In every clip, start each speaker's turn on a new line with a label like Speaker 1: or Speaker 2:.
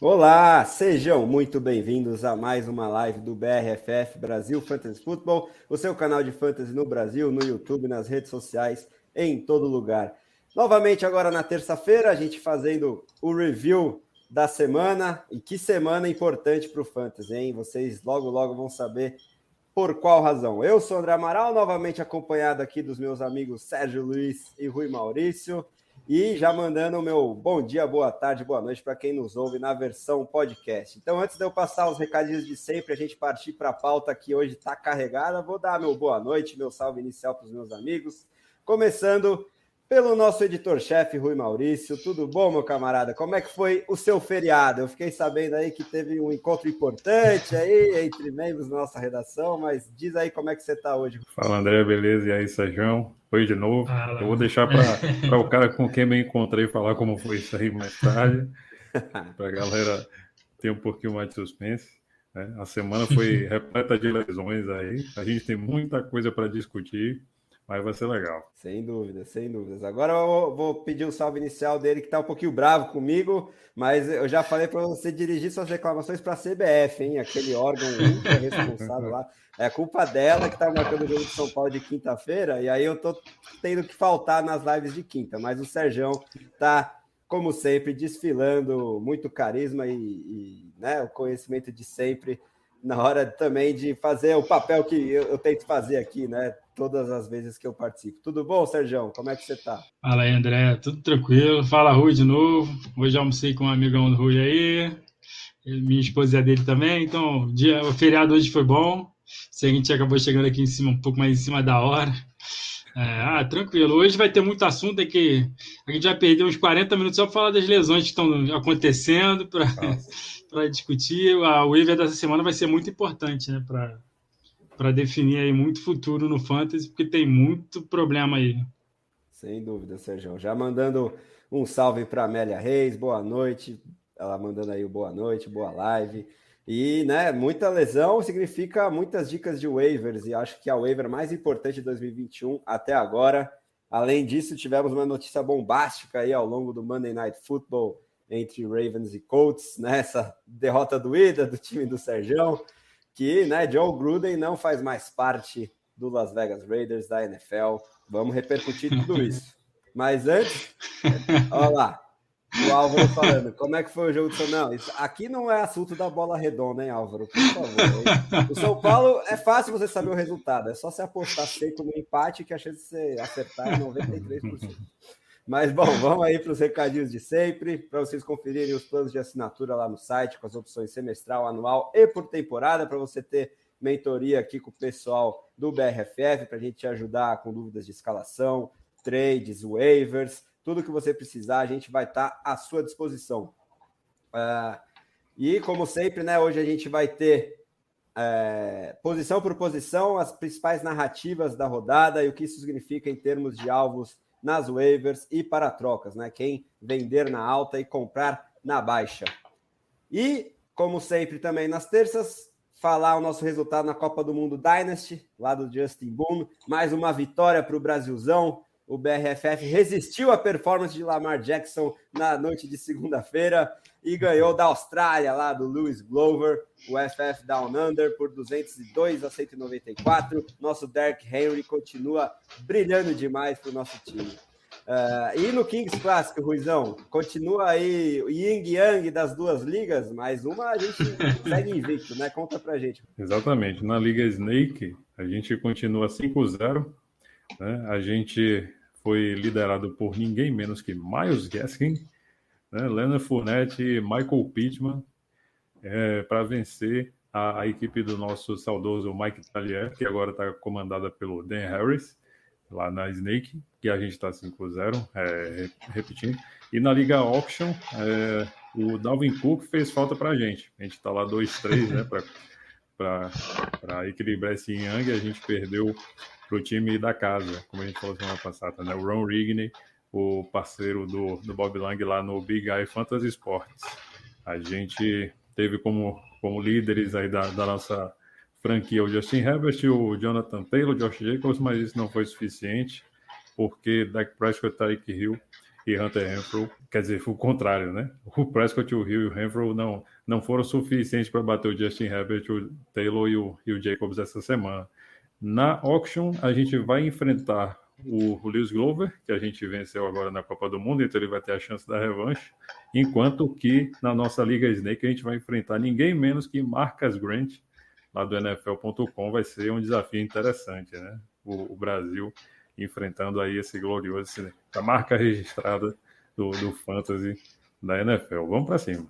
Speaker 1: Olá, sejam muito bem-vindos a mais uma live do BRFF Brasil Fantasy Football, o seu canal de fantasy no Brasil, no YouTube, nas redes sociais, em todo lugar. Novamente agora na terça-feira, a gente fazendo o review da semana, e que semana importante para o fantasy, hein? Vocês logo vão saber por qual razão. Eu sou André Amaral, novamente acompanhado aqui dos meus amigos Sérgio Luiz e Rui Maurício. E já mandando o meu bom dia, boa tarde, boa noite para quem nos ouve na versão podcast. Então, antes de eu passar os recadinhos de sempre, a gente partir para a pauta que hoje está carregada, vou dar meu boa noite, meu salve inicial para os meus amigos. Começando pelo nosso editor-chefe, Rui Maurício. Tudo bom, meu camarada? Como é que foi o seu feriado? Eu fiquei sabendo aí que teve um encontro importante aí entre membros da nossa redação, mas diz aí como é que você está hoje.
Speaker 2: Fala, André, beleza? E aí, Sérgio? Oi de novo. Eu vou
Speaker 3: Fala.
Speaker 2: deixar para o cara com quem me encontrei falar como foi isso aí mais tarde, para a galera ter um pouquinho mais de suspense, né? A semana foi repleta de lesões aí. A gente tem muita coisa para discutir, mas vai ser legal.
Speaker 1: Sem dúvidas, sem dúvidas. Agora eu vou pedir o salve inicial dele, que está um pouquinho bravo comigo, mas eu já falei para você dirigir suas reclamações para a CBF, hein? Aquele órgão ultra responsável lá. É culpa dela que está marcando o jogo de São Paulo de quinta-feira, e aí eu tô tendo que faltar nas lives de quinta. Mas o Serjão tá, como sempre, desfilando muito carisma e né, o conhecimento de sempre na hora também de fazer o papel que eu tento fazer aqui, né? Todas as vezes que eu participo. Tudo bom, Sérgio? Como é que você tá?
Speaker 3: Fala aí, André. Tudo tranquilo? Fala, Rui, de novo. Hoje eu almocei com um amigão do Rui aí. Minha esposa é dele também. Então, o feriado hoje foi bom. A gente acabou chegando aqui em cima, um pouco mais em cima da hora. Tranquilo. Hoje vai ter muito assunto. É que a gente vai perder uns 40 minutos só para falar das lesões que estão acontecendo, para discutir. A waiver dessa semana vai ser muito importante, né? Para definir aí muito futuro no Fantasy, porque tem muito problema aí.
Speaker 1: Sem dúvida, Sérgio. Já mandando um salve para Amélia Reis, boa noite. Ela mandando aí o boa noite, boa live. E, né, muita lesão significa muitas dicas de waivers, e acho que a waiver mais importante de 2021 até agora. Além disso, tivemos uma notícia bombástica aí ao longo do Monday Night Football entre Ravens e Colts, nessa derrota doída do time do Sérgio, que, né, Joe Gruden não faz mais parte do Las Vegas Raiders da NFL. Vamos repercutir tudo isso. Mas antes, olha lá, o Álvaro falando, como é que foi o jogo do São Paulo? Não, aqui não é assunto da bola redonda, hein, Álvaro? Por favor. Hein? O São Paulo, é fácil você saber o resultado, é só você apostar seco no empate que a chance de você acertar é 93%. Mas, bom, vamos aí para os recadinhos de sempre, para vocês conferirem os planos de assinatura lá no site, com as opções semestral, anual e por temporada, para você ter mentoria aqui com o pessoal do BRFF, para a gente te ajudar com dúvidas de escalação, trades, waivers, tudo que você precisar, a gente vai estar à sua disposição. E, como sempre, né, hoje a gente vai ter posição por posição, as principais narrativas da rodada e o que isso significa em termos de alvos nas waivers e para trocas, né? Quem vender na alta e comprar na baixa. E, como sempre, também nas terças, falar o nosso resultado na Copa do Mundo Dynasty, lá do Justin Boone. Mais uma vitória para o Brasilzão. O BRFF resistiu à performance de Lamar Jackson na noite de segunda-feira e ganhou da Austrália, lá do Lewis Glover, o FF Down Under, por 202-194. Nosso Derrick Henry continua brilhando demais para o nosso time. E no Kings Clássico, Ruizão, continua aí o yin yang das duas ligas, mas uma a gente segue invicto, né? Conta pra gente.
Speaker 2: Exatamente. Na Liga Snake, a gente continua 5-0, né? A gente foi liderado por ninguém menos que Myles Gaskin, né? Leonard Fournette e Michael Pittman, para vencer a equipe do nosso saudoso Mike Talier, que agora está comandada pelo Dan Harris, lá na Snake, que a gente está 5-0, repetindo. E na Liga Auction, o Dalvin Cook fez falta para a gente. A gente está lá 2-3, né, para equilibrar esse yang. A gente perdeu para o time da casa, como a gente falou semana passada, né? O Ron Rigney, o parceiro do Bob Lang lá no Big Eye Fantasy Sports. A gente teve como líderes aí da nossa franquia o Justin Herbert, o Jonathan Taylor, o Josh Jacobs, mas isso não foi suficiente, porque Dak Prescott, Tyreek Hill e Hunter Renfrow, quer dizer, foi o contrário, né? O Prescott, o Hill e o Renfrow não foram suficientes para bater o Justin Herbert, o Taylor e o Jacobs essa semana. Na auction, a gente vai enfrentar o Lewis Glover, que a gente venceu agora na Copa do Mundo, então ele vai ter a chance da revanche, enquanto que na nossa Liga Snake a gente vai enfrentar ninguém menos que Marcus Grant, lá do NFL.com. Vai ser um desafio interessante, né? O Brasil enfrentando aí esse glorioso, a marca registrada do Fantasy da NFL. Vamos para cima.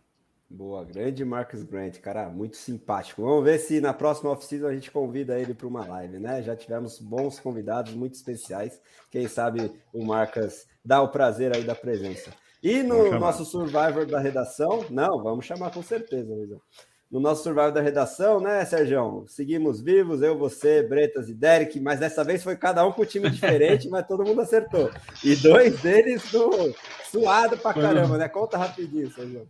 Speaker 1: Boa, grande Marcus Grant, cara, muito simpático. Vamos ver se na próxima off-season a gente convida ele para uma live, né? Já tivemos bons convidados, muito especiais. Quem sabe o Marcus dá o prazer aí da presença. E no nosso Survivor da redação, não, vamos chamar com certeza, Luizão. No nosso Survivor da redação, né, Sérgio? Seguimos vivos, eu, você, Bretas e Derek, mas dessa vez foi cada um com um time diferente, mas todo mundo acertou. E 2 deles suado pra caramba, né? Conta rapidinho, Sérgio.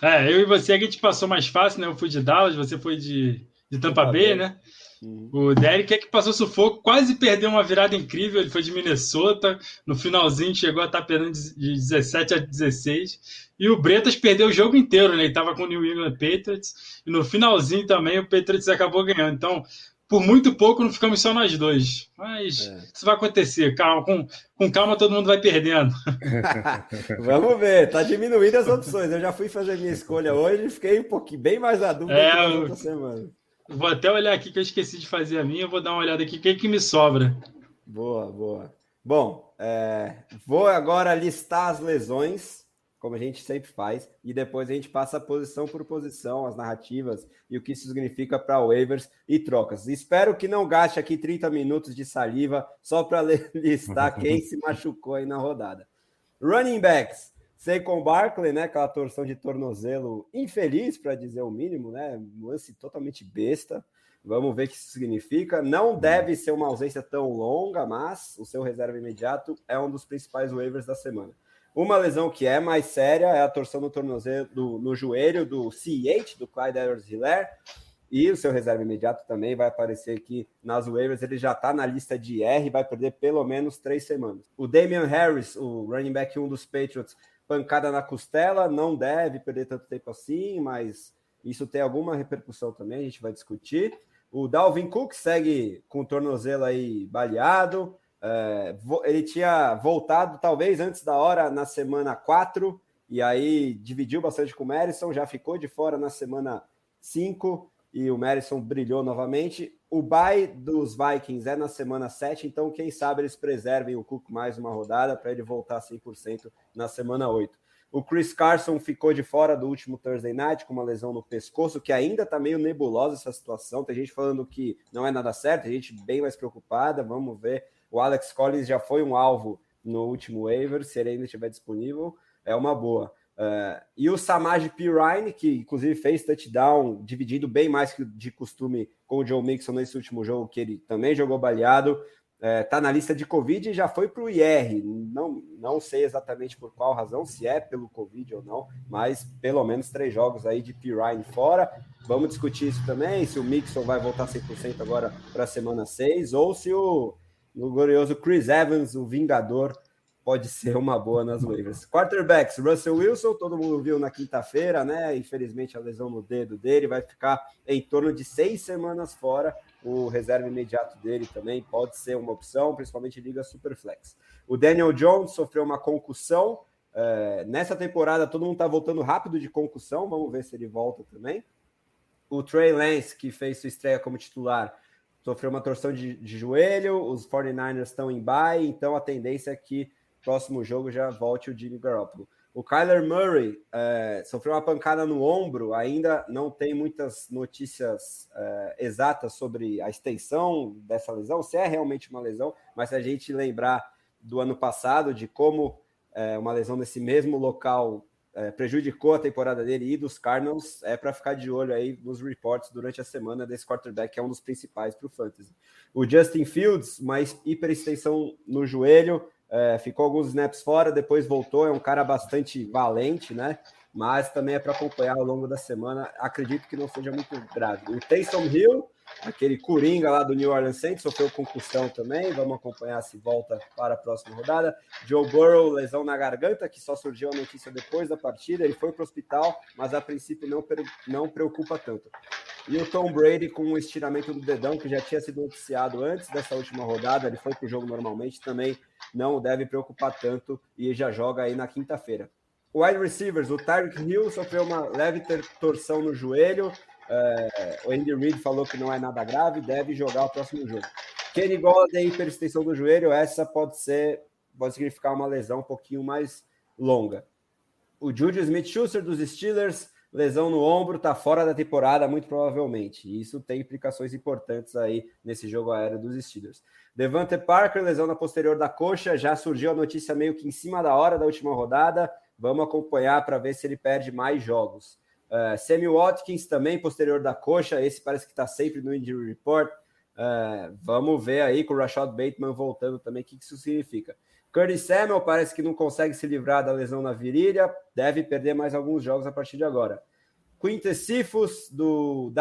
Speaker 3: Eu e você, a gente passou mais fácil, né? Eu fui de Dallas, você foi de Tampa Bay, né? O Derek é que passou sufoco, quase perdeu uma virada incrível. Ele foi de Minnesota, no finalzinho chegou a estar perdendo de 17-16. E o Bretas perdeu o jogo inteiro, né? Ele estava com o New England Patriots. E no finalzinho também o Patriots acabou ganhando. Então, por muito pouco, não ficamos só nós dois. Mas isso vai acontecer. Calma, com calma todo mundo vai perdendo.
Speaker 1: Vamos ver, tá diminuindo as opções. Eu já fui fazer minha escolha hoje e fiquei um pouquinho bem mais na dúvida que na outra semana.
Speaker 3: Vou até olhar aqui que eu esqueci de fazer a minha. Eu vou dar uma olhada aqui. O que me sobra?
Speaker 1: Boa. Bom, vou agora listar as lesões, como a gente sempre faz, e depois a gente passa posição por posição, as narrativas e o que isso significa para waivers e trocas. Espero que não gaste aqui 30 minutos de saliva só para listar quem se machucou aí na rodada. Running backs, Saquon Barkley, né, aquela torção de tornozelo infeliz, para dizer o mínimo, né, um lance totalmente besta. Vamos ver o que isso significa. Não deve ser uma ausência tão longa, mas o seu reserva imediato é um dos principais waivers da semana. Uma lesão que é mais séria é a torção no tornozelo, no joelho do CEH, do Clyde Edwards-Helaire, e o seu reserva imediato também vai aparecer aqui nas waivers. Ele já está na lista de IR e vai perder pelo menos 3 semanas. O Damian Harris, o running back 1 dos Patriots, pancada na costela, não deve perder tanto tempo assim, mas isso tem alguma repercussão também, a gente vai discutir. O Dalvin Cook segue com o tornozelo aí baleado. Ele tinha voltado talvez antes da hora na semana 4, e aí dividiu bastante com o Madison, já ficou de fora na semana 5, e o Madison brilhou novamente. O bye dos Vikings é na semana 7, então quem sabe eles preservem o Cook mais uma rodada para ele voltar 100% na semana 8. O Chris Carson ficou de fora do último Thursday Night com uma lesão no pescoço, que ainda está meio nebulosa essa situação. Tem gente falando que não é nada certo, tem gente bem mais preocupada, vamos ver. O Alex Collins já foi um alvo no último waiver, se ele ainda estiver disponível, é uma boa. E o Samaje Perine, que inclusive fez touchdown, dividindo bem mais que de costume com o Joe Mixon nesse último jogo, que ele também jogou baleado, está na lista de Covid e já foi para o IR. Não sei exatamente por qual razão, se é pelo Covid ou não, mas pelo menos 3 jogos aí de Perine fora. Vamos discutir isso também, se o Mixon vai voltar 100% agora para a semana 6, ou se o glorioso Chris Evans, o Vingador, pode ser uma boa nas waivers. Quarterbacks, Russell Wilson, todo mundo viu na quinta-feira, né? Infelizmente a lesão no dedo dele vai ficar em torno de 6 semanas fora. O reserva imediato dele também pode ser uma opção, principalmente em liga Superflex. O Daniel Jones sofreu uma concussão. Nessa temporada todo mundo está voltando rápido de concussão, vamos ver se ele volta também. O Trey Lance, que fez sua estreia como titular, sofreu uma torção de joelho. Os 49ers estão em bye, então a tendência é que próximo jogo já volte o Jimmy Garoppolo. O Kyler Murray sofreu uma pancada no ombro, ainda não tem muitas notícias exatas sobre a extensão dessa lesão, se é realmente uma lesão, mas se a gente lembrar do ano passado, de como uma lesão nesse mesmo local prejudicou a temporada dele e dos Cardinals, é para ficar de olho aí nos reports durante a semana desse quarterback, que é um dos principais para o Fantasy. O Justin Fields, uma hiperextensão no joelho, ficou alguns snaps fora, depois voltou, é um cara bastante valente, né? Mas também é para acompanhar ao longo da semana, acredito que não seja muito grave. O Taysom Hill aquele coringa lá do New Orleans Saints, sofreu concussão também, vamos acompanhar se volta para a próxima rodada. Joe Burrow, lesão na garganta, que só surgiu a notícia depois da partida, ele foi para o hospital, mas a princípio não preocupa tanto. E o Tom Brady com um estiramento do dedão, que já tinha sido noticiado antes dessa última rodada, ele foi para o jogo normalmente, também não deve preocupar tanto e já joga aí na quinta-feira. Wide receivers, o Tyreek Hill sofreu uma leve torção no joelho, o Andy Reid falou que não é nada grave, deve jogar o próximo jogo. Kenny Golladay, hiperextensão do joelho, essa pode significar uma lesão um pouquinho mais longa. O Juju Smith-Schuster dos Steelers, lesão no ombro, está fora da temporada, muito provavelmente. E isso tem implicações importantes aí nesse jogo aéreo dos Steelers. Devante Parker, lesão na posterior da coxa, já surgiu a notícia meio que em cima da hora da última rodada. Vamos acompanhar para ver se ele perde mais jogos. Sammy Watkins também, posterior da coxa, esse parece que está sempre no Injury Report. Vamos ver aí com o Rashad Bateman voltando também, o que isso significa. Curtis Samuel parece que não consegue se livrar da lesão na virilha, deve perder mais alguns jogos a partir de agora. Quintez Cephus, do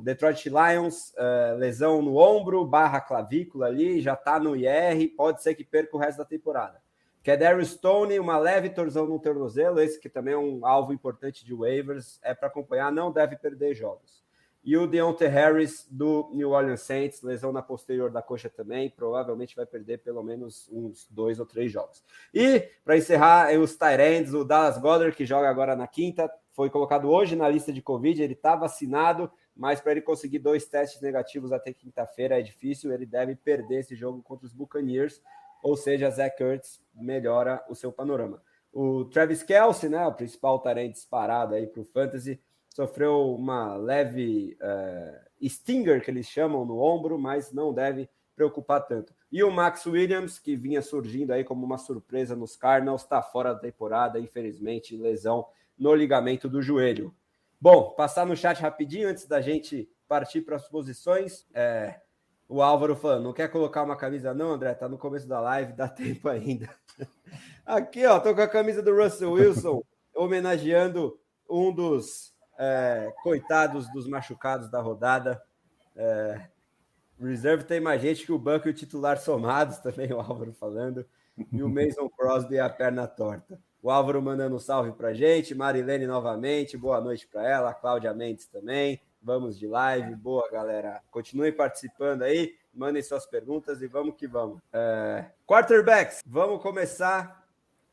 Speaker 1: Detroit Lions, lesão no ombro, /clavícula ali, já está no IR, pode ser que perca o resto da temporada. Kadarius Toney, uma leve torção no tornozelo, esse que também é um alvo importante de waivers, é para acompanhar, não deve perder jogos. E o Deontay Harris, do New Orleans Saints, lesão na posterior da coxa também, provavelmente vai perder pelo menos uns 2 ou 3 jogos. E, para encerrar, os tight ends, o Dallas Goedert, que joga agora na quinta, foi colocado hoje na lista de Covid, ele está vacinado, mas para ele conseguir 2 testes negativos até quinta-feira é difícil, ele deve perder esse jogo contra os Buccaneers, ou seja, Zach Ertz melhora o seu panorama. O Travis Kelce, né, o principal tight end disparado aí para o Fantasy, sofreu uma leve stinger, que eles chamam, no ombro, mas não deve preocupar tanto. E o Max Williams, que vinha surgindo aí como uma surpresa nos Cardinals, está fora da temporada, infelizmente, lesão no ligamento do joelho. Bom, passar no chat rapidinho, antes da gente partir para as posições. O Álvaro falando, não quer colocar uma camisa não, André? Tá no começo da live, dá tempo ainda. Aqui, ó, tô com a camisa do Russell Wilson, homenageando um dos coitados dos machucados da rodada. Reserve tem mais gente que o banco e o titular somados, também o Álvaro falando. E o Mason Crosby é a perna torta. O Álvaro mandando um salve pra gente, Marilene novamente, boa noite para ela, a Cláudia Mendes também. Vamos de live, boa galera, continuem participando aí, mandem suas perguntas e vamos que vamos. Quarterbacks, vamos começar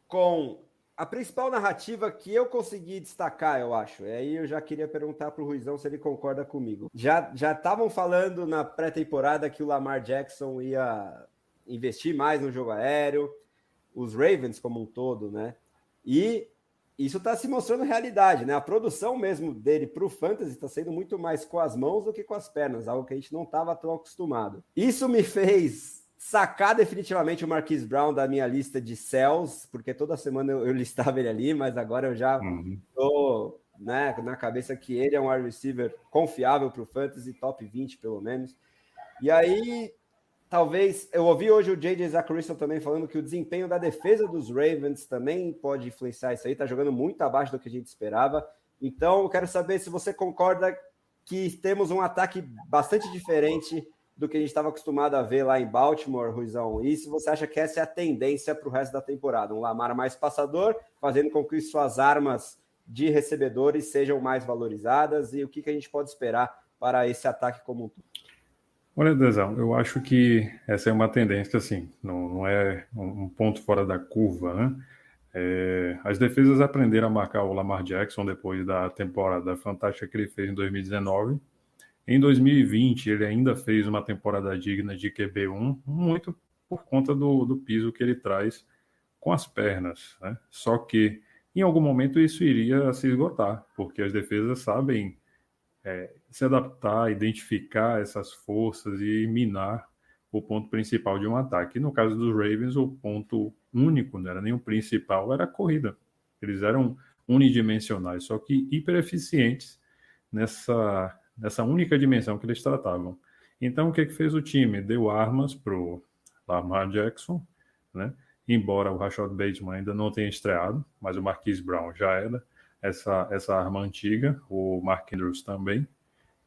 Speaker 1: com a principal narrativa que eu consegui destacar, eu acho. E aí eu já queria perguntar para o Ruizão se ele concorda comigo. Já estavam falando na pré-temporada que o Lamar Jackson ia investir mais no jogo aéreo, os Ravens como um todo, né? E isso está se mostrando realidade, né? A produção mesmo dele para o Fantasy está sendo muito mais com as mãos do que com as pernas, algo que a gente não estava tão acostumado. Isso me fez sacar definitivamente o Marquise Brown da minha lista de sells, porque toda semana eu listava ele ali, mas agora eu já estou na cabeça que ele é um wide receiver confiável para o Fantasy, top 20 pelo menos. E aí, talvez, eu ouvi hoje o J.J. Zacharyson também falando que o desempenho da defesa dos Ravens também pode influenciar isso aí, tá jogando muito abaixo do que a gente esperava. Então, eu quero saber se você concorda que temos um ataque bastante diferente do que a gente estava acostumado a ver lá em Baltimore, Ruizão, e se você acha que essa é a tendência para o resto da temporada, um Lamar mais passador, fazendo com que suas armas de recebedores sejam mais valorizadas, e o que a gente pode esperar para esse ataque como um todo?
Speaker 2: Olha, Dezão, eu acho que essa é uma tendência, assim, não é um ponto fora da curva, né? As defesas aprenderam a marcar o Lamar Jackson depois da temporada fantástica que ele fez em 2019. Em 2020, ele ainda fez uma temporada digna de QB1, muito por conta do piso que ele traz com as pernas, né? Só que, em algum momento, isso iria se esgotar, porque as defesas sabem se adaptar, identificar essas forças e minar o ponto principal de um ataque. No caso dos Ravens, o ponto único, não era nem o principal, era a corrida. Eles eram unidimensionais, só que hipereficientes nessa única dimensão que eles tratavam. Então, o que fez o time? Deu armas para o Lamar Jackson, né? Embora o Rashad Bateman ainda não tenha estreado, mas o Marquise Brown já era essa arma antiga, o Mark Andrews também.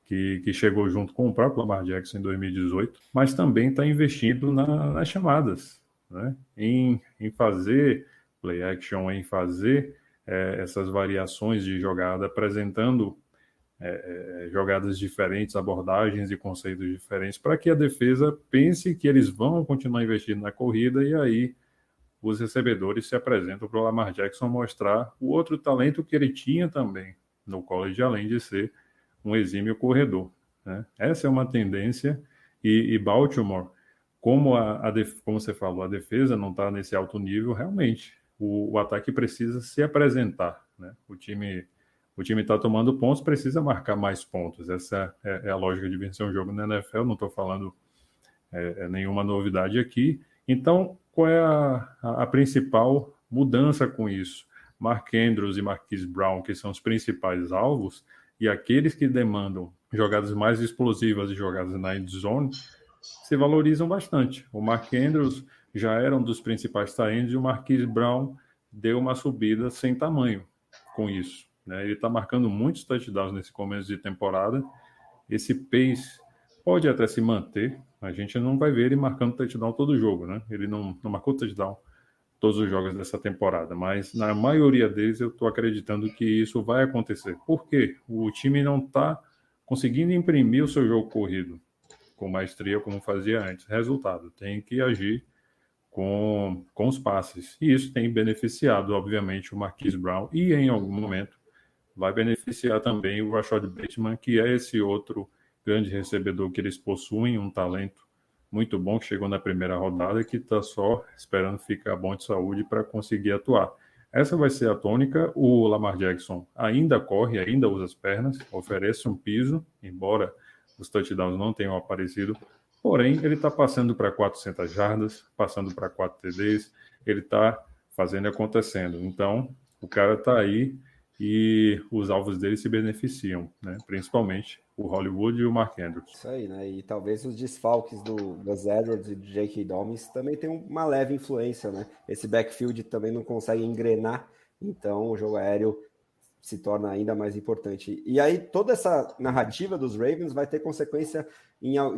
Speaker 2: que chegou junto com o próprio Lamar Jackson em 2018, mas também está investindo nas chamadas, né? Em fazer play action, em fazer essas variações de jogada, apresentando jogadas diferentes, abordagens e conceitos diferentes, para que a defesa pense que eles vão continuar investindo na corrida, e aí os recebedores se apresentam para o Lamar Jackson mostrar o outro talento que ele tinha também no college, além de ser um exímio corredor, né? Essa é uma tendência, e Baltimore, como você falou, a defesa não está nesse alto nível, realmente o ataque precisa se apresentar, né? O time está tomando pontos, precisa marcar mais pontos. Essa é a lógica de vencer um jogo na NFL, não estou falando nenhuma novidade aqui. Então, qual é a principal mudança com isso? Mark Andrews e Marquise Brown, que são os principais alvos, e aqueles que demandam jogadas mais explosivas e jogadas na end zone, se valorizam bastante. O Mark Andrews já era um dos principais tight ends, e o Marquise Brown deu uma subida sem tamanho com isso, né? Ele está marcando muitos touchdowns nesse começo de temporada. Esse pace pode até se manter. A gente não vai ver ele marcando touchdown todo jogo, né? Ele não marcou touchdown todos os jogos dessa temporada, mas na maioria deles eu estou acreditando que isso vai acontecer. Por quê? O time não está conseguindo imprimir o seu jogo corrido com maestria como fazia antes. Resultado, tem que agir com os passes. E isso tem beneficiado, obviamente, o Marquise Brown, e em algum momento vai beneficiar também o Rashad Bateman, que é esse outro grande recebedor que eles possuem, um talento muito bom, que chegou na primeira rodada, que está só esperando ficar bom de saúde para conseguir atuar. Essa vai ser a tônica. O Lamar Jackson ainda corre, ainda usa as pernas, oferece um piso, embora os touchdowns não tenham aparecido, porém ele está passando para 400 jardas, passando para 4 TDs, ele está fazendo e acontecendo. Então, o cara está aí e os alvos dele se beneficiam, né? Principalmente o Hollywood e o Mark Andrews.
Speaker 1: Isso aí, né? E talvez os desfalques do Gus Edwards e do J.K. Dobbins também tem uma leve influência, né? Esse backfield também não consegue engrenar, então o jogo aéreo se torna ainda mais importante. E aí toda essa narrativa dos Ravens vai ter consequência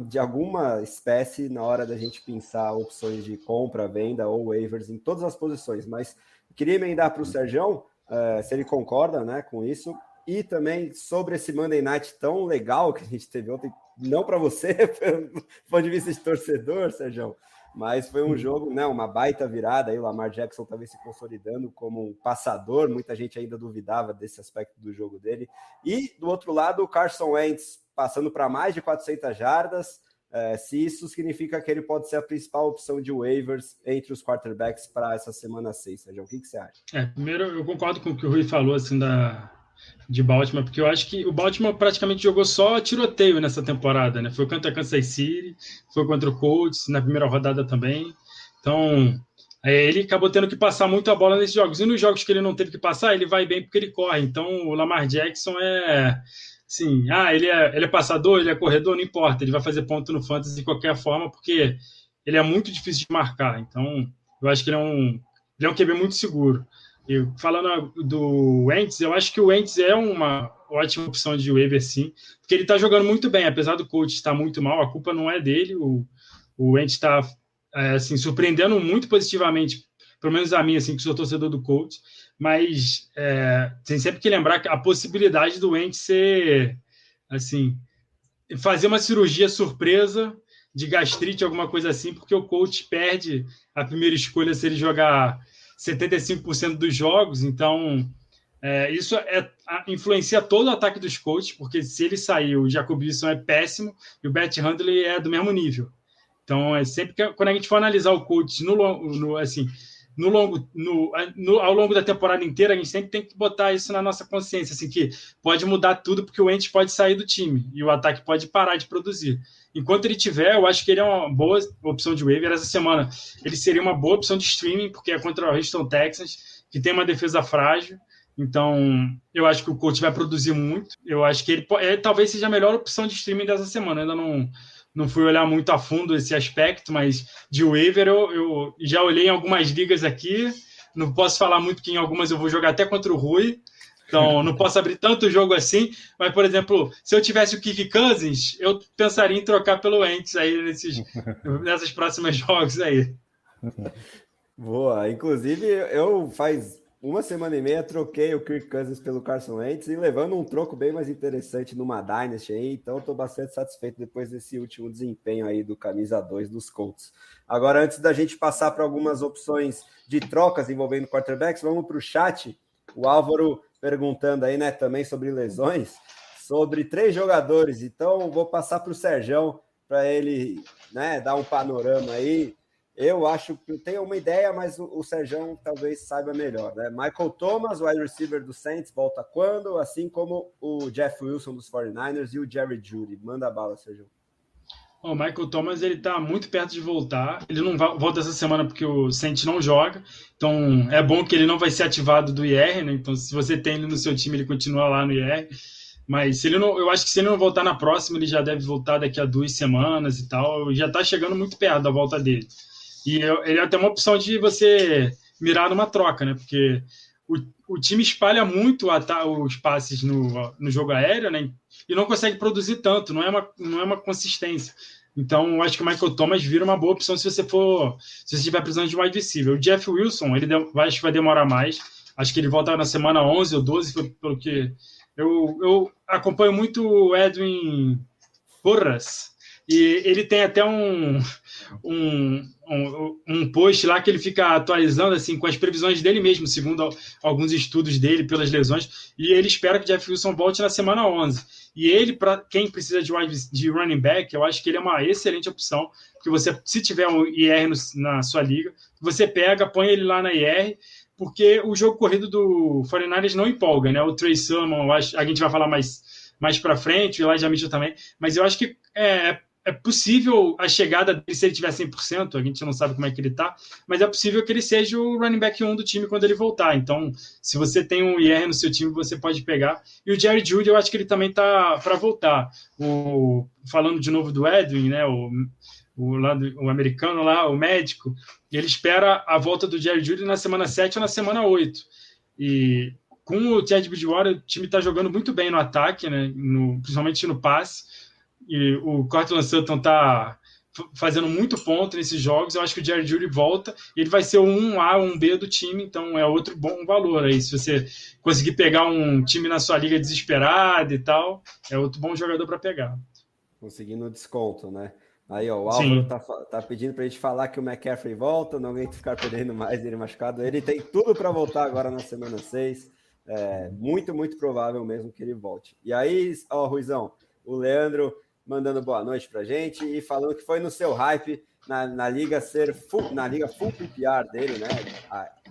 Speaker 1: de alguma espécie na hora da gente pensar opções de compra, venda ou waivers em todas as posições. Mas queria emendar para o Sergião, se ele concorda, né, com isso, e também sobre esse Monday Night tão legal que a gente teve ontem, não para você, do ponto de vista de torcedor, Sergião, mas foi um jogo, né, uma baita virada, aí o Lamar Jackson talvez se consolidando como um passador, muita gente ainda duvidava desse aspecto do jogo dele, e do outro lado o Carson Wentz passando para mais de 400 jardas, se isso significa que ele pode ser a principal opção de waivers entre os quarterbacks para essa semana 6, Sérgio, o que você acha?
Speaker 3: Primeiro eu concordo com o que o Rui falou, assim, de Baltimore, porque eu acho que o Baltimore praticamente jogou só tiroteio nessa temporada, né? Foi contra Kansas City, foi contra o Colts na primeira rodada também. Então, ele acabou tendo que passar muito a bola nesses jogos. E nos jogos que ele não teve que passar, ele vai bem porque ele corre. Então, o Lamar Jackson assim, ele é passador, ele é corredor, não importa. Ele vai fazer ponto no fantasy de qualquer forma, porque ele é muito difícil de marcar. Então, eu acho que ele é um QB muito seguro. E falando do Wentz, eu acho que o Wentz é uma ótima opção de waiver, sim, porque ele está jogando muito bem, apesar do coach estar muito mal, a culpa não é dele, o Wentz está assim, surpreendendo muito positivamente, pelo menos a mim, assim, que sou torcedor do coach, mas tem sempre que lembrar que a possibilidade do Wentz ser, assim, fazer uma cirurgia surpresa de gastrite, alguma coisa assim, porque o coach perde a primeira escolha se ele jogar 75% dos jogos, então isso influencia todo o ataque dos coaches, porque se ele sair, o Jacob Wilson é péssimo e o Brett Hundley é do mesmo nível. Então, sempre que quando a gente for analisar o coach ao longo da temporada inteira, a gente sempre tem que botar isso na nossa consciência, assim, que pode mudar tudo, porque o Wentz pode sair do time e o ataque pode parar de produzir. Enquanto ele tiver, eu acho que ele é uma boa opção de waiver. Essa semana ele seria uma boa opção de streaming, porque é contra o Houston Texans, que tem uma defesa frágil. Então, eu acho que o coach vai produzir muito. Eu acho que ele talvez seja a melhor opção de streaming dessa semana. Eu ainda não fui olhar muito a fundo esse aspecto, mas de waiver eu já olhei em algumas ligas aqui. Não posso falar muito, que em algumas eu vou jogar até contra o Rui, Então, não posso abrir tanto jogo assim, mas, por exemplo, se eu tivesse o Kirk Cousins, eu pensaria em trocar pelo Wentz aí nessas próximas jogos aí.
Speaker 1: Boa. Inclusive, eu faz uma semana e meia troquei o Kirk Cousins pelo Carson Wentz e levando um troco bem mais interessante numa Dynasty aí, então estou bastante satisfeito depois desse último desempenho aí do camisa 2 dos Colts. Agora, antes da gente passar para algumas opções de trocas envolvendo quarterbacks, vamos para o chat. O Álvaro perguntando aí, né, também sobre lesões, sobre 3 jogadores. Então, vou passar para o Serjão para ele, né, dar um panorama aí. Eu acho que eu tenho uma ideia, mas o Serjão talvez saiba melhor, né? Michael Thomas, wide receiver do Saints, volta quando? Assim como o Jeff Wilson dos 49ers e o Jerry Jeudy. Manda bala, Serjão.
Speaker 3: O Michael Thomas, ele tá muito perto de voltar. Ele não volta essa semana porque o Saints não joga. Então, é bom que ele não vai ser ativado do IR, né? Então, se você tem ele no seu time, ele continua lá no IR. Mas se ele não, eu acho que se ele não voltar na próxima, ele já deve voltar daqui a 2 semanas e tal. Já tá chegando muito perto da volta dele. E ele é até uma opção de você mirar numa troca, né? Porque o time espalha muito os passes no jogo aéreo, né? E não consegue produzir tanto, não é uma consistência. Então, eu acho que o Michael Thomas vira uma boa opção se você estiver precisando de um wide receiver. O Jeff Wilson, acho que vai demorar mais. Acho que ele volta na semana 11 ou 12, pelo que eu acompanho muito o Edwin Porras, e ele tem até um post lá que ele fica atualizando assim com as previsões dele mesmo, segundo alguns estudos dele pelas lesões, e ele espera que o Jeff Wilson volte na semana 11. E ele, para quem precisa de running back, eu acho que ele é uma excelente opção, porque você, se tiver um IR na sua liga, você pega, põe ele lá na IR, porque o jogo corrido do 49ers não empolga, né? O Trey Sermon, a gente vai falar mais para frente, o Elijah Mitchell também, mas eu acho que é possível a chegada dele, se ele tiver 100%, a gente não sabe como é que ele está, mas é possível que ele seja o running back 1 do time quando ele voltar. Então, se você tem um IR no seu time, você pode pegar. E o Jerry Jeudy, eu acho que ele também está para voltar. Falando de novo do Edwin, né, o americano lá, o médico, ele espera a volta do Jerry Jeudy na semana 7 ou na semana 8. E com o Ted Bridgewater, o time está jogando muito bem no ataque, né, principalmente no passe. E o Cortland Sutton está fazendo muito ponto nesses jogos. Eu acho que o Jerry Jeudy volta e ele vai ser o 1A, 1B do time, então é outro bom valor aí. Se você conseguir pegar um time na sua liga desesperado e tal, é outro bom jogador para pegar.
Speaker 1: Conseguindo desconto, né? Aí, ó, o Álvaro tá pedindo para a gente falar que o McCaffrey volta, não aguento ficar perdendo mais ele machucado. Ele tem tudo para voltar agora na semana 6. Muito, muito provável mesmo que ele volte. E aí, ó, Ruizão, o Leandro mandando boa noite pra gente e falando que foi no seu hype na liga na liga full PPR dele, né?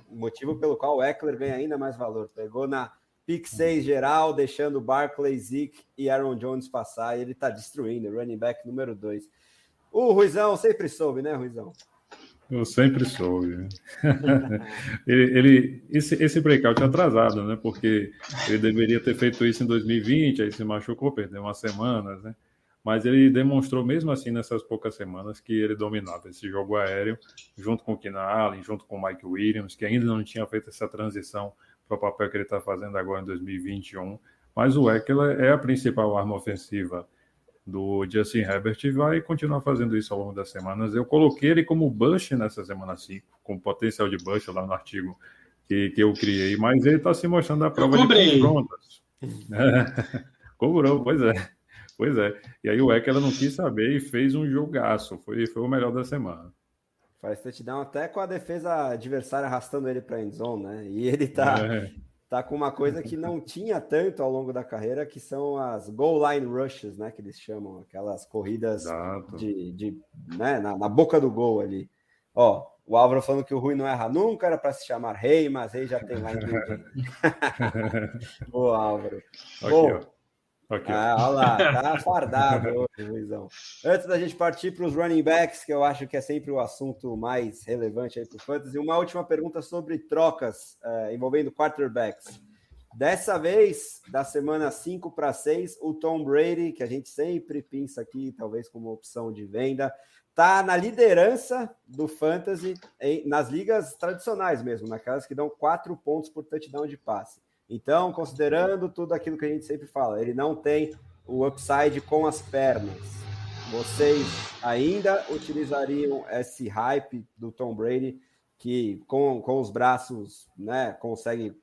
Speaker 1: O motivo pelo qual o Eckler ganha ainda mais valor. Pegou na pick 6 geral, deixando Barkley, Zeke e Aaron Jones passar, e ele tá destruindo, running back número 2. O Ruizão sempre soube, né, Ruizão?
Speaker 2: Eu sempre soube. Esse breakout é atrasado, né? Porque ele deveria ter feito isso em 2020, aí se machucou, perdeu umas semanas, né? Mas ele demonstrou mesmo assim nessas poucas semanas que ele dominava esse jogo aéreo, junto com o Keenan Allen, junto com o Mike Williams, que ainda não tinha feito essa transição para o papel que ele está fazendo agora em 2021. Mas o Eckler é a principal arma ofensiva do Justin Herbert e vai continuar fazendo isso ao longo das semanas. Eu coloquei ele como Bush nessa semana 5, com potencial de Bush lá no artigo que eu criei, mas ele está se mostrando a prova de confrontas. Cobrou, pois é. Pois é. E aí o Eckler não quis saber e fez um jogaço. Foi o melhor da semana.
Speaker 1: Faz touchdown até com a defesa adversária arrastando ele para a endzone, né? E ele tá com uma coisa que não tinha tanto ao longo da carreira, que são as goal line rushes, né? Que eles chamam, aquelas corridas né, na boca do gol ali. Ó, o Álvaro falando que o Rui não erra nunca, era para se chamar Rei, mas Rei já tem lá em ninguém. Boa, Álvaro.
Speaker 2: Aqui, bom,
Speaker 1: Okay. Olha lá, tá fardado hoje, Luizão. Antes da gente partir para os running backs, que eu acho que é sempre o assunto mais relevante aí para o Fantasy, uma última pergunta sobre trocas envolvendo quarterbacks. Dessa vez, da semana 5 para 6, o Tom Brady, que a gente sempre pensa aqui, talvez como opção de venda, tá na liderança do Fantasy nas ligas tradicionais mesmo, naquelas que dão 4 pontos por touchdown de passe. Então, considerando tudo aquilo que a gente sempre fala, ele não tem o upside com as pernas. Vocês ainda utilizariam esse hype do Tom Brady, que com os braços, né, consegue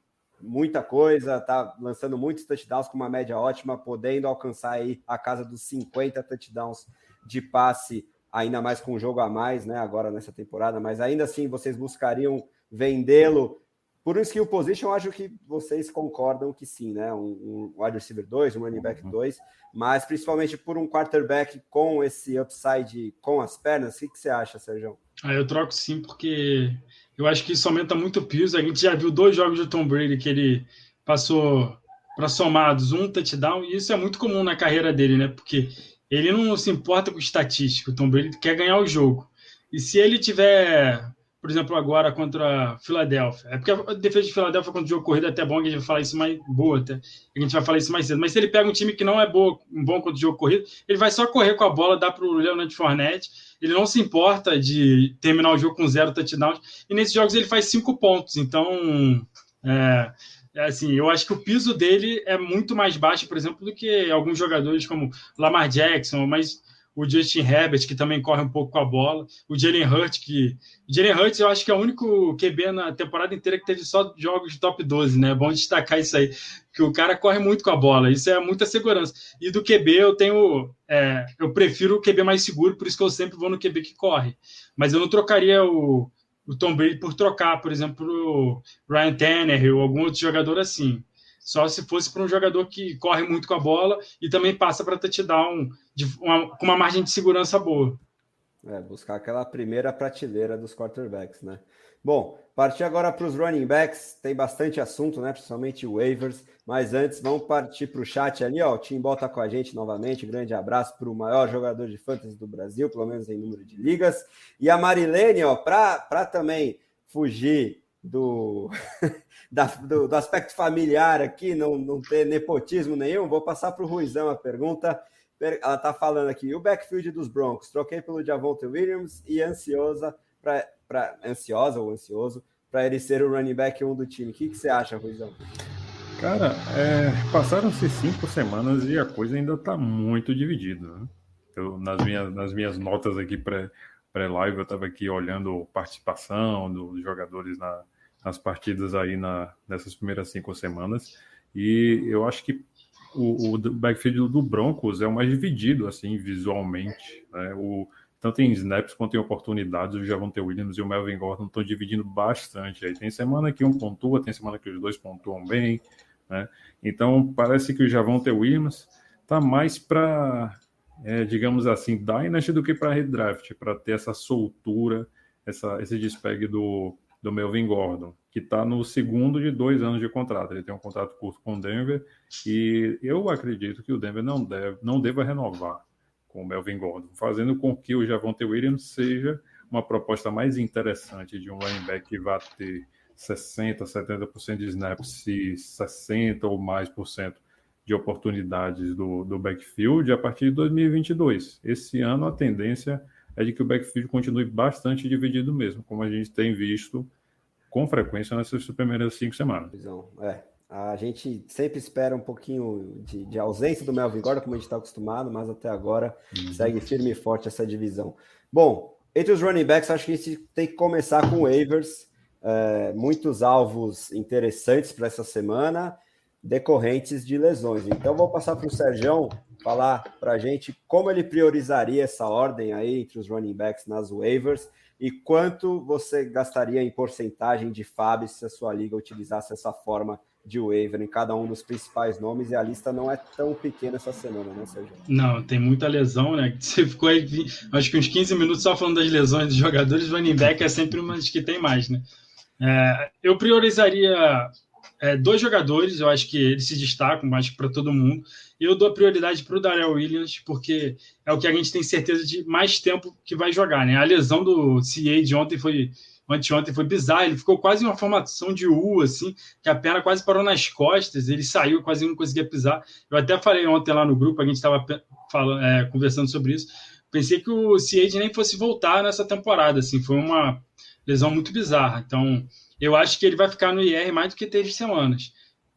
Speaker 1: muita coisa, tá lançando muitos touchdowns com uma média ótima, podendo alcançar aí a casa dos 50 touchdowns de passe, ainda mais com um jogo a mais, né, agora nessa temporada, mas ainda assim vocês buscariam vendê-lo por um skill position? Eu acho que vocês concordam que sim, né, um wide receiver 2, um running back 2, mas principalmente por um quarterback com esse upside com as pernas. O que você acha, Sérgio?
Speaker 3: Eu troco sim, porque eu acho que isso aumenta muito o piso. A gente já viu 2 jogos do Tom Brady que ele passou para somados um touchdown, e isso é muito comum na carreira dele, né? Porque ele não se importa com estatística, o Tom Brady quer ganhar o jogo. E se ele tiver, por exemplo, agora contra a Filadélfia, é porque a defesa de Filadélfia contra o jogo corrido é até bom, que a gente vai falar isso mais boa, até. A gente vai falar isso mais cedo. Mas se ele pega um time que não é bom contra o jogo corrido, ele vai só correr com a bola, dá para o Leonard Fournette. Ele não se importa de terminar o jogo com 0 touchdowns, e nesses jogos ele faz 5 pontos. Então, assim, eu acho que o piso dele é muito mais baixo, por exemplo, do que alguns jogadores como Lamar Jackson, mas o Justin Herbert, que também corre um pouco com a bola, o Jalen Hurts, eu acho que é o único QB na temporada inteira que teve só jogos de top 12, né? É bom destacar isso aí, que o cara corre muito com a bola, isso é muita segurança. E do QB eu prefiro o QB mais seguro, por isso que eu sempre vou no QB que corre. Mas eu não trocaria o Tom Brady por trocar, por exemplo, o Ryan Tannehill ou algum outro jogador assim. Só se fosse para um jogador que corre muito com a bola e também passa para touchdown com uma margem de segurança boa.
Speaker 1: Buscar aquela primeira prateleira dos quarterbacks, né? Bom, partir agora para os running backs, tem bastante assunto, né? Principalmente waivers, mas antes vamos partir para o chat ali, ó. O Timbó está com a gente novamente, grande abraço para o maior jogador de fantasy do Brasil, pelo menos em número de ligas. E a Marilene, ó, para também fugir do aspecto familiar aqui, não ter nepotismo nenhum, vou passar para o Ruizão a pergunta. Ela está falando aqui, o backfield dos Broncos, troquei pelo Javonte Williams e ansioso para ele ser o running back 1 do time. O que você acha, Ruizão?
Speaker 2: Cara, passaram-se 5 semanas e a coisa ainda está muito dividida, né? Nas minhas notas aqui pré-live, eu estava aqui olhando participação dos jogadores nas partidas aí nessas primeiras 5 semanas, e eu acho que o backfield do Broncos é o mais dividido, assim, visualmente, né? Tanto em snaps quanto em oportunidades, o Javonte Williams e o Melvin Gordon estão dividindo bastante. Aí tem semana que um pontua, tem semana que os dois pontuam bem, né? Então, parece que o Javonte Williams está mais para, digamos assim, Dynasty do que para redraft, para ter essa soltura, esse despegue do Melvin Gordon, que está no segundo de 2 anos de contrato. Ele tem um contrato curto com o Denver e eu acredito que o Denver não deva renovar com o Melvin Gordon, fazendo com que o Javonte Williams seja uma proposta mais interessante de um running back que vai ter 60%, 70% de snaps e 60% ou mais por cento de oportunidades do backfield a partir de 2022. Esse ano a tendência é de que o backfield continue bastante dividido mesmo, como a gente tem visto com frequência nessas primeiras 5 semanas.
Speaker 1: A gente sempre espera um pouquinho de ausência do Melvin Gordon, como a gente está acostumado, mas até agora segue firme e forte essa divisão. Bom, entre os running backs, acho que a gente tem que começar com waivers. Muitos alvos interessantes para essa semana, decorrentes de lesões. Então, vou passar para o Sérgio falar para a gente como ele priorizaria essa ordem aí entre os running backs nas waivers e quanto você gastaria em porcentagem de FAB se a sua liga utilizasse essa forma de waiver em cada um dos principais nomes, e a lista não é tão pequena essa semana, né, Sérgio?
Speaker 3: Não, tem muita lesão, né? Você ficou aí, acho que uns 15 minutos só falando das lesões dos jogadores, running back é sempre uma das que tem mais, né? Eu priorizaria 2 jogadores, eu acho que eles se destacam, acho que para todo mundo. Eu dou a prioridade para o Darrell Williams, porque é o que a gente tem certeza de mais tempo que vai jogar, né? A lesão do CA de anteontem foi bizarro, ele ficou quase em uma formação de U, assim, que a perna quase parou nas costas, ele saiu, quase não conseguia pisar. Eu até falei ontem lá no grupo, a gente estava conversando sobre isso, pensei que o CA nem fosse voltar nessa temporada, assim, foi uma lesão muito bizarra. Então, eu acho que ele vai ficar no IR mais do que 3 semanas.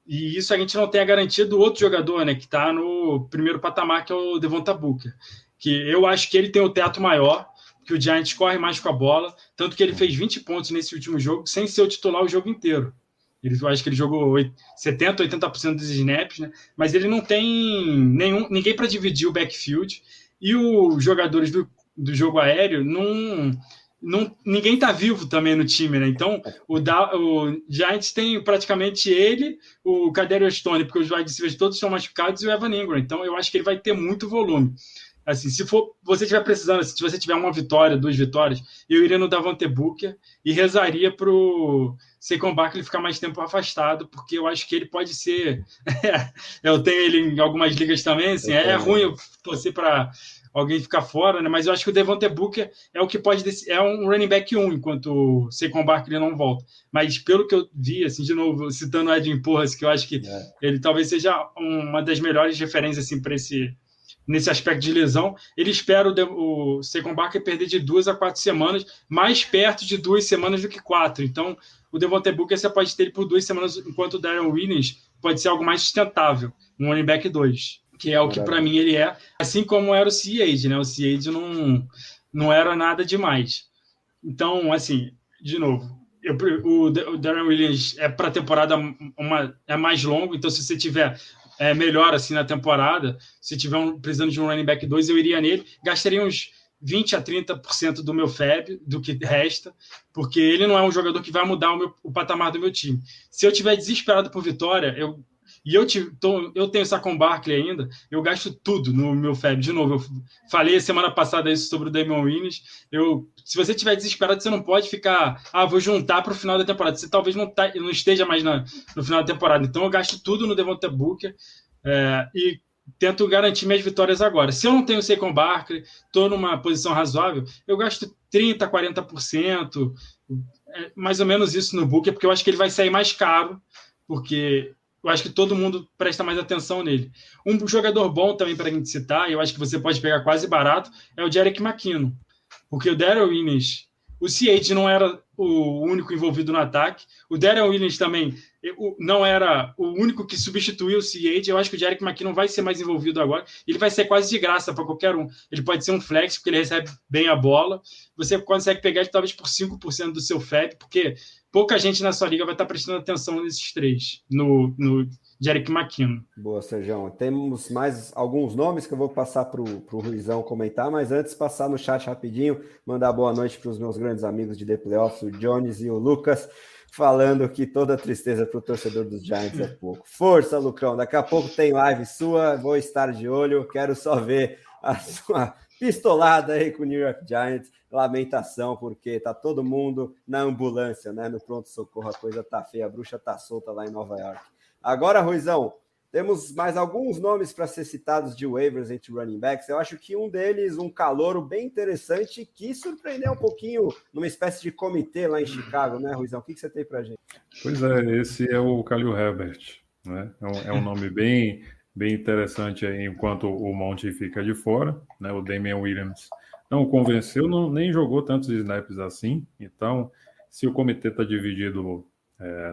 Speaker 3: E isso a gente não tem a garantia do outro jogador, né, que está no primeiro patamar, que é o Devonta Booker, que eu acho que ele tem o teto maior, que o Giants corre mais com a bola, tanto que ele fez 20 pontos nesse último jogo, sem ser o titular o jogo inteiro. Eu acho que ele jogou 70%, 80% dos snaps, né? Mas ele não tem ninguém para dividir o backfield, e os jogadores do jogo aéreo ninguém está vivo também no time, né? Então o Giants tem praticamente ele, o Kadarius Toney, porque os wide receivers todos estão machucados, e o Evan Ingram. Então eu acho que ele vai ter muito volume. Assim, se você estiver precisando, se você tiver uma vitória, 2 vitórias, eu iria no Devonta Booker e rezaria para o Saquon Barkley ficar mais tempo afastado, porque eu acho que ele pode ser... eu tenho ele em algumas ligas também, assim, é ruim eu torcer para alguém ficar fora, né? Mas eu acho que o Devonta Booker é o que pode... É um running back 1, enquanto o Saquon Barkley não volta. Mas pelo que eu vi, assim, de novo, citando o Edwin Porras, que eu acho que ele talvez seja uma das melhores referências assim, para nesse aspecto de lesão, ele espera o Saquon Barkley perder de 2 a 4 semanas, mais perto de 2 semanas do que 4. Então, o Devonta Booker você pode ter ele por 2 semanas, enquanto o Darren Williams pode ser algo mais sustentável, um running back 2, que é o que para mim ele é, assim como era o C.J., né? O C.J. não era nada demais. Então, assim, de novo, o Darren Williams é para a temporada é mais longo, então se você tiver melhor assim na temporada, se tiver precisando de um running back 2, eu iria nele, gastaria uns 20 a 30% do meu FAB, do que resta, porque ele não é um jogador que vai mudar o patamar do meu time. Se eu tiver desesperado por vitória, eu tenho Saquon Barkley ainda, eu gasto tudo no meu FAB. De novo, eu falei semana passada isso sobre o Damon Williams. Se você estiver desesperado, você não pode ficar, vou juntar para o final da temporada. Você talvez não esteja mais no final da temporada. Então eu gasto tudo no Devonta Booker e tento garantir minhas vitórias agora. Se eu não tenho Saquon Barkley, estou numa posição razoável, eu gasto 30%, 40%, mais ou menos isso no Booker, porque eu acho que ele vai sair mais caro, porque eu acho que todo mundo presta mais atenção nele. Um jogador bom também para a gente citar, eu acho que você pode pegar quase barato, é o Jerick McKinnon. Porque o Darren Williams, o C.J. não era o único envolvido no ataque, o Darren Williams também não era o único que substituiu o C.J. Eu acho que o Jerick McKinnon vai ser mais envolvido agora, ele vai ser quase de graça para qualquer um. Ele pode ser um flex, porque ele recebe bem a bola, você consegue pegar ele talvez por 5% do seu FAB, porque pouca gente na sua liga vai estar prestando atenção nesses 3, no Jerick McKinnon.
Speaker 1: Boa, Sérgio. Temos mais alguns nomes que eu vou passar para o Ruizão comentar, mas antes passar no chat rapidinho, mandar boa noite para os meus grandes amigos de The Playoffs, o Jones e o Lucas, falando que toda tristeza para o torcedor dos Giants é pouco. Força, Lucão, daqui a pouco tem live sua, vou estar de olho, quero só ver a sua pistolada aí com o New York Giants. Lamentação, porque tá todo mundo na ambulância, né? No pronto-socorro, a coisa tá feia, a bruxa tá solta lá em Nova York. Agora, Ruizão, temos mais alguns nomes para ser citados de waivers entre running backs. Eu acho que um deles, um calouro bem interessante, que surpreendeu um pouquinho numa espécie de comitê lá em Chicago, né, Ruizão? O que você tem para a gente?
Speaker 2: Pois é, esse é o Khalil Herbert, né? É um nome bem interessante aí, enquanto o Monty fica de fora, né? O Damian Williams não convenceu, nem jogou tantos snaps assim. Então, se o comitê está dividido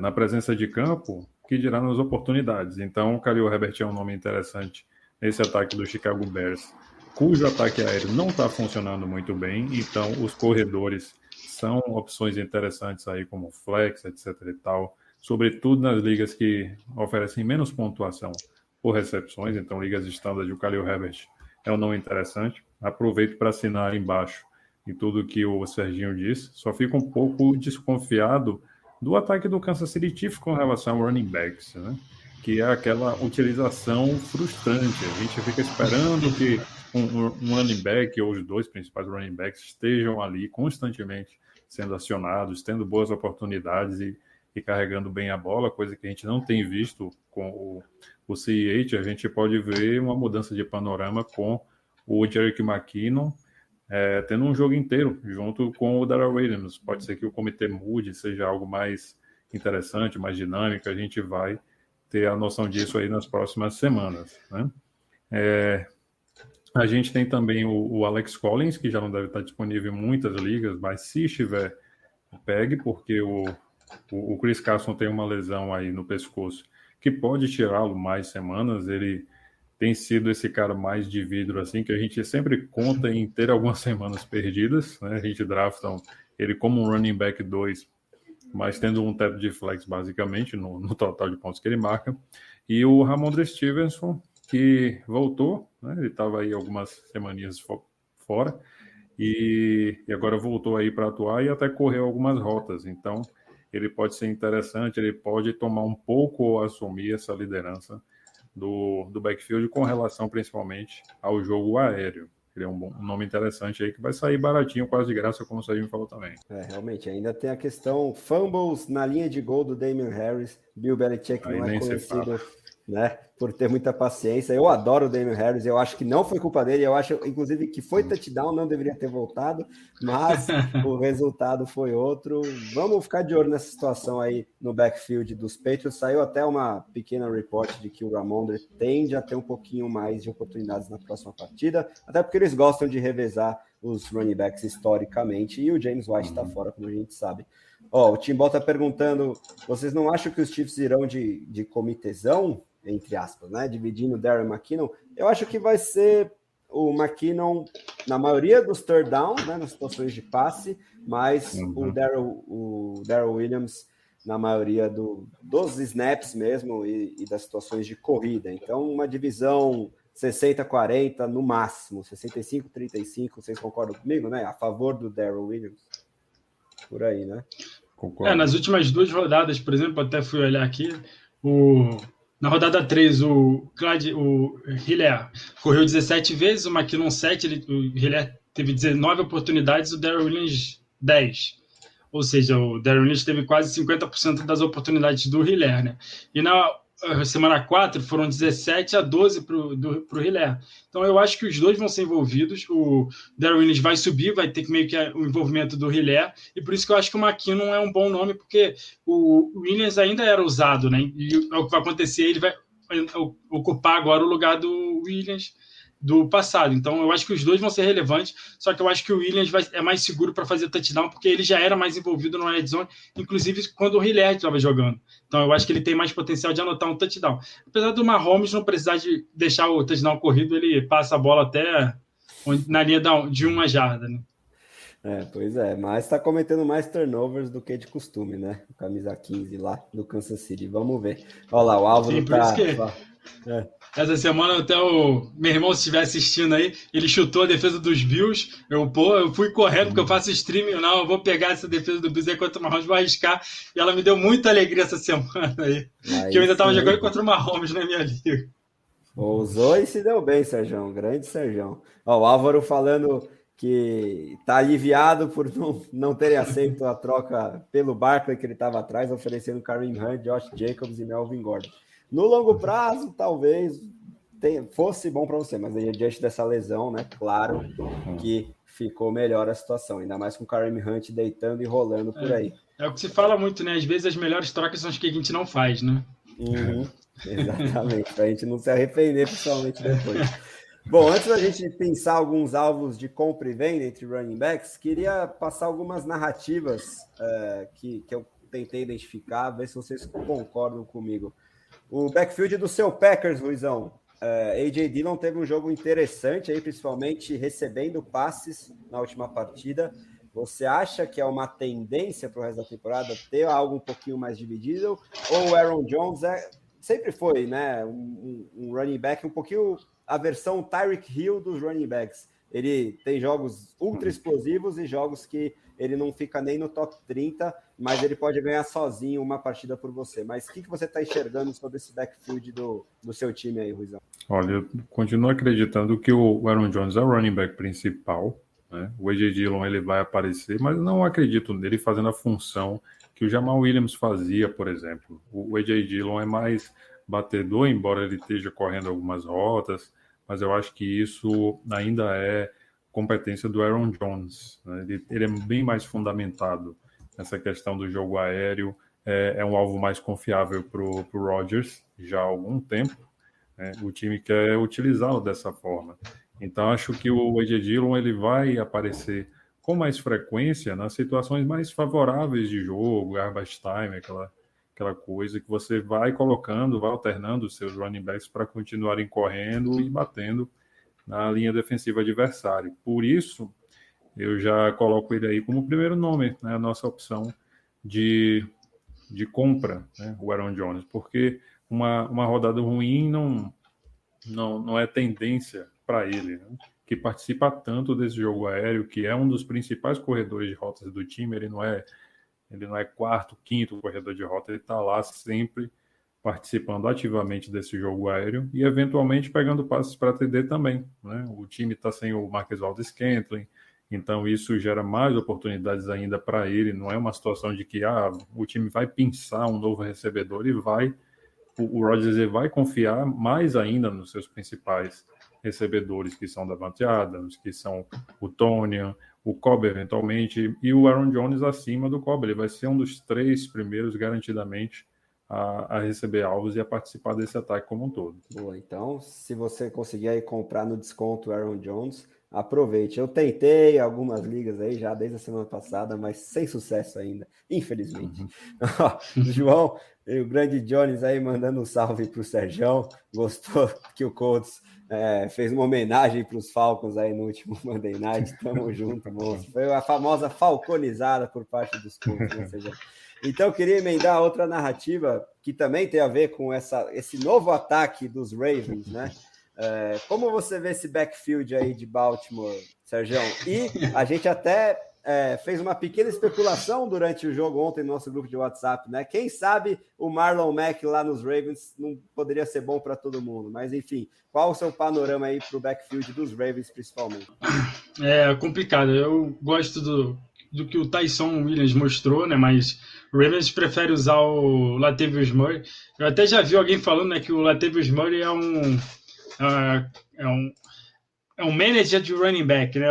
Speaker 2: na presença de campo, que dirá nas oportunidades. Então, o Khalil Herbert é um nome interessante nesse ataque do Chicago Bears, cujo ataque aéreo não está funcionando muito bem. Então, os corredores são opções interessantes aí, como flex, etc. e tal, sobretudo nas ligas que oferecem menos pontuação por recepções. Então, ligas standard, o Khalil Herbert é um nome interessante. Aproveito para assinar embaixo em tudo que o Serginho disse. Só fico um pouco desconfiado do ataque do Kansas City Chiefs com relação ao running backs, né? Que é aquela utilização frustrante. A gente fica esperando que um running back ou os 2 principais running backs estejam ali constantemente sendo acionados, tendo boas oportunidades e carregando bem a bola, coisa que a gente não tem visto com o C.H. A gente pode ver uma mudança de panorama com o Jerick McKinnon tendo um jogo inteiro junto com o Darrell Williams. Pode ser que o comitê mude, seja algo mais interessante, mais dinâmico. A gente vai ter a noção disso aí nas próximas semanas, né? A gente tem também o Alex Collins, que já não deve estar disponível em muitas ligas, mas se estiver, pegue, porque o Chris Carson tem uma lesão aí no pescoço que pode tirá-lo mais semanas. Ele tem sido esse cara mais de vidro, assim, que a gente sempre conta em ter algumas semanas perdidas, né? A gente drafta ele como um running back 2, mas tendo um teto de flex, basicamente, no total de pontos que ele marca. E o Ramondre Stevenson, que voltou, né? Ele estava aí algumas semaninhas fora, e agora voltou aí para atuar e até correu algumas rotas. Então, ele pode ser interessante, ele pode tomar um pouco ou assumir essa liderança do backfield com relação principalmente ao jogo aéreo. Ele é um nome interessante aí que vai sair baratinho, quase de graça, como o Sérgio falou também.
Speaker 1: Realmente, ainda tem a questão fumbles na linha de gol do Damian Harris. Bill Belichick
Speaker 2: Aí
Speaker 1: não é conhecido,
Speaker 2: né,
Speaker 1: por ter muita paciência. Eu adoro o Damian Harris, eu acho que não foi culpa dele, eu acho, inclusive, que foi touchdown, não deveria ter voltado, mas o resultado foi outro. Vamos ficar de olho nessa situação aí no backfield dos Patriots. Saiu até uma pequena report de que o Ramondre tende a ter um pouquinho mais de oportunidades na próxima partida, até porque eles gostam de revezar os running backs historicamente, e o James White está fora, como a gente sabe. O Timbó está perguntando, vocês não acham que os Chiefs irão de comitezão, entre aspas, né, dividindo o Darren McKinnon? Eu acho que vai ser o McKinnon na maioria dos third downs, né, nas situações de passe, mas o Darrell Williams na maioria dos snaps mesmo e das situações de corrida. Então, uma divisão 60-40 no máximo, 65-35, vocês concordam comigo, né? A favor do Darrell Williams? Por aí, né?
Speaker 3: Concordo. Nas últimas 2 rodadas, por exemplo, até fui olhar aqui, na rodada 3, o Hiller correu 17 vezes, o McKinnon 7, o Hiller teve 19 oportunidades, o Darrell Williams 10. Ou seja, o Darrell Williams teve quase 50% das oportunidades do Hiller, né? E na semana 4 foram 17-12 para o Hiller. Então eu acho que os dois vão ser envolvidos. O Darrell Williams vai subir, vai ter meio que o envolvimento do Hiller, e por isso que eu acho que o McKinnon é um bom nome, porque o Williams ainda era usado, né? E o que vai acontecer, ele vai ocupar agora o lugar do Williams do passado. Então eu acho que os dois vão ser relevantes, só que eu acho que o Williams é mais seguro para fazer touchdown, porque ele já era mais envolvido no red zone, inclusive quando o Hiller estava jogando. Então eu acho que ele tem mais potencial de anotar um touchdown. Apesar do Mahomes não precisar de deixar o touchdown corrido, ele passa a bola até na linha de 1 jarda, né?
Speaker 1: Pois é, mas está cometendo mais turnovers do que de costume, né? Camisa 15 lá do Kansas City. Vamos ver. Olha lá, o Álvaro
Speaker 3: Essa semana até o meu irmão, se estiver assistindo aí, ele chutou a defesa dos Bills. Eu fui correndo, porque eu faço streaming. Não, eu vou pegar essa defesa do Bills aí contra o Mahomes, vou arriscar. E ela me deu muita alegria essa semana aí. Que eu ainda estava jogando contra o Mahomes na minha liga.
Speaker 1: Ousou e se deu bem, Sérgio. Grande Sérgio. O Álvaro falando que está aliviado por não terem aceito a troca pelo Barkley que ele estava atrás, oferecendo Kareem Hunt, Josh Jacobs e Melvin Gordon. No longo prazo, talvez fosse bom para você, mas diante dessa lesão, né, claro que ficou melhor a situação, ainda mais com o Kareem Hunt deitando e rolando por aí.
Speaker 3: É o que se fala muito, né? Às vezes as melhores trocas são as que a gente não faz, né?
Speaker 1: Exatamente, para a gente não se arrepender, principalmente depois. Bom, antes da gente pensar alguns alvos de compra e venda entre running backs, queria passar algumas narrativas que eu tentei identificar, ver se vocês concordam comigo. O backfield do seu Packers, Luizão. A.J. Dillon teve um jogo interessante, aí, principalmente recebendo passes na última partida. Você acha que é uma tendência para o resto da temporada ter algo um pouquinho mais dividido? Ou o Aaron Jones sempre foi, né, um running back um pouquinho a versão Tyreek Hill dos running backs? Ele tem jogos ultra explosivos e jogos que ele não fica nem no top 30, mas ele pode ganhar sozinho uma partida por você. Mas o que você está enxergando sobre esse backfield do seu time aí, Ruizão?
Speaker 2: Olha, eu continuo acreditando que o Aaron Jones é o running back principal, né? O A.J. Dillon ele vai aparecer, mas não acredito nele fazendo a função que o Jamal Williams fazia, por exemplo. O A.J. Dillon é mais batedor, embora ele esteja correndo algumas rotas, mas eu acho que isso ainda é competência do Aaron Jones, né? Ele é bem mais fundamentado nessa questão do jogo aéreo, é um alvo mais confiável para o Rodgers já há algum tempo, né? O time quer utilizá-lo dessa forma. Então acho que o A.J. Dillon ele vai aparecer com mais frequência nas situações mais favoráveis de jogo, garbage time, aquela coisa que você vai colocando, vai alternando os seus running backs para continuarem correndo e batendo na linha defensiva adversária. Por isso, eu já coloco ele aí como primeiro nome, né, a nossa opção de compra, né, o Aaron Jones, porque uma rodada ruim não é tendência para ele, né, que participa tanto desse jogo aéreo, que é um dos principais corredores de rotas do time. Ele não é quarto, quinto corredor de rota, ele está lá sempre participando ativamente desse jogo aéreo e eventualmente pegando passes para TD também, né? O time está sem o Marquez Valdes-Scantling, então isso gera mais oportunidades ainda para ele. Não é uma situação de que o time vai pensar um novo recebedor e o Rodgers vai confiar mais ainda nos seus principais recebedores, que são Davante Adams, que são o Tonyan, o Cobb eventualmente, e o Aaron Jones acima do Cobb. Ele vai ser um dos 3 primeiros garantidamente a receber alvos e a participar desse ataque como um todo.
Speaker 1: Boa, então, se você conseguir aí comprar no desconto o Aaron Jones, aproveite. Eu tentei algumas ligas aí já desde a semana passada, mas sem sucesso ainda, infelizmente. João, o grande Jones aí mandando um salve para o Serjão. Gostou que o Colts fez uma homenagem para os Falcons aí no último Monday Night. Tamo junto, moço. Foi a famosa falconizada por parte dos Colts, né, Serjão? Então, eu queria emendar outra narrativa que também tem a ver com esse novo ataque dos Ravens, né? Como você vê esse backfield aí de Baltimore, Sergião? E a gente até fez uma pequena especulação durante o jogo ontem no nosso grupo de WhatsApp, né? Quem sabe o Marlon Mack lá nos Ravens não poderia ser bom para todo mundo. Mas, enfim, qual o seu panorama aí para o backfield dos Ravens, principalmente?
Speaker 3: É complicado. Eu gosto do que o Tyson Williams mostrou, né? Mas o Ravens prefere usar o Latavius Murray. Eu até já vi alguém falando, né, que o Latavius Murray é um manager de running back, né?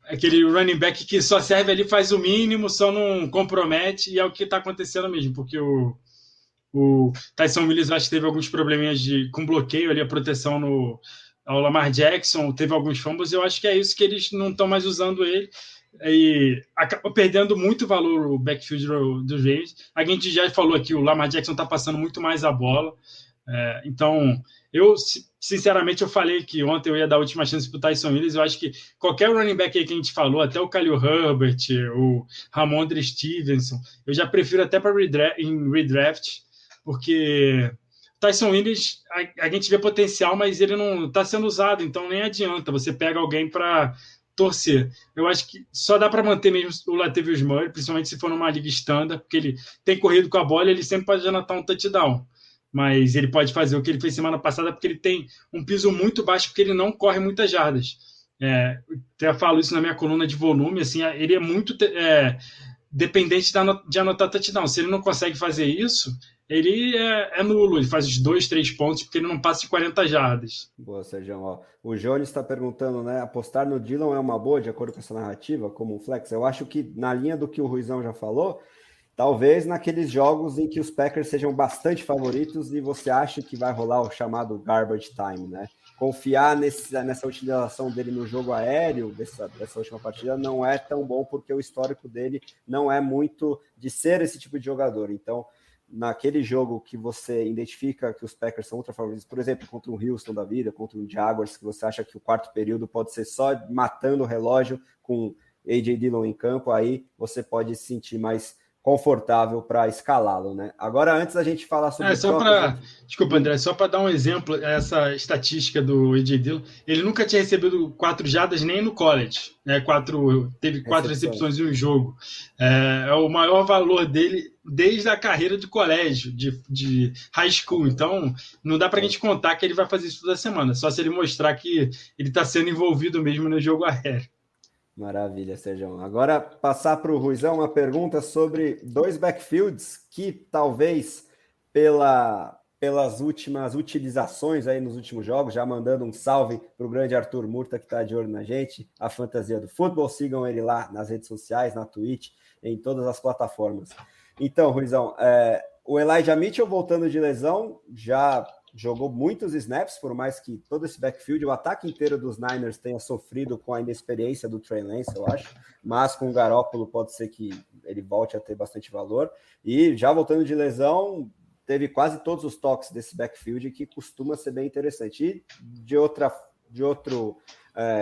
Speaker 3: Aquele running back que só serve ali, faz o mínimo, só não compromete, e é o que está acontecendo mesmo, porque o Tyson Williams acho que teve alguns probleminhas com bloqueio ali, a proteção ao Lamar Jackson, teve alguns fumbles, eu acho que é isso que eles não estão mais usando ele, e acaba perdendo muito valor o backfield dos Ravens. A gente já falou aqui, o Lamar Jackson está passando muito mais a bola, então eu sinceramente eu falei que ontem eu ia dar a última chance para o Tyson Williams. Eu acho que qualquer running back aí que a gente falou, até o Khalil Herbert, o Ramondre Stevenson, eu já prefiro até para redraft, porque Tyson Williams a gente vê potencial, mas ele não está sendo usado, então nem adianta, você pega alguém para torcer. Eu acho que só dá para manter mesmo o Latavius Murray, principalmente se for numa liga standard, porque ele tem corrido com a bola, ele sempre pode anotar um touchdown, mas ele pode fazer o que ele fez semana passada, porque ele tem um piso muito baixo, porque ele não corre muitas jardas. Até falo isso na minha coluna de volume, assim, ele é muito dependente de anotar touchdown. Se ele não consegue fazer isso, ele é nulo, ele faz os 2, 3 pontos, porque ele não passa de 40 jardas.
Speaker 1: Boa, Sérgio. O Jones está perguntando, né? Apostar no Dillon é uma boa, de acordo com essa narrativa, como um flex? Eu acho que, na linha do que o Ruizão já falou, talvez naqueles jogos em que os Packers sejam bastante favoritos e você acha que vai rolar o chamado garbage time, né? Confiar nessa utilização dele no jogo aéreo, dessa última partida, não é tão bom, porque o histórico dele não é muito de ser esse tipo de jogador. Então, naquele jogo que você identifica que os Packers são ultra favoritos, por exemplo, contra um Houston da vida, contra um Jaguars, que você acha que o quarto período pode ser só matando o relógio com A.J. Dillon em campo, aí você pode se sentir mais confortável para escalá-lo, né? Agora, antes da gente falar sobre...
Speaker 3: Desculpa, André, só para dar um exemplo, essa estatística do A.J. Dillon, ele nunca tinha recebido 4 jardas nem no college, né? Teve 4 recepções em um jogo. É o maior valor dele desde a carreira de colégio, de high school. Então, não dá para a gente contar que ele vai fazer isso toda semana, só se ele mostrar que ele está sendo envolvido mesmo no jogo aéreo.
Speaker 1: Maravilha, Sérgio. Agora, passar para o Ruizão uma pergunta sobre 2 backfields que talvez pelas últimas utilizações aí nos últimos jogos, já mandando um salve para o grande Arthur Murta, que está de olho na gente, a Fantasia do Futebol. Sigam ele lá nas redes sociais, na Twitch, em todas as plataformas. Então, Ruizão, o Elijah Mitchell voltando de lesão, já jogou muitos snaps, por mais que todo esse backfield, o ataque inteiro dos Niners tenha sofrido com a inexperiência do Trey Lance, eu acho, mas com o Garoppolo pode ser que ele volte a ter bastante valor. E já voltando de lesão, teve quase todos os toques desse backfield, que costuma ser bem interessante. E de outro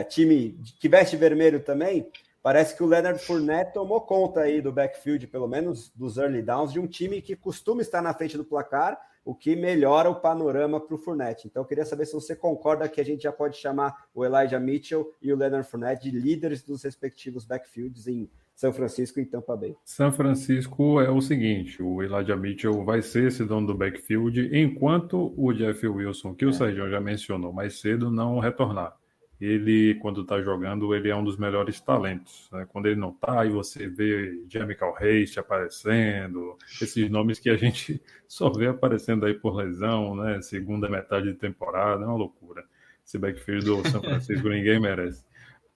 Speaker 1: time que veste vermelho também, parece que o Leonard Fournette tomou conta aí do backfield, pelo menos dos early downs, de um time que costuma estar na frente do placar, o que melhora o panorama para o Fournette. Então, eu queria saber se você concorda que a gente já pode chamar o Elijah Mitchell e o Leonard Fournette de líderes dos respectivos backfields em São Francisco e em Tampa Bay.
Speaker 2: São Francisco é o seguinte, o Elijah Mitchell vai ser esse dono do backfield, enquanto o Jeff Wilson, que o Sérgio já mencionou mais cedo, não retornar. Ele, quando está jogando, ele é um dos melhores talentos, né? Quando ele não está, aí você vê Jermichael Hasty aparecendo, esses nomes que a gente só vê aparecendo aí por lesão, né? Segunda metade de temporada, é uma loucura. Esse backfield do São Francisco ninguém merece.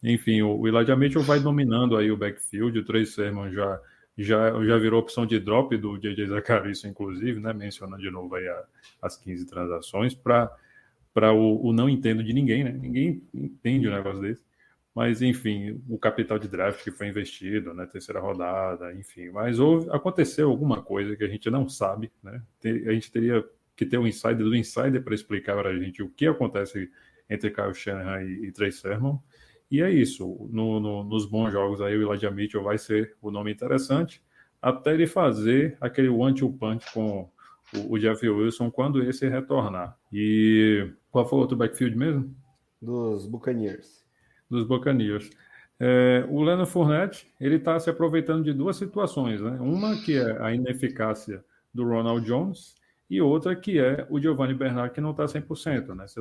Speaker 2: Enfim, o Elijah Mitchell vai dominando aí o backfield, o Trey Sermon já virou opção de drop do J.J. Zacarias, inclusive, né? Mencionando de novo aí as 15 transações para o não entendo de ninguém, né? Ninguém entende um negócio desse. Mas, enfim, o capital de draft que foi investido, né? Terceira rodada, enfim. Mas aconteceu alguma coisa que a gente não sabe, né? A gente teria que ter um insider do insider para explicar para a gente o que acontece entre Kyle Shanahan e Trey Sermon. E é isso. Nos bons jogos aí, o Elijah Mitchell vai ser o nome interessante, até ele fazer aquele one-two punch com o Jeff Wilson quando esse retornar. E qual foi o outro backfield mesmo?
Speaker 1: Dos Buccaneers.
Speaker 2: Dos Buccaneers. O Leonard Fournette, ele está se aproveitando de duas situações, né? Uma que é a ineficácia do Ronald Jones e outra que é o Giovanni Bernard, que não está 100%, né? Se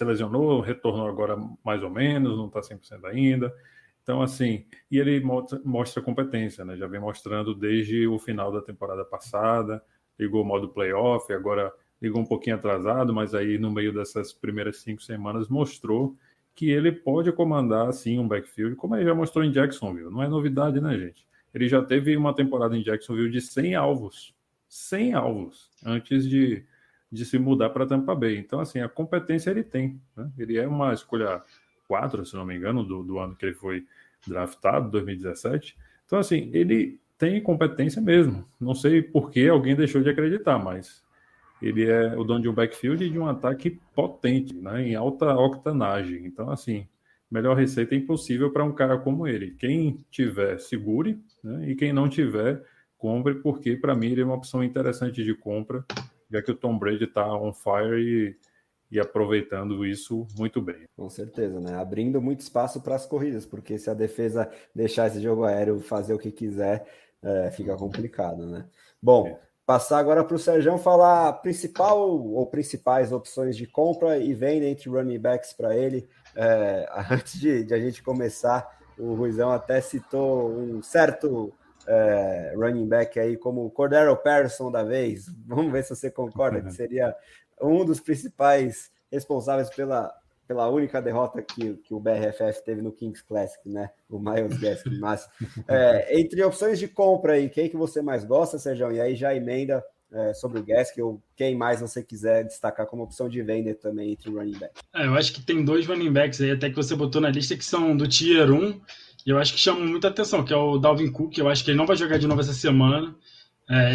Speaker 2: lesionou, retornou agora mais ou menos, não está 100% ainda. Então, assim, e ele mostra competência, né? Já vem mostrando desde o final da temporada passada, ligou o modo playoff, agora ligou um pouquinho atrasado, mas aí no meio dessas primeiras 5 semanas mostrou que ele pode comandar, sim, um backfield, como ele já mostrou em Jacksonville. Não é novidade, né, gente? Ele já teve uma temporada em Jacksonville de 100 alvos. 100 alvos, antes de se mudar para Tampa Bay. Então, assim, a competência ele tem, né? Ele é uma escolha 4, se não me engano, do ano que ele foi draftado, 2017. Então, assim, ele tem competência mesmo. Não sei por que alguém deixou de acreditar, mas ele é o dono de um backfield e de um ataque potente, né, em alta octanagem. Então, assim, melhor receita é impossível para um cara como ele. Quem tiver, segure, né, e quem não tiver, compre, porque para mim ele é uma opção interessante de compra, já que o Tom Brady está on fire e aproveitando isso muito bem.
Speaker 1: Com certeza, né? Abrindo muito espaço para as corridas, porque se a defesa deixar esse jogo aéreo fazer o que quiser, fica complicado, né? Bom, passar agora para o Sérgio falar principais opções de compra e venda entre running backs para ele. Antes de a gente começar, o Ruizão até citou um certo running back aí como o Cordero Patterson da vez. Vamos ver se você concorda, que seria um dos principais responsáveis pela única derrota que o BRFF teve no Kings Classic, né? O Myles Gaskin. Mas entre opções de compra aí, quem que você mais gosta, Sérgio? E aí já emenda sobre o Gaskin, ou quem mais você quiser destacar como opção de venda também entre o running back.
Speaker 3: Eu acho que tem 2 running backs aí, até que você botou na lista, que são do Tier 1, e eu acho que chamam muita atenção, que é o Dalvin Cook. Eu acho que ele não vai jogar de novo essa semana.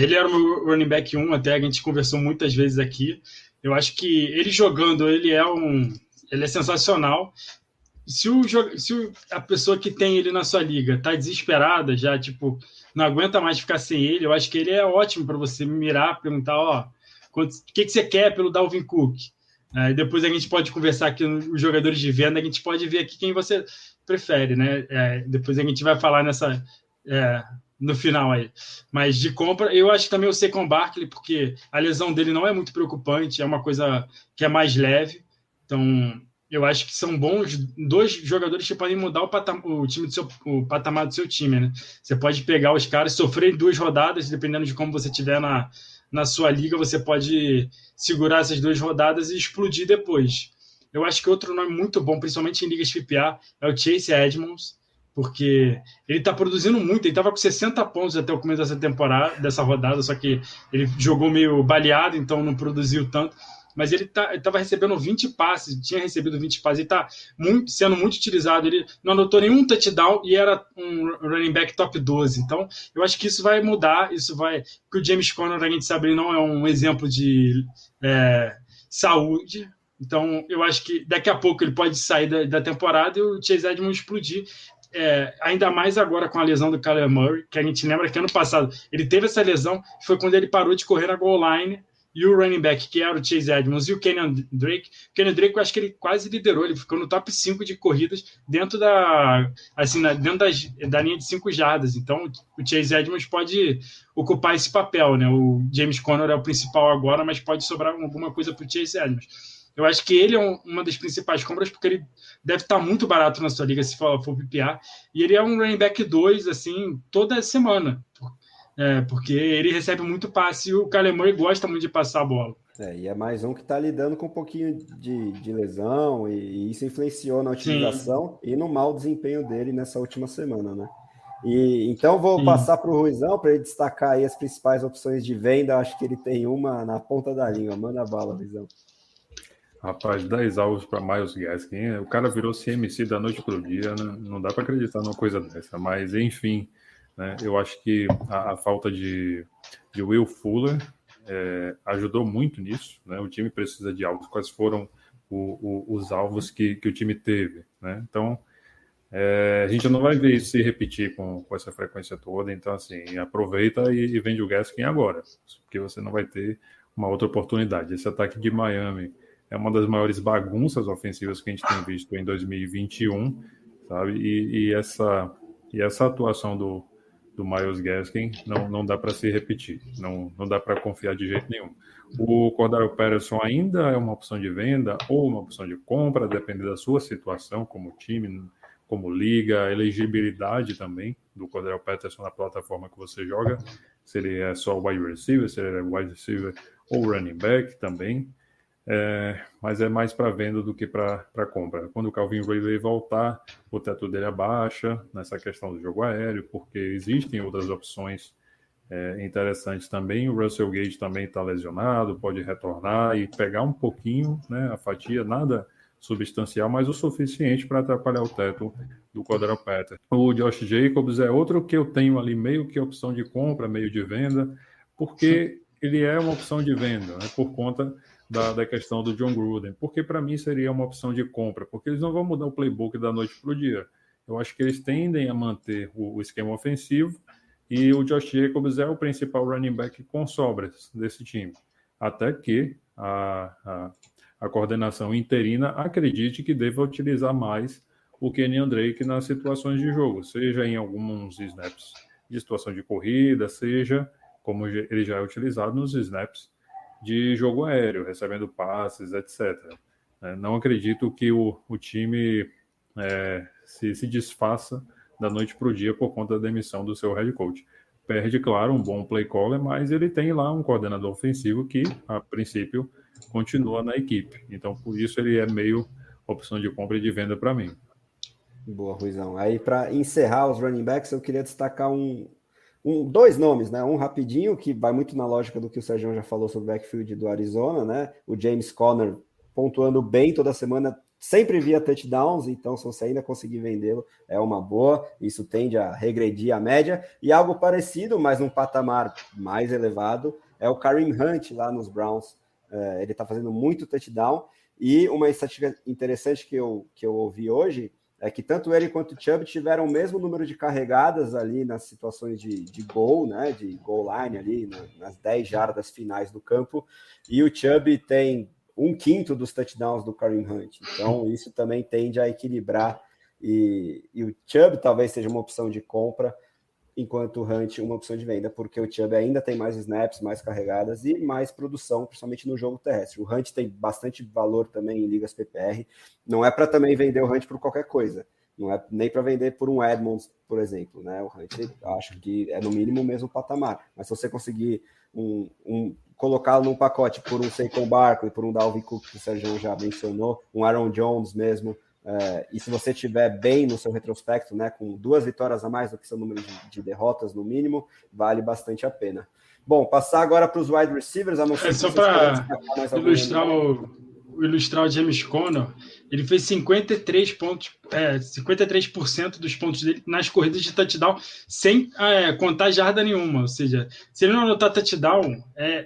Speaker 3: Ele era o meu running back 1, até a gente conversou muitas vezes aqui. Eu acho que ele jogando, ele é sensacional. Se a pessoa que tem ele na sua liga tá desesperada, já tipo, não aguenta mais ficar sem ele, eu acho que ele é ótimo para você mirar, perguntar, o que você quer pelo Dalvin Cook? Depois a gente pode conversar aqui nos jogadores de venda, a gente pode ver aqui quem você prefere, né? Depois a gente vai falar no final aí. Mas de compra, eu acho que também o Saquon Barkley, porque a lesão dele não é muito preocupante, é uma coisa que é mais leve. Então, eu acho que são bons 2 jogadores que podem mudar o patamar do seu time, né? Você pode pegar os caras, sofrer 2 rodadas, dependendo de como você tiver na sua liga, você pode segurar essas 2 rodadas e explodir depois. Eu acho que outro nome muito bom, principalmente em ligas PPA, é o Chase Edmonds, porque ele está produzindo muito. Ele estava com 60 pontos até o começo dessa rodada, só que ele jogou meio baleado, então não produziu tanto. mas ele estava recebendo 20 passes, tinha recebido 20 passes, ele está sendo muito utilizado, ele não anotou nenhum touchdown e era um running back top 12, então eu acho que isso vai mudar, porque o James Conner, a gente sabe, ele não é um exemplo de saúde, então eu acho que daqui a pouco ele pode sair da temporada e o Chase Edmonds explodir, ainda mais agora com a lesão do Kyler Murray, que a gente lembra que ano passado ele teve essa lesão, foi quando ele parou de correr na goal line, e o running back, que era o Chase Edmonds, e o Kenyon Drake, eu acho que ele quase liderou, ele ficou no top 5 de corridas dentro da linha de 5 jardas, então o Chase Edmonds pode ocupar esse papel, né? O James Conner é o principal agora, mas pode sobrar alguma coisa para o Chase Edmonds. Eu acho que ele é uma das principais compras, porque ele deve estar muito barato na sua liga, se for PPR, e ele é um running back 2, assim, toda semana, porque ele recebe muito passe e o Kyler Murray gosta muito de passar a bola.
Speaker 1: E é mais um que está lidando com um pouquinho de lesão, e isso influenciou na utilização e no mau desempenho dele nessa última semana, né? E então vou passar para o Ruizão para ele destacar aí as principais opções de venda. Acho que ele tem uma na ponta da língua. Manda bala, Ruizão.
Speaker 2: Rapaz, 10 alvos para Myles Gaskin. O cara virou CMC da noite para o dia, né? Não dá para acreditar numa coisa dessa, mas enfim, né? Eu acho que a falta de Will Fuller ajudou muito nisso, né? O time precisa de alvos. Quais foram os alvos que o time teve, né? Então, a gente não vai ver isso se repetir com essa frequência toda. Então, assim, aproveita e vende o Gaskin agora, porque você não vai ter uma outra oportunidade. Esse ataque de Miami é uma das maiores bagunças ofensivas que a gente tem visto em 2021, sabe? E essa atuação do Myles Gaskin não dá para se repetir, não dá para confiar de jeito nenhum. O Cordarrelle Patterson ainda é uma opção de venda ou uma opção de compra, dependendo da sua situação como time, como liga, elegibilidade também do Cordarrelle Patterson na plataforma que você joga, se ele é só wide receiver, se ele é wide receiver ou running back também. Mas é mais para venda do que para compra. Quando o Calvin Ridley voltar, o teto dele abaixa nessa questão do jogo aéreo, porque existem outras opções interessantes também. O Russell Gage também está lesionado, pode retornar e pegar um pouquinho, né, a fatia, nada substancial, mas o suficiente para atrapalhar o teto do Cordarrelle Patterson. O Josh Jacobs é outro que eu tenho ali meio que opção de compra, meio de venda, porque ele é uma opção de venda, né, por conta da questão do John Gruden, porque para mim seria uma opção de compra, porque eles não vão mudar o playbook da noite para o dia. Eu acho que eles tendem a manter o esquema ofensivo, e o Josh Jacobs é o principal running back com sobras desse time, até que a coordenação interina acredite que deva utilizar mais o Kenyon Drake nas situações de jogo, seja em alguns snaps de situação de corrida, seja como ele já é utilizado nos snaps de jogo aéreo, recebendo passes, etc. Não acredito que o time se desfaça da noite para o dia por conta da demissão do seu head coach. Perde, claro, um bom play caller, mas ele tem lá um coordenador ofensivo que, a princípio, continua na equipe. Então, por isso, ele é meio opção de compra e de venda para mim.
Speaker 1: Boa, Ruizão. Aí, para encerrar os running backs, eu queria destacar dois nomes, né? Um rapidinho, que vai muito na lógica do que o Sérgio já falou sobre o backfield do Arizona, né? O James Conner pontuando bem toda semana, sempre via touchdowns, então se você ainda conseguir vendê-lo, é uma boa, isso tende a regredir a média, e algo parecido, mas num patamar mais elevado, é o Kareem Hunt lá nos Browns. Ele tá fazendo muito touchdown, e uma estatística interessante que eu ouvi hoje, é que tanto ele quanto o Chubb tiveram o mesmo número de carregadas ali nas situações de gol, né, de goal line ali, nas 10 jardas finais do campo, e o Chubb tem 1/5 dos touchdowns do Kareem Hunt, então isso também tende a equilibrar, e o Chubb talvez seja uma opção de compra, enquanto o Hunt uma opção de venda, porque o Chubb ainda tem mais snaps, mais carregadas e mais produção, principalmente no jogo terrestre. O Hunt tem bastante valor também em ligas PPR, não é para também vender o Hunt por qualquer coisa, não é nem para vender por um Edmonds, por exemplo, né? O Hunt, acho que é no mínimo o mesmo patamar, mas se você conseguir colocá-lo num pacote por um Saquon Barkley, por um Dalvin Cook, que o Sérgio já mencionou, um Aaron Jones mesmo, e se você estiver bem no seu retrospecto, né, com 2 vitórias a mais do que seu número de derrotas no mínimo, vale bastante a pena. Bom, passar agora para os wide receivers, a não ser
Speaker 3: Só para ilustrar o James Conner, ele fez 53 pontos, 53% dos pontos dele nas corridas de touchdown, sem contar jarda nenhuma. Ou seja, se ele não anotar touchdown,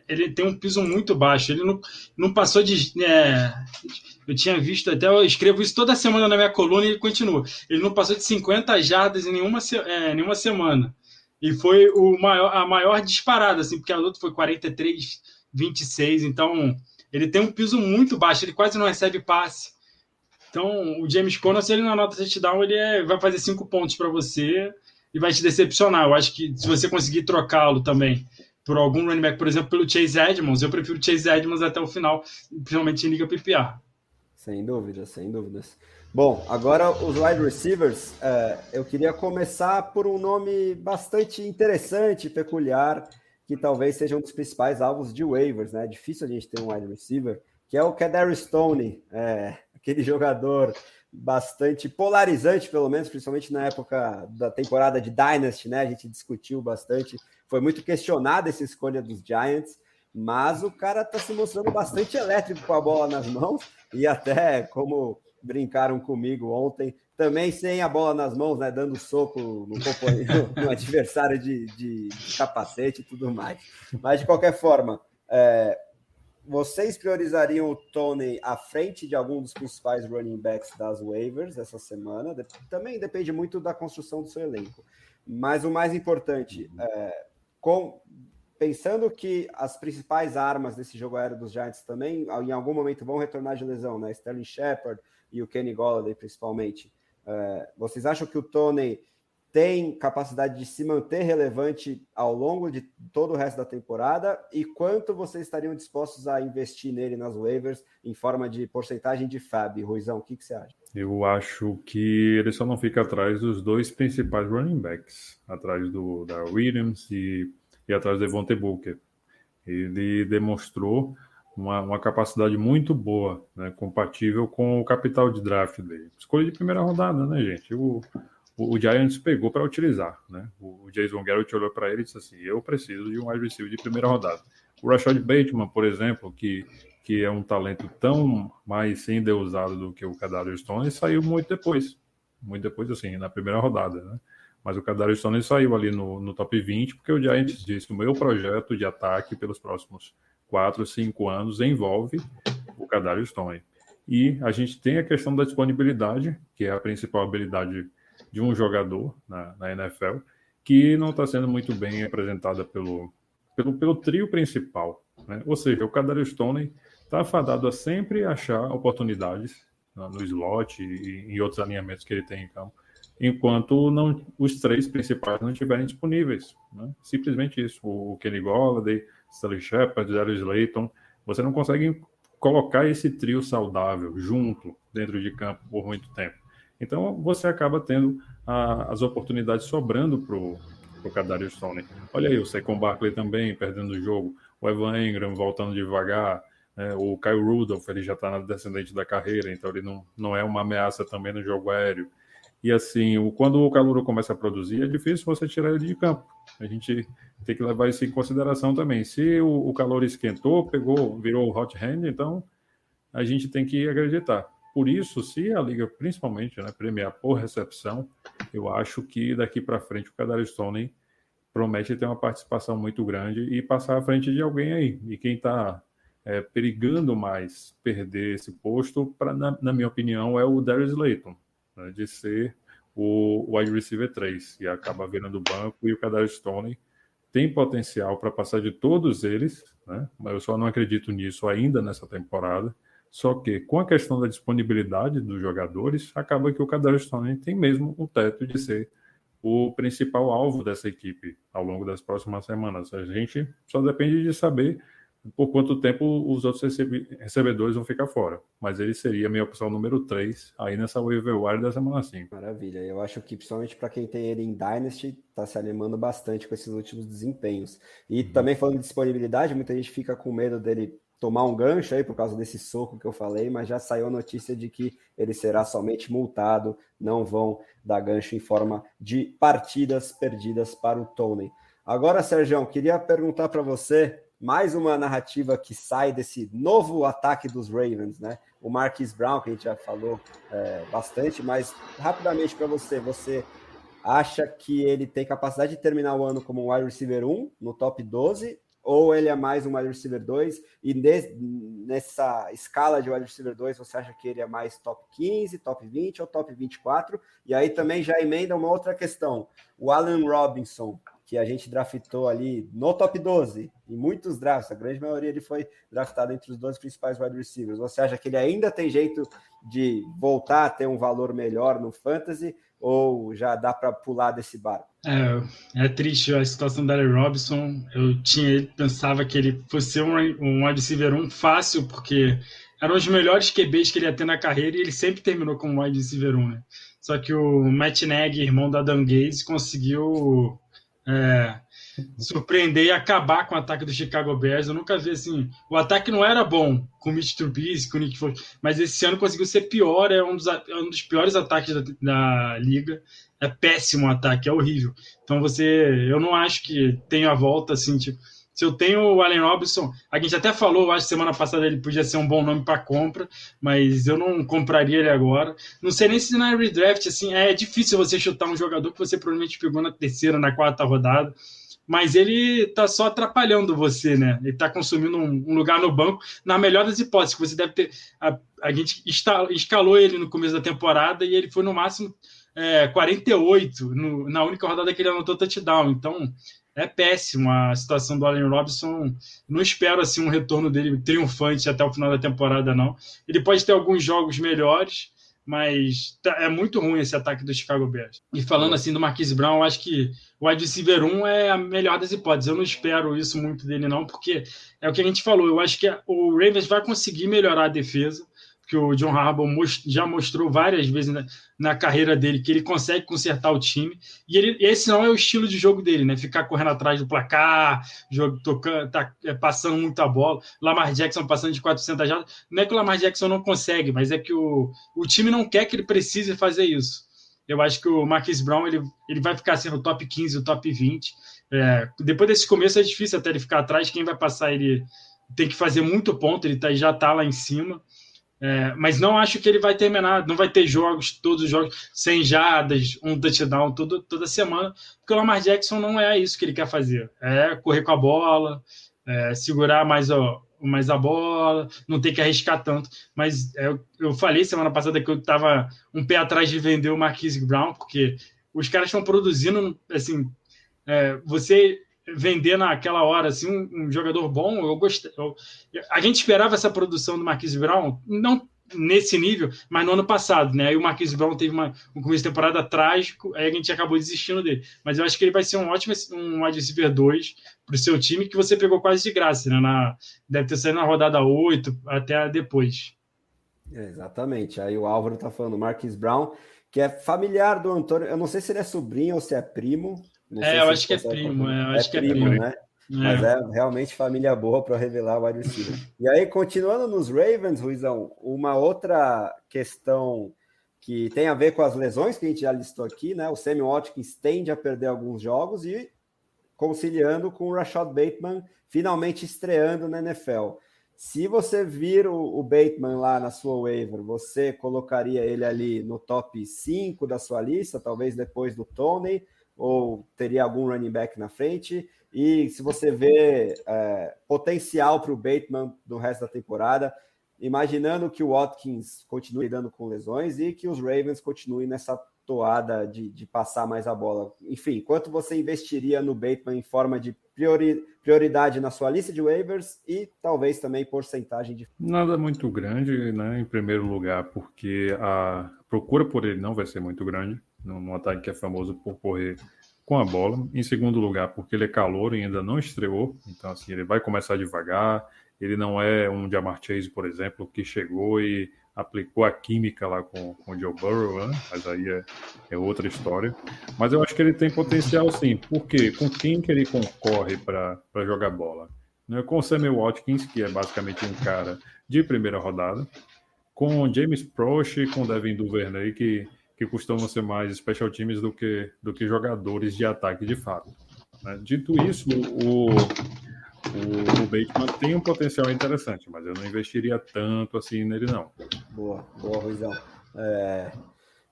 Speaker 3: ele tem um piso muito baixo. Ele não passou de. Eu tinha visto, até eu escrevo isso toda semana na minha coluna e ele continua. Ele não passou de 50 jardas em nenhuma semana. E foi a maior disparada, assim, porque a outra foi 43, 26. Então, ele tem um piso muito baixo, ele quase não recebe passe. Então, o James Conner, se ele não anota touchdown, ele vai fazer 5 pontos para você e vai te decepcionar. Eu acho que se você conseguir trocá-lo também por algum running back, por exemplo, pelo Chase Edmonds, eu prefiro o Chase Edmonds até o final, principalmente em liga PPR.
Speaker 1: Sem dúvidas, sem dúvidas. Bom, agora os wide receivers, eu queria começar por um nome bastante interessante, peculiar, que talvez seja um dos principais alvos de waivers, né? É difícil a gente ter um wide receiver, que é o Kadarius Toney, aquele jogador bastante polarizante, pelo menos, principalmente na época da temporada de Dynasty, né? A gente discutiu bastante, foi muito questionada essa escolha dos Giants, mas o cara está se mostrando bastante elétrico com a bola nas mãos, e até, como brincaram comigo ontem, também sem a bola nas mãos, né, dando soco no adversário de capacete e tudo mais. Mas, de qualquer forma, vocês priorizariam o Toney à frente de algum dos principais running backs das waivers essa semana? Também depende muito da construção do seu elenco. Mas o mais importante, pensando que as principais armas desse jogo aéreo dos Giants também, em algum momento, vão retornar de lesão, né? Sterling Shepard e o Kenny Golladay, principalmente. Vocês acham que o Toney tem capacidade de se manter relevante ao longo de todo o resto da temporada? E quanto vocês estariam dispostos a investir nele nas waivers em forma de porcentagem de FAB? Ruizão, o que você acha?
Speaker 2: Eu acho que ele só não fica atrás dos dois principais running backs, atrás da Williams e atrás do Devontae Booker. Ele demonstrou uma capacidade muito boa, né, compatível com o capital de draft dele. Escolha de primeira rodada, né, gente? O Giants pegou para utilizar, né? O Jason Garrett olhou para ele e disse assim, eu preciso de um wide receiver de primeira rodada. O Rashad Bateman, por exemplo, que é um talento tão mais endeusado do que o Kadarius Toney, saiu muito depois, assim, na primeira rodada, né? Mas o Kadarius Toney saiu ali no top 20, porque o Giants disse que o meu projeto de ataque pelos próximos 4, 5 anos envolve o Kadarius Toney. E a gente tem a questão da disponibilidade, que é a principal habilidade de um jogador na NFL, que não está sendo muito bem apresentada pelo trio principal, né? Ou seja, o Kadarius Toney está fadado a sempre achar oportunidades no slot e em outros alinhamentos que ele tem em campo, enquanto os três principais não estiverem disponíveis, né? Simplesmente isso. O Kenny Golladay, Sterling Shepard, Darius Slayton, você não consegue colocar esse trio saudável junto dentro de campo por muito tempo. Então você acaba tendo as oportunidades sobrando para o Kadarius Toney. Olha aí, o Saquon Barkley também perdendo o jogo, o Evan Engram voltando devagar, o Kyle Rudolph, ele já está na descendente da carreira, então ele não é uma ameaça também no jogo aéreo. E assim, quando o calouro começa a produzir, é difícil você tirar ele de campo. A gente tem que levar isso em consideração também. Se o calor esquentou, virou hot hand, então a gente tem que acreditar. Por isso, se a liga, principalmente, né, premiar por recepção, eu acho que daqui para frente o Kadarius Toney promete ter uma participação muito grande e passar à frente de alguém aí. E quem está perigando mais perder esse posto, na minha opinião, é o Darius Slayton, né, de ser o wide receiver 3, e acaba virando o banco, e o Kadarius Toney tem potencial para passar de todos eles, né, mas eu só não acredito nisso ainda nessa temporada. Só que, com a questão da disponibilidade dos jogadores, acaba que o Kadarius Toney tem mesmo o teto de ser o principal alvo dessa equipe ao longo das próximas semanas. A gente só depende de saber por quanto tempo os outros recebedores vão ficar fora. Mas ele seria a minha opção número 3 aí nessa waiver wire da semana 5.
Speaker 1: Maravilha. Eu acho que, principalmente para quem tem ele em Dynasty, está se animando bastante com esses últimos desempenhos. E também falando de disponibilidade, muita gente fica com medo dele tomar um gancho aí por causa desse soco que eu falei, mas já saiu a notícia de que ele será somente multado, não vão dar gancho em forma de partidas perdidas para o Toney. Agora, Sérgio, queria perguntar para você mais uma narrativa que sai desse novo ataque dos Ravens, né? O Marquise Brown, que a gente já falou bastante, mas rapidamente para você acha que ele tem capacidade de terminar o ano como um wide receiver 1 no top 12, ou ele é mais um wide receiver 2? E nessa escala de wide receiver 2, você acha que ele é mais top 15, top 20 ou top 24? E aí também já emenda uma outra questão. O Allen Robinson, que a gente draftou ali no top 12, em muitos drafts, a grande maioria ele foi draftado entre os 12 principais wide receivers. Você acha que ele ainda tem jeito de voltar a ter um valor melhor no fantasy, ou já dá para pular desse barco?
Speaker 3: É triste a situação da Allen Robinson. Pensava que ele fosse ser um wide receiver 1 fácil, porque eram os melhores QBs que ele ia ter na carreira, e ele sempre terminou como wide receiver 1, né? Só que o Matt Nagy, irmão do Adam Gaze, conseguiu surpreender e acabar com o ataque do Chicago Bears. Eu nunca vi assim. O ataque não era bom com o Mitch Trubisky, com o Nick Foles, mas esse ano conseguiu ser pior. É um dos piores ataques da liga. É péssimo o ataque, é horrível. Então eu não acho que tenha a volta assim, tipo. Se eu tenho o Allen Robinson, a gente até falou, acho que semana passada ele podia ser um bom nome para compra, mas eu não compraria ele agora. Não sei nem se na redraft, assim, é difícil você chutar um jogador que você provavelmente pegou na terceira, na quarta rodada, mas ele tá só atrapalhando você, né? Ele tá consumindo um lugar no banco, na melhor das hipóteses, que você deve ter... A gente escalou ele no começo da temporada e ele foi no máximo 48, na única rodada que ele anotou touchdown. Então, é péssimo a situação do Allen Robinson. Não espero assim um retorno dele triunfante até o final da temporada, não. Ele pode ter alguns jogos melhores, mas é muito ruim esse ataque do Chicago Bears. E falando assim do Marquise Brown, eu acho que o wide receiver 1 é a melhor das hipóteses. Eu não espero isso muito dele, não, porque é o que a gente falou. Eu acho que o Ravens vai conseguir melhorar a defesa, porque o John Harbaugh já mostrou várias vezes na carreira dele que ele consegue consertar o time, e esse não é o estilo de jogo dele, né? Ficar correndo atrás do placar, passando muita bola. Lamar Jackson passando de 400 jardas. Não é que o Lamar Jackson não consegue, mas é que o time não quer que ele precise fazer isso. Eu acho que o Marquise Brown ele vai ficar assim no top 15, o top 20. Depois desse começo é difícil até ele ficar atrás. Quem vai passar ele tem que fazer muito ponto, ele já está lá em cima. Mas não acho que ele vai terminar, não vai ter todos os jogos 100 jardas, um touchdown toda semana, porque o Lamar Jackson não é isso que ele quer fazer. É correr com a bola, segurar mais a bola, não ter que arriscar tanto. Mas eu falei semana passada que eu estava um pé atrás de vender o Marquise Brown, porque os caras estão produzindo, assim, você vender naquela hora assim, um jogador bom. Eu gostei. A gente esperava essa produção do Marquise Brown, não nesse nível, mas no ano passado, né? Aí o Marquise Brown teve um começo de temporada trágico, aí a gente acabou desistindo dele. Mas eu acho que ele vai ser um ótimo wide receiver 2 para o seu time, que você pegou quase de graça, né? Deve ter saído na rodada 8 até depois.
Speaker 1: Exatamente. Aí o Álvaro tá falando Marquise Brown, que é familiar do Antônio. Eu não sei se ele é sobrinho ou se é primo.
Speaker 3: Eu acho que é primo. Acho que é primo,
Speaker 1: né? Mas é realmente família boa para revelar o wide receiver. E aí, continuando nos Ravens, Ruizão, uma outra questão que tem a ver com as lesões que a gente já listou aqui, né? O Sammy Watkins tende a perder alguns jogos e conciliando com o Rashad Bateman finalmente estreando na NFL. Se você vir o Bateman lá na sua waiver, você colocaria ele ali no top 5 da sua lista, talvez depois do Toney, ou teria algum running back na frente? E se você vê potencial para o Bateman no resto da temporada, imaginando que o Watkins continue lidando com lesões e que os Ravens continuem nessa toada de passar mais a bola. Enfim, quanto você investiria no Bateman em forma de prioridade na sua lista de waivers e talvez também porcentagem de...
Speaker 2: Nada muito grande, né? Em primeiro lugar, porque a procura por ele não vai ser muito grande, num ataque que é famoso por correr com a bola. Em segundo lugar, porque ele é calouro e ainda não estreou, então assim, ele vai começar devagar. Ele não é um Ja'Marr Chase, por exemplo, que chegou e aplicou a química lá com o Joe Burrow, né? Mas aí é outra história. Mas eu acho que ele tem potencial sim, porque com quem que ele concorre para jogar bola? Não é com o Sammy Watkins, que é basicamente um cara de primeira rodada, com o James Proche e com o Devin Duvernay, que costumam ser mais special teams do que jogadores de ataque de fato. né? Dito isso, o Bateman tem um potencial interessante, mas eu não investiria tanto assim nele, não.
Speaker 1: Boa, Ruizão.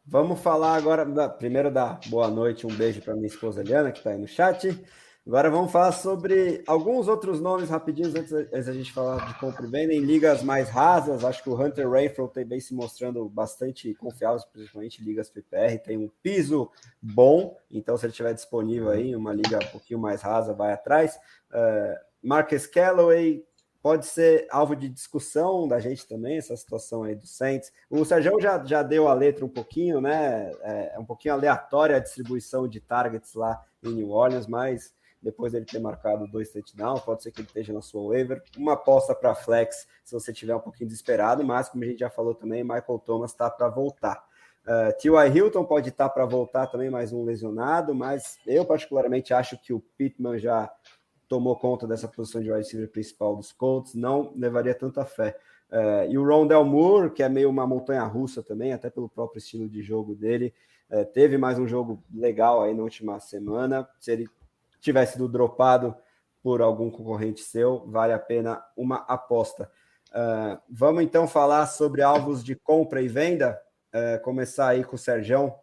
Speaker 1: Vamos falar agora, primeiro dar boa noite, um beijo para minha esposa Eliana, que está aí no chat. Agora vamos falar sobre alguns outros nomes rapidinhos, antes da gente falar de compra e venda, em ligas mais rasas. Acho que o Hunter Renfroe tem bem se mostrando bastante confiável, principalmente em ligas PPR, tem um piso bom, então se ele estiver disponível aí, uma liga um pouquinho mais rasa, vai atrás. Marcus Callaway pode ser alvo de discussão da gente também, essa situação aí do Saints. O Sérgio já deu a letra um pouquinho, né? É um pouquinho aleatória a distribuição de targets lá em New Orleans, mas depois dele ter marcado 2 touchdowns, pode ser que ele esteja na sua waiver. Uma aposta para flex, se você tiver um pouquinho desesperado, mas como a gente já falou também, Michael Thomas está para voltar. T.Y. Hilton pode estar para voltar também, mais um lesionado, mas eu particularmente acho que o Pittman já tomou conta dessa posição de wide receiver principal dos Colts, não levaria tanta fé. E o Rondale Moore, que é meio uma montanha-russa também, até pelo próprio estilo de jogo dele, teve mais um jogo legal aí na última semana. Se ele tivesse sido dropado por algum concorrente seu, vale a pena uma aposta. Vamos então falar sobre alvos de compra e venda, começar aí com o Sergião.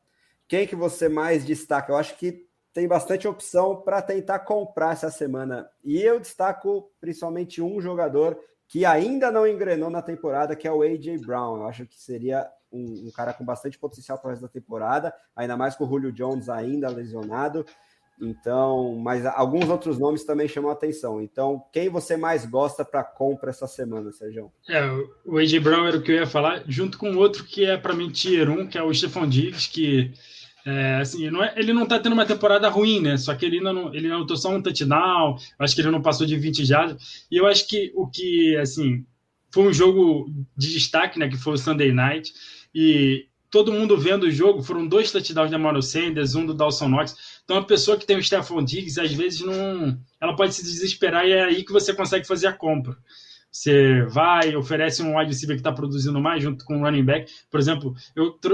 Speaker 1: Quem que você mais destaca? Eu acho que tem bastante opção para tentar comprar essa semana. E eu destaco principalmente um jogador que ainda não engrenou na temporada, que é o A.J. Brown. Eu acho que seria um cara com bastante potencial para o resto da temporada, ainda mais com o Julio Jones ainda lesionado. Então, mas alguns outros nomes também chamam a atenção. Então, quem você mais gosta para compra essa semana, Sérgio?
Speaker 3: O A.J. Brown era o que eu ia falar, junto com outro que é para mim Tier 1, que é o Stephon Diggs, que assim, ele não tá tendo uma temporada ruim, né? Só que ele não anotou só um touchdown, acho que ele não passou de 20 jardas. E eu acho que o que, assim, foi um jogo de destaque, né? Que foi o Sunday Night. E todo mundo vendo o jogo, foram 2 touchdowns de Emmanuel Sanders, um do Dawson Knox. Então, a pessoa que tem o Stephon Diggs, às vezes, ela pode se desesperar e é aí que você consegue fazer a compra. Você vai, oferece um wide receiver que está produzindo mais junto com um running back. Por exemplo,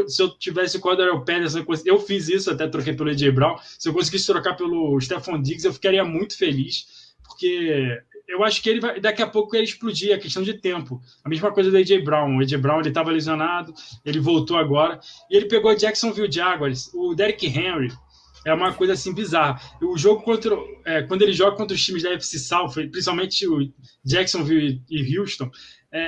Speaker 3: se eu tivesse o Cordero Patterson, eu fiz isso, até troquei pelo A.J. Brown. Se eu conseguisse trocar pelo Stephon Diggs, eu ficaria muito feliz, porque eu acho que ele vai, daqui a pouco ele explodir, é questão de tempo. A mesma coisa do A.J. Brown. O A.J. Brown estava lesionado, ele voltou agora, e ele pegou Jacksonville Jaguars. O Derrick Henry é uma coisa assim bizarra. O jogo quando ele joga contra os times da FC South, principalmente o Jacksonville e Houston,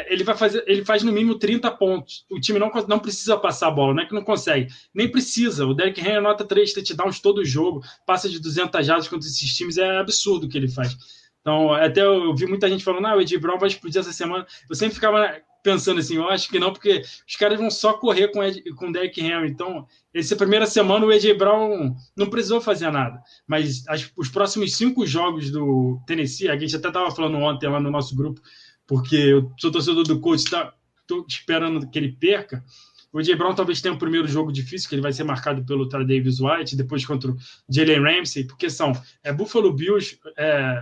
Speaker 3: ele faz no mínimo 30 pontos. O time não precisa passar a bola, não é que não consegue, nem precisa. O Derrick Henry anota 3 touchdowns todo jogo, passa de 200 jardas contra esses times, é absurdo o que ele faz. Então, até eu vi muita gente falando, o A.J. Brown vai explodir essa semana. Eu sempre ficava pensando assim, eu acho que não, porque os caras vão só correr com o Derrick Henry. Então, essa primeira semana o A.J. Brown não precisou fazer nada. Mas os próximos 5 jogos do Tennessee, a gente até estava falando ontem lá no nosso grupo, porque eu sou torcedor do Colts, estou esperando que ele perca. O A.J. Brown talvez tenha o primeiro jogo difícil, que ele vai ser marcado pelo Tre'Davious White, depois contra o Jalen Ramsey, porque são Buffalo Bills,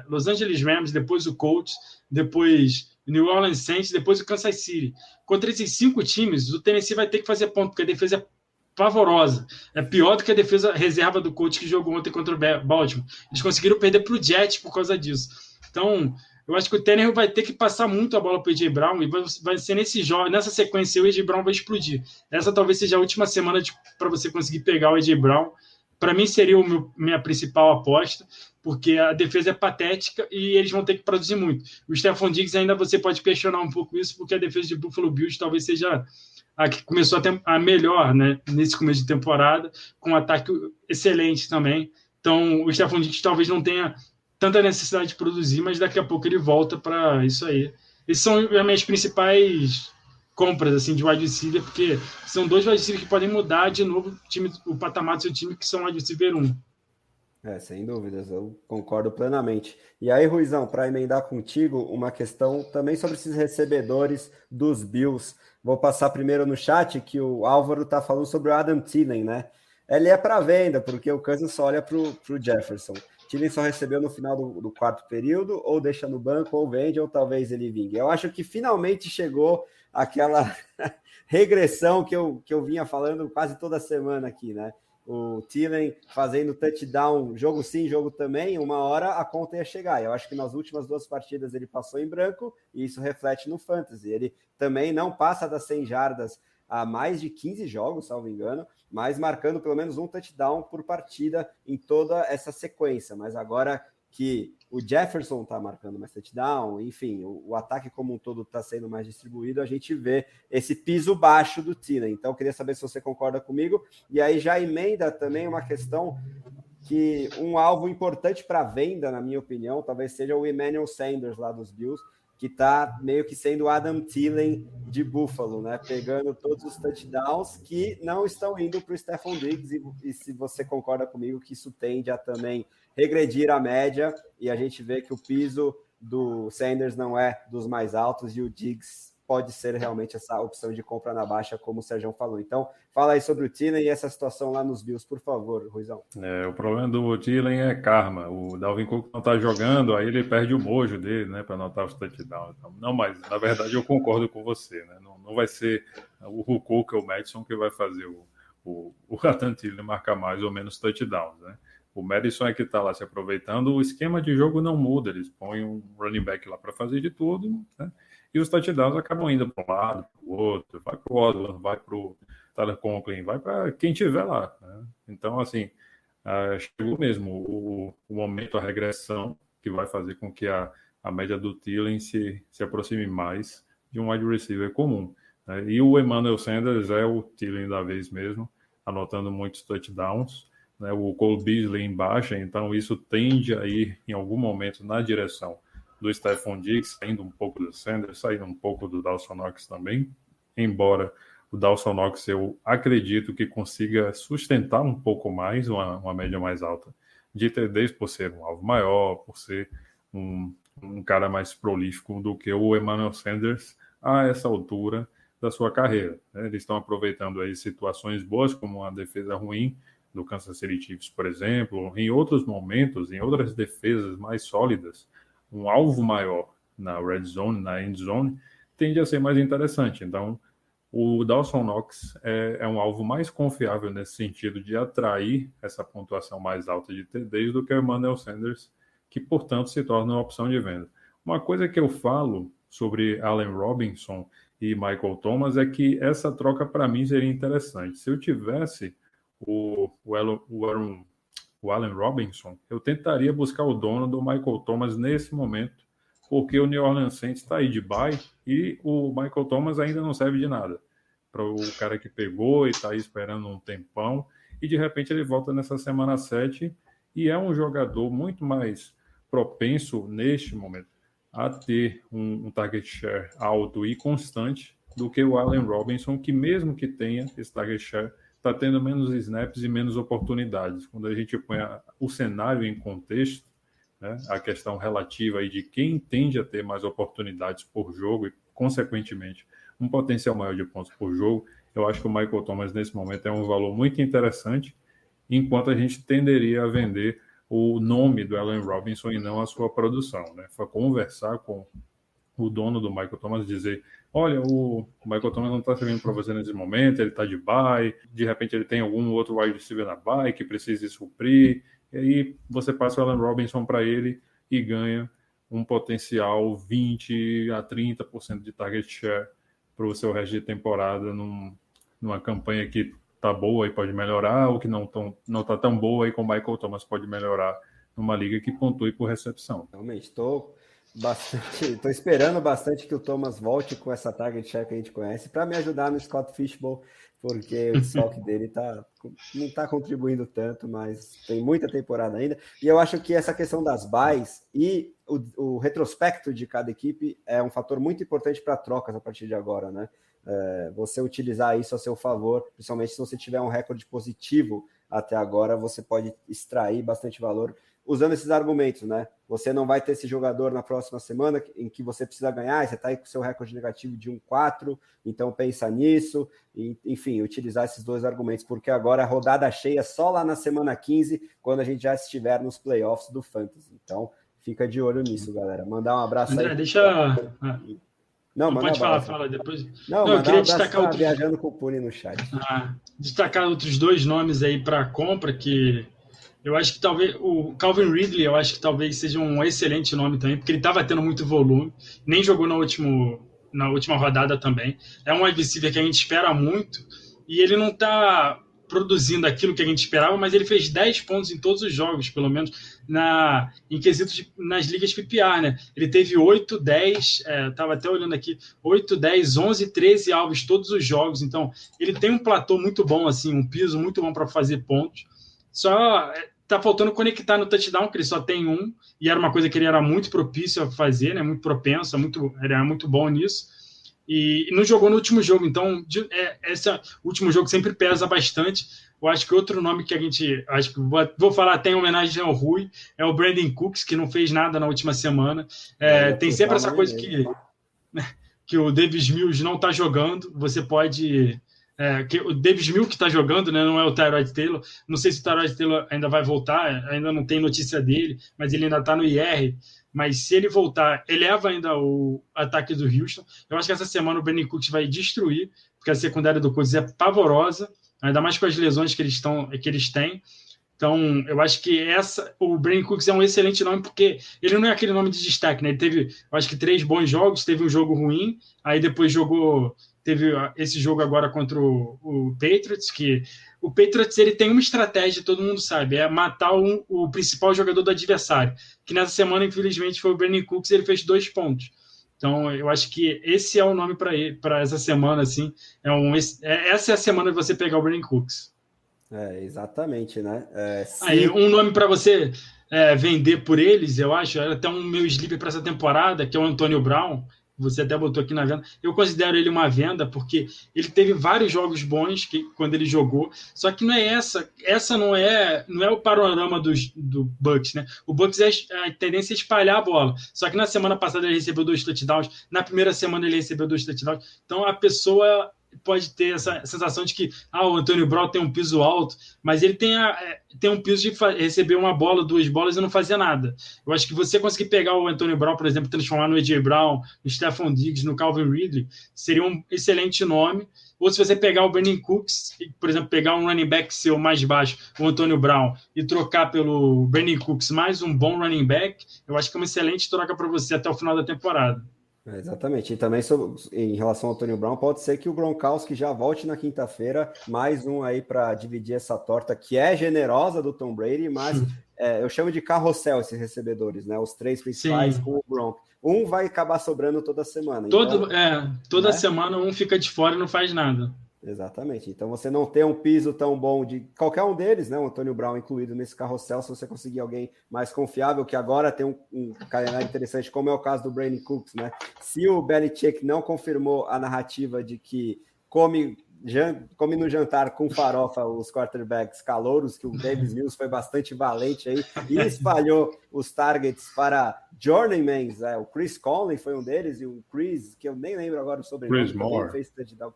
Speaker 3: Los Angeles Rams, depois o Colts, depois New Orleans Saints, depois o Kansas City. Contra esses 5 times, o Tennessee vai ter que fazer ponto, porque a defesa é pavorosa. É pior do que a defesa reserva do Colts que jogou ontem contra o Baltimore. Eles conseguiram perder para o Jets por causa disso. Então, eu acho que o Tannehill vai ter que passar muito a bola para o A.J. Brown e vai ser nessa sequência o A.J. Brown vai explodir. Essa talvez seja a última semana para você conseguir pegar o A.J. Brown. Para mim seria minha principal aposta, porque a defesa é patética e eles vão ter que produzir muito. O Stephon Diggs ainda você pode questionar um pouco isso, porque a defesa de Buffalo Bills talvez seja a que começou a melhor, né, nesse começo de temporada, com um ataque excelente também. Então o Stephon Diggs talvez não tenha tanta necessidade de produzir, mas daqui a pouco ele volta para isso aí. Esses são as minhas principais compras assim, de wide receiver, porque são 2 wide receivers que podem mudar de novo o patamar do seu time, que são wide receiver 1.
Speaker 1: Sem dúvidas, eu concordo plenamente. E aí, Ruizão, para emendar contigo, uma questão também sobre esses recebedores dos Bills. Vou passar primeiro no chat, que o Álvaro está falando sobre o Adam Thielen, né? Ele é para venda, porque o Kansas só olha para o Jefferson. Thielen só recebeu no final do 4º período, ou deixa no banco, ou vende, ou talvez ele vingue. Eu acho que finalmente chegou aquela regressão que eu vinha falando quase toda semana aqui, né? o Thielen fazendo touchdown, jogo sim, jogo também, uma hora a conta ia chegar. Eu acho que nas últimas 2 partidas ele passou em branco e isso reflete no Fantasy. Ele também não passa das 100 jardas há mais de 15 jogos, salvo engano, mas marcando pelo menos um touchdown por partida em toda essa sequência. Mas agora que o Jefferson está marcando mais touchdown, enfim, o ataque como um todo está sendo mais distribuído, a gente vê esse piso baixo do Thielen. Então, eu queria saber se você concorda comigo. E aí já emenda também uma questão que um alvo importante para venda, na minha opinião, talvez seja o Emmanuel Sanders lá dos Bills, que está meio que sendo o Adam Thielen de Buffalo, né? Pegando todos os touchdowns que não estão indo para o Stephon Diggs, e se você concorda comigo que isso tende a também regredir a média, e a gente vê que o piso do Sanders não é dos mais altos, e o Diggs pode ser realmente essa opção de compra na baixa, como o Sérgio falou. Então, fala aí sobre o Thielen e essa situação lá nos Bills, por favor, Ruizão.
Speaker 2: O problema do Thielen é karma. O Dalvin Cook não está jogando, aí ele perde o mojo dele, né, para anotar os touchdowns. Então, não, mas na verdade eu concordo com você, né? Não vai ser o Cook ou o Madison que vai fazer o Adam Thielen marcar mais ou menos touchdowns, né? O Madison é que está lá se aproveitando, o esquema de jogo não muda, eles põem um running back lá para fazer de tudo, né? E os touchdowns acabam indo para um lado, para o outro, vai para o Odland, vai para o Tyler Conklin, vai para quem tiver lá, né? Então, assim, chegou mesmo o momento, a regressão, que vai fazer com que a média do Thielen se aproxime mais de um wide receiver comum, né? E o Emmanuel Sanders é o Thielen da vez mesmo, anotando muitos touchdowns, né? O Cole Beasley em baixa, então isso tende a ir em algum momento na direção do Stephon Diggs, saindo um pouco do Sanders, saindo um pouco do Dawson Knox também, embora o Dawson Knox eu acredito que consiga sustentar um pouco mais, uma média mais alta de TDs, por ser um alvo maior, por ser um cara mais prolífico do que o Emmanuel Sanders a essa altura da sua carreira, né? Eles estão aproveitando aí situações boas, como uma defesa ruim do Kansas City Chiefs, por exemplo, em outros momentos, em outras defesas mais sólidas, um alvo maior na red zone, na end zone, tende a ser mais interessante. Então, o Dawson Knox é um alvo mais confiável nesse sentido de atrair essa pontuação mais alta de TDs do que o Emmanuel Sanders, que, portanto, se torna uma opção de venda. Uma coisa que eu falo sobre Allen Robinson e Michael Thomas é que essa troca, para mim, seria interessante. Se eu tivesse o Allen Robinson, eu tentaria buscar o dono do Michael Thomas nesse momento, porque o New Orleans Saints está aí de bye e o Michael Thomas ainda não serve de nada para o cara que pegou e está aí esperando um tempão, e de repente ele volta nessa semana 7 e é um jogador muito mais propenso neste momento a ter um target share alto e constante do que o Allen Robinson, que mesmo que tenha esse target share, está tendo menos snaps e menos oportunidades. Quando a gente põe o cenário em contexto, né, a questão relativa aí de quem tende a ter mais oportunidades por jogo e, consequentemente, um potencial maior de pontos por jogo, eu acho que o Michael Thomas, nesse momento, é um valor muito interessante, enquanto a gente tenderia a vender o nome do Allen Robinson e não a sua produção, né? Foi conversar com o dono do Michael Thomas, dizer: olha, o Michael Thomas não está servindo para você nesse momento, ele está de bye, de repente ele tem algum outro wide receiver na bye que precisa suprir, e aí você passa o Allen Robinson para ele e ganha um potencial 20 a 30% de target share para o seu resto de temporada numa campanha que está boa e pode melhorar, ou que não está tão boa e com o Michael Thomas pode melhorar numa liga que pontue por recepção.
Speaker 1: Realmente, estou esperando bastante que o Thomas volte com essa target share que a gente conhece para me ajudar no Scott Fishbowl, porque o desfalque dele não está contribuindo tanto, mas tem muita temporada ainda. E eu acho que essa questão das buys e o retrospecto de cada equipe é um fator muito importante para trocas a partir de agora, né? Você utilizar isso a seu favor, principalmente se você tiver um recorde positivo até agora, você pode extrair bastante valor usando esses argumentos, né? Você não vai ter esse jogador na próxima semana em que você precisa ganhar, você está aí com o seu recorde negativo de 1-4, então pensa nisso, e, enfim, utilizar esses dois argumentos, porque agora a rodada cheia só lá na semana 15, quando a gente já estiver nos playoffs do Fantasy. Então, fica de olho nisso, galera. Mandar um abraço
Speaker 3: André,
Speaker 1: aí. Não
Speaker 3: pode falar, fala depois.
Speaker 1: Não,
Speaker 3: eu queria destacar
Speaker 1: outro... viajando com o Puni no chat.
Speaker 3: Destacar outros 2 nomes aí para compra, que eu acho que talvez o Calvin Ridley, eu acho que talvez seja um excelente nome também, porque ele estava tendo muito volume, nem jogou na última rodada também. É um wide receiver que a gente espera muito, e ele não está produzindo aquilo que a gente esperava, mas ele fez 10 pontos em todos os jogos, pelo menos em quesitos nas ligas PPR, né? Ele teve 8, 10, estava até olhando aqui, 8, 10, 11, 13 alvos todos os jogos, então ele tem um platô muito bom, assim, um piso muito bom para fazer pontos, só tá faltando conectar no touchdown, que ele só tem um, e era uma coisa que ele era muito propício a fazer, né? Muito propenso, ele era muito bom nisso. E não jogou no último jogo, então esse último jogo sempre pesa bastante. Eu acho que outro nome que a gente, acho que vou falar até em homenagem ao Rui, é o Brandon Cooks, que não fez nada na última semana. Tem sempre essa coisa que o Davis Mills não está jogando, você pode... que o Davis Mills que está jogando, né, não é o Tyrod Taylor. Não sei se o Tyrod Taylor ainda vai voltar, ainda não tem notícia dele, mas ele ainda está no IR. Mas se ele voltar, eleva ainda o ataque do Houston. Eu acho que essa semana o Brandon Cooks vai destruir, porque a secundária do Colts é pavorosa, ainda mais com as lesões que eles têm. Então, eu acho que o Brandon Cooks é um excelente nome, porque ele não é aquele nome de destaque, né? Ele teve, eu acho que 3 bons jogos, teve um jogo ruim, aí depois teve esse jogo agora contra o Patriots, que o Patriots ele tem uma estratégia, todo mundo sabe, é matar o principal jogador do adversário, que nessa semana, infelizmente, foi o Brandon Cooks, e ele fez 2 pontos. Então, eu acho que esse é o nome para essa semana, assim, essa é a semana de você pegar o Brandon Cooks.
Speaker 1: Exatamente, né?
Speaker 3: Aí, um nome para você vender por eles, eu acho, era até um meu sleeper para essa temporada, que é o Antonio Brown. Você até botou aqui na venda. Eu considero ele uma venda porque ele teve vários jogos bons quando ele jogou. Só que não é essa não é o panorama do Bucks, né? O Bucks a tendência é espalhar a bola. Só que na semana passada ele recebeu 2 touchdowns, na primeira semana ele recebeu 2 touchdowns. Então a pessoa pode ter essa sensação de que o Antonio Brown tem um piso alto, mas ele tem um piso de receber uma bola, 2 bolas e não fazer nada. Eu acho que você conseguir pegar o Antonio Brown, por exemplo, transformar no A.J. Brown, no Stephon Diggs, no Calvin Ridley, seria um excelente nome. Ou se você pegar o Brandon Cooks, por exemplo, pegar um running back seu mais baixo, o Antonio Brown, e trocar pelo Brandon Cooks mais um bom running back, eu acho que é uma excelente troca para você até o final da temporada.
Speaker 1: Exatamente, e também em relação ao Antonio Brown, pode ser que o Gronkowski já volte na quinta-feira, mais um aí para dividir essa torta que é generosa do Tom Brady, mas eu chamo de carrossel esses recebedores, né? Os 3 principais. Sim. Com o Gronk. Um vai acabar sobrando toda semana.
Speaker 3: Toda semana um fica de fora e não faz nada.
Speaker 1: Exatamente. Então você não tem um piso tão bom de qualquer um deles, né? O Antonio Brown incluído nesse carrossel, se você conseguir alguém mais confiável, que agora tem um calendário interessante, como é o caso do Brandon Cooks, né? Se o Belichick não confirmou a narrativa de que come no jantar com farofa os quarterbacks calouros, que o Davis Mills foi bastante valente aí e espalhou os targets para journeymans, o Chris Conley foi um deles, e o Chris, que eu nem lembro agora o sobrenome,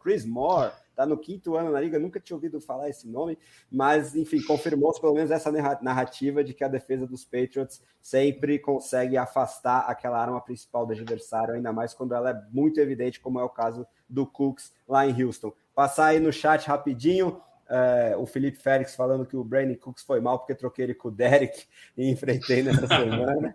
Speaker 1: Chris Moore, tá no 5º ano na liga, nunca tinha ouvido falar esse nome, mas enfim, confirmou pelo menos essa narrativa de que a defesa dos Patriots sempre consegue afastar aquela arma principal do adversário, ainda mais quando ela é muito evidente, como é o caso do Cooks lá em Houston. Passar aí no chat rapidinho, o Felipe Félix falando que o Brandon Cooks foi mal porque troquei ele com o Derek e enfrentei nessa semana.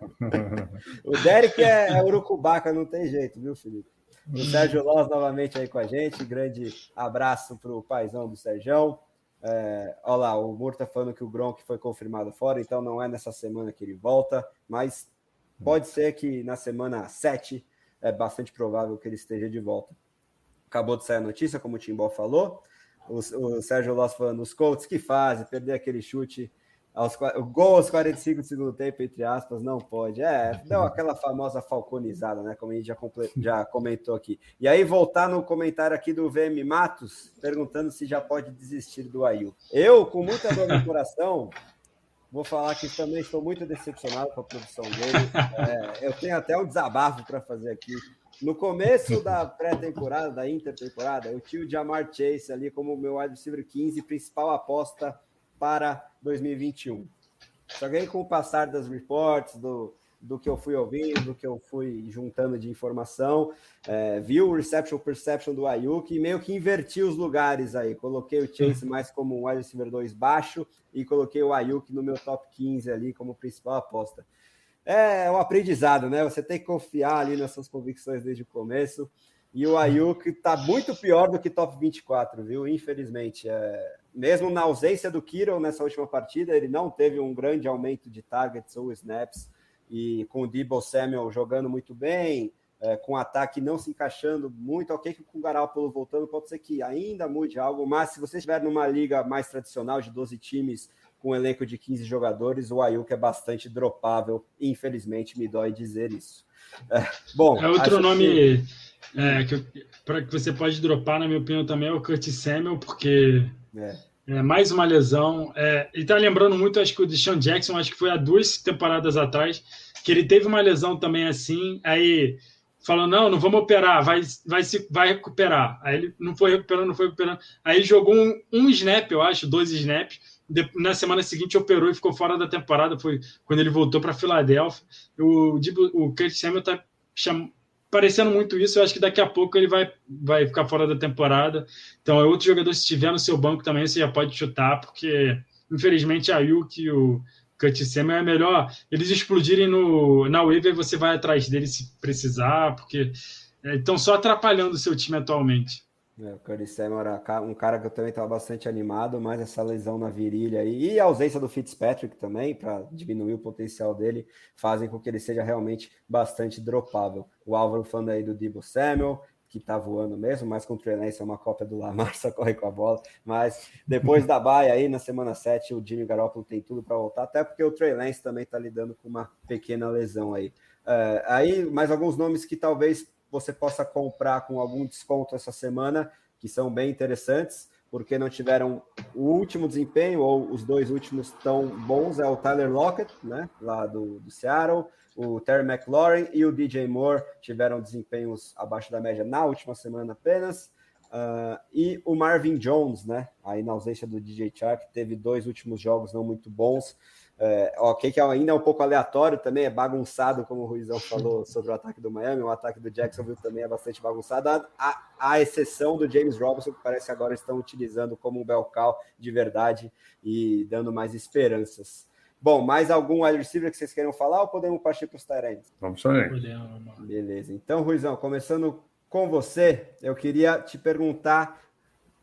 Speaker 1: O Derek é urucubaca, não tem jeito, viu, Felipe? O Sérgio Loz novamente aí com a gente, grande abraço para o paizão do Serjão. Olha lá, o Mur tá falando que o Gronk foi confirmado fora, então não é nessa semana que ele volta, mas pode ser que na semana 7 é bastante provável que ele esteja de volta. Acabou de sair a notícia, como o Timbó falou. O Sérgio Loss falando, os Colts que fazem, perder aquele chute, o gol aos 45 do segundo tempo, entre aspas, não pode. Deu aquela famosa falconizada, né? Como a gente já comentou aqui. E aí, voltar no comentário aqui do VM Matos, perguntando se já pode desistir do Ail. Eu, com muita dor no coração, vou falar que também estou muito decepcionado com a produção dele. Eu tenho até um desabafo para fazer aqui. No começo da pré-temporada, da intertemporada, eu tinha o Ja'Marr Chase ali como meu wide receiver 15, principal aposta para 2021. Só que aí, com o passar das reports, do que eu fui ouvindo, do que eu fui juntando de informação, vi o reception perception do Aiyuk e meio que inverti os lugares aí. Coloquei o Chase mais como um wide receiver 2 baixo e coloquei o Aiyuk no meu top 15 ali como principal aposta. É um aprendizado, né? Você tem que confiar ali nas suas convicções desde o começo. E o Aiyuk tá muito pior do que top 24, viu? Infelizmente. Mesmo na ausência do Kittle nessa última partida, ele não teve um grande aumento de targets ou snaps. E com o Deebo Samuel jogando muito bem, com o ataque não se encaixando muito, ok, que com o Garoppolo voltando, pode ser que ainda mude algo. Mas se você estiver numa liga mais tradicional de 12 times, com um elenco de 15 jogadores, o Aiyuk é bastante dropável. Infelizmente, me dói dizer isso. Bom,
Speaker 3: outro nome para que você pode dropar, na minha opinião, também é o Curtis Samuel, porque é mais uma lesão. Ele tá lembrando muito, acho que o Deshaun Jackson, acho que foi há 2 temporadas atrás, que ele teve uma lesão também assim, aí falou, não vamos operar, vai recuperar. Aí ele não foi recuperando. Aí ele jogou um snap, eu acho, 2 snaps. Na semana seguinte operou e ficou fora da temporada, foi quando ele voltou para Filadélfia. O Curtis Samuel tá parecendo muito isso, eu acho que daqui a pouco ele vai ficar fora da temporada. Então é outro jogador, se estiver no seu banco também, você já pode chutar, porque infelizmente a Aiyuk e o Curtis Samuel é melhor eles explodirem na waiver, você vai atrás dele se precisar, porque estão só atrapalhando o seu time atualmente.
Speaker 1: O Curtis Samuel era um cara que eu também estava bastante animado, mas essa lesão na virilha e a ausência do Fitzpatrick também, para diminuir o potencial dele, fazem com que ele seja realmente bastante dropável. O Álvaro falando aí do Deebo Samuel, que tá voando mesmo, mas com o Trey Lance é uma cópia do Lamar, só corre com a bola. Mas depois da bye aí, na semana 7, o Jimmy Garoppolo tem tudo para voltar, até porque o Trey Lance também está lidando com uma pequena lesão aí. Aí, mais alguns nomes que talvez você possa comprar com algum desconto essa semana, que são bem interessantes, porque não tiveram o último desempenho, ou os 2 últimos tão bons, é o Tyler Lockett, né, lá do Seattle, o Terry McLaurin e o DJ Moore tiveram desempenhos abaixo da média na última semana apenas, e o Marvin Jones, né, aí na ausência do DJ Chark, teve 2 últimos jogos não muito bons, ok, que ainda é um pouco aleatório também, é bagunçado, como o Ruizão falou sobre o ataque do Miami, o ataque do Jacksonville também é bastante bagunçado, a exceção do James Robinson, que parece que agora estão utilizando como um bell cow de verdade e dando mais esperanças. Bom, mais algum wide receiver que vocês queiram falar ou podemos partir para os tight ends?
Speaker 2: Vamos sair.
Speaker 1: Beleza, então, Ruizão, começando com você, eu queria te perguntar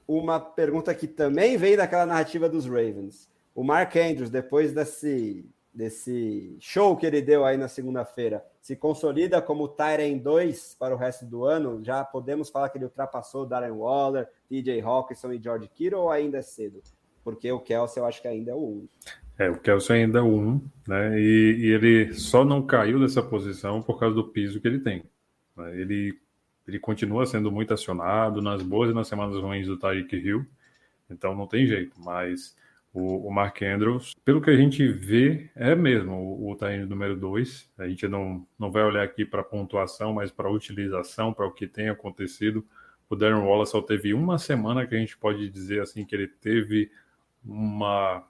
Speaker 1: uma pergunta que também veio daquela narrativa dos Ravens. O Mark Andrews, depois desse show que ele deu aí na segunda-feira, se consolida como tight end 2 para o resto do ano? Já podemos falar que ele ultrapassou Darren Waller, TJ Hawkinson e George Kittle, ou ainda é cedo? Porque o Kelce eu acho que ainda é o 1.
Speaker 2: O Kelce ainda é o 1, né? E ele só não caiu dessa posição por causa do piso que ele tem. Né? Ele continua sendo muito acionado nas boas e nas semanas ruins do Tyreek Hill, então não tem jeito, mas o Mark Andrews, pelo que a gente vê, é mesmo o tight end número 2. A gente não vai olhar aqui para a pontuação, mas para a utilização, para o que tem acontecido. O Darren Waller só teve uma semana que a gente pode dizer assim que ele teve uma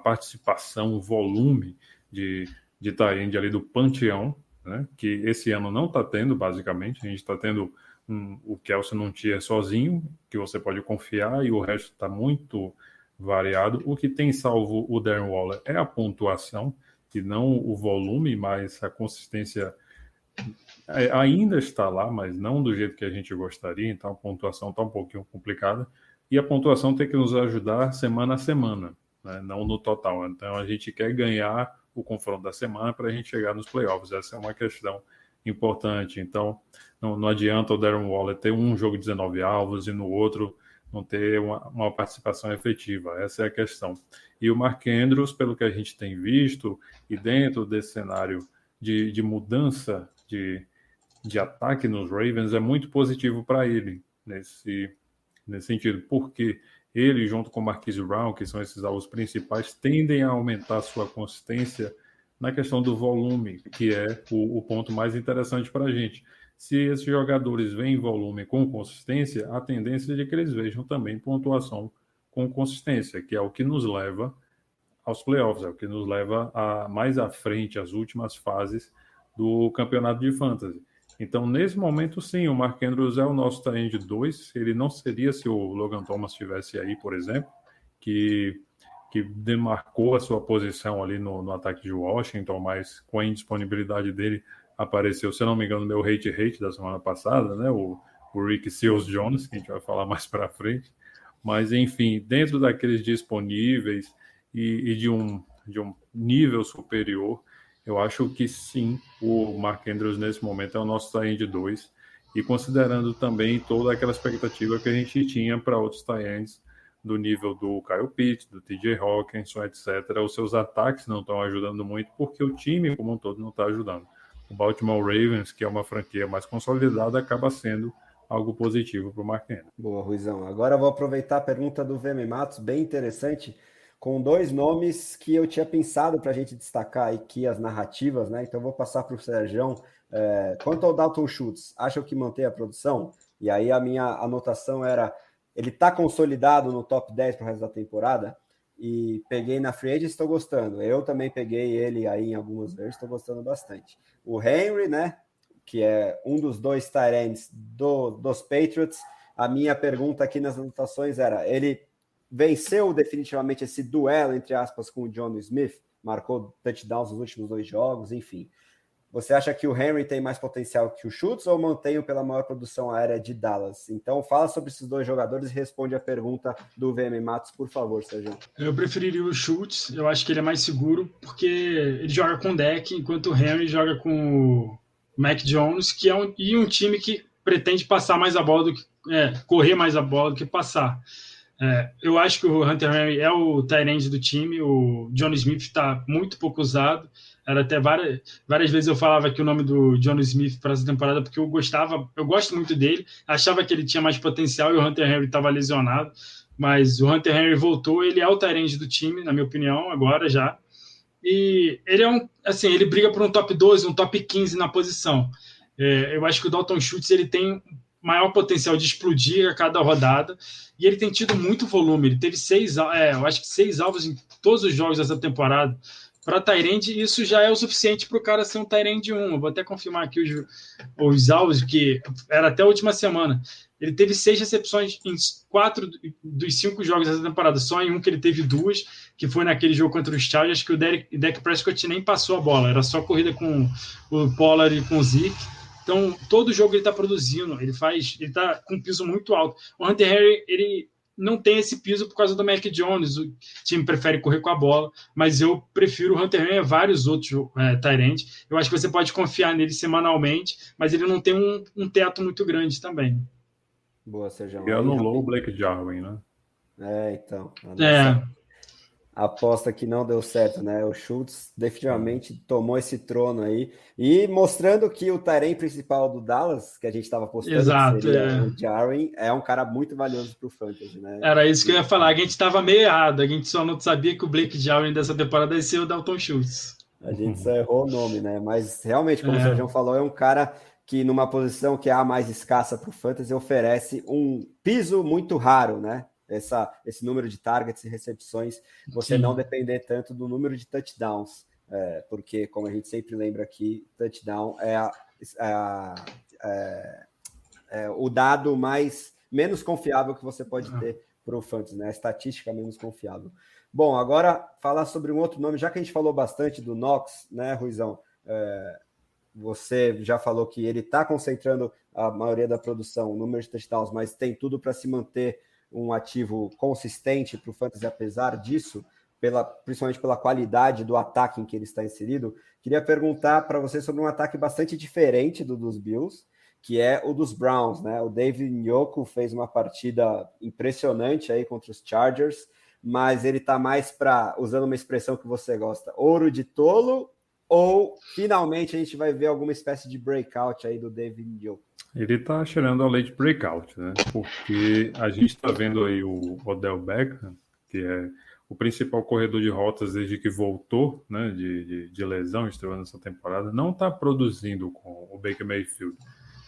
Speaker 2: participação, um volume de tight end ali do panteão, né, que esse ano não está tendo, basicamente. A gente está tendo o Kelce num tier sozinho, que você pode confiar, e o resto está muito variado. O que tem salvo o Darren Waller é a pontuação, e não o volume, mas a consistência ainda está lá, mas não do jeito que a gente gostaria, então a pontuação está um pouquinho complicada, e a pontuação tem que nos ajudar semana a semana, né, não no total. Então a gente quer ganhar o confronto da semana para a gente chegar nos playoffs, essa é uma questão importante. Então não adianta o Darren Waller ter um jogo de 19 alvos e no outro não ter uma participação efetiva, essa é a questão. E o Mark Andrews, pelo que a gente tem visto, e dentro desse cenário de mudança de ataque nos Ravens, é muito positivo para ele, nesse sentido, porque ele, junto com o Marquise Brown, que são esses alvos principais, tendem a aumentar a sua consistência na questão do volume, que é o ponto mais interessante para a gente. Se esses jogadores veem volume com consistência, a tendência é de que eles vejam também pontuação com consistência, que é o que nos leva aos playoffs, é o que nos leva mais à frente, às últimas fases do campeonato de fantasy. Então, nesse momento, sim, o Mark Andrews é o nosso tight end 2. Ele não seria se o Logan Thomas estivesse aí, por exemplo, que demarcou a sua posição ali no ataque de Washington, mas com a indisponibilidade dele apareceu, se eu não me engano, meu hate da semana passada, né? O Rick Seals-Jones, que a gente vai falar mais para frente. Mas, enfim, dentro daqueles disponíveis e de um nível superior, eu acho que sim, o Mark Andrews nesse momento é o nosso tight end 2, e considerando também toda aquela expectativa que a gente tinha para outros tight ends do nível do Kyle Pitts, do TJ Hawkinson, etc. Os seus ataques não estão ajudando muito porque o time como um todo não está ajudando. O Baltimore Ravens, que é uma franquia mais consolidada, acaba sendo algo positivo para o Mark Andrews.
Speaker 1: Boa, Ruizão. Agora eu vou aproveitar a pergunta do VM Matos, bem interessante, com 2 nomes que eu tinha pensado para a gente destacar aqui as narrativas, né? Então eu vou passar para o Sérgio. Quanto ao Dalton Schultz, acham que mantém a produção? E aí a minha anotação era, ele está consolidado no top 10 para o resto da temporada? E peguei na free agent, estou gostando. Eu também peguei ele aí em algumas vezes, estou gostando bastante. O Henry, né? Que é um dos 2 tight ends dos Patriots. A minha pergunta aqui nas anotações era, ele venceu definitivamente esse duelo, entre aspas, com o Jonnu Smith, marcou touchdowns nos últimos 2 jogos, enfim. Você acha que o Henry tem mais potencial que o Schultz ou mantém pela maior produção aérea de Dallas? Então fala sobre esses 2 jogadores e responde a pergunta do VM Matos, por favor, Sérgio.
Speaker 3: Eu preferiria o Schultz, eu acho que ele é mais seguro, porque ele joga com o deck, enquanto o Henry joga com o Mac Jones, que é um time que pretende passar mais a bola do que correr mais a bola do que passar. Eu acho que o Hunter Henry é o tight end do time, o Jonnu Smith está muito pouco usado. Era até várias vezes eu falava aqui o nome do Jonnu Smith para essa temporada, porque eu gosto muito dele, achava que ele tinha mais potencial e o Hunter Henry estava lesionado, mas o Hunter Henry voltou, ele é o tight end do time, na minha opinião, agora já. E ele ele briga por um top 12, um top 15 na posição. Eu acho que o Dalton Schultz ele tem maior potencial de explodir a cada rodada, e ele tem tido muito volume. Ele teve 6 alvos em todos os jogos dessa temporada. Para tight end, isso já é o suficiente para o cara ser um tight end 1. Eu vou até confirmar aqui os alvos, que era até a última semana. Ele teve 6 recepções em 4 dos 5 jogos dessa temporada, só em um que ele teve 2, que foi naquele jogo contra os Chargers, que o Dak Prescott nem passou a bola, era só corrida com o Pollard e com o Zeke. Então, todo jogo ele está produzindo, ele está com um piso muito alto. O Hunter Henry, ele não tem esse piso por causa do Mac Jones, o time prefere correr com a bola, mas eu prefiro o Hunter Henry a vários outros tight ends. Eu acho que você pode confiar nele semanalmente, mas ele não tem um teto muito grande também.
Speaker 1: Boa, Sérgio.
Speaker 2: E anulou o Blake Jarwin, né?
Speaker 1: Então. A aposta que não deu certo, né? O Schultz definitivamente tomou esse trono aí. E mostrando que o tight end principal do Dallas, que a gente estava postando,
Speaker 3: exato,
Speaker 1: que seria o Jarwin, é um cara muito valioso para o Fantasy, né?
Speaker 3: Era isso que eu ia falar. A gente estava meio errado. A gente só não sabia que o Blake Jarwin dessa temporada ia ser o Dalton Schultz.
Speaker 1: A gente só errou o nome, né? Mas realmente, como o Sérgio falou, é um cara que numa posição que é a mais escassa para o Fantasy oferece um piso muito raro, né? Esse número de targets e recepções, você não depender tanto do número de touchdowns, porque, como a gente sempre lembra aqui, touchdown é o dado menos confiável que você pode ter para o Fantasy, né? A estatística menos confiável. Bom, agora falar sobre um outro nome, já que a gente falou bastante do Knox, né, Ruizão? Você já falou que ele está concentrando a maioria da produção, o número de touchdowns, mas tem tudo para se manter um ativo consistente para o Fantasy, apesar disso, principalmente pela qualidade do ataque em que ele está inserido. Queria perguntar para você sobre um ataque bastante diferente dos Bills, que é o dos Browns, né? O David Njoku fez uma partida impressionante aí contra os Chargers, mas ele está mais usando uma expressão que você gosta, ouro de tolo, ou finalmente a gente vai ver alguma espécie de breakout aí do David Njoku?
Speaker 2: Ele está cheirando a lei de breakout, né? Porque a gente está vendo aí o Odell Beckham, que é o principal corredor de rotas desde que voltou, né, de lesão, estreou nessa temporada, não está produzindo com o Baker Mayfield,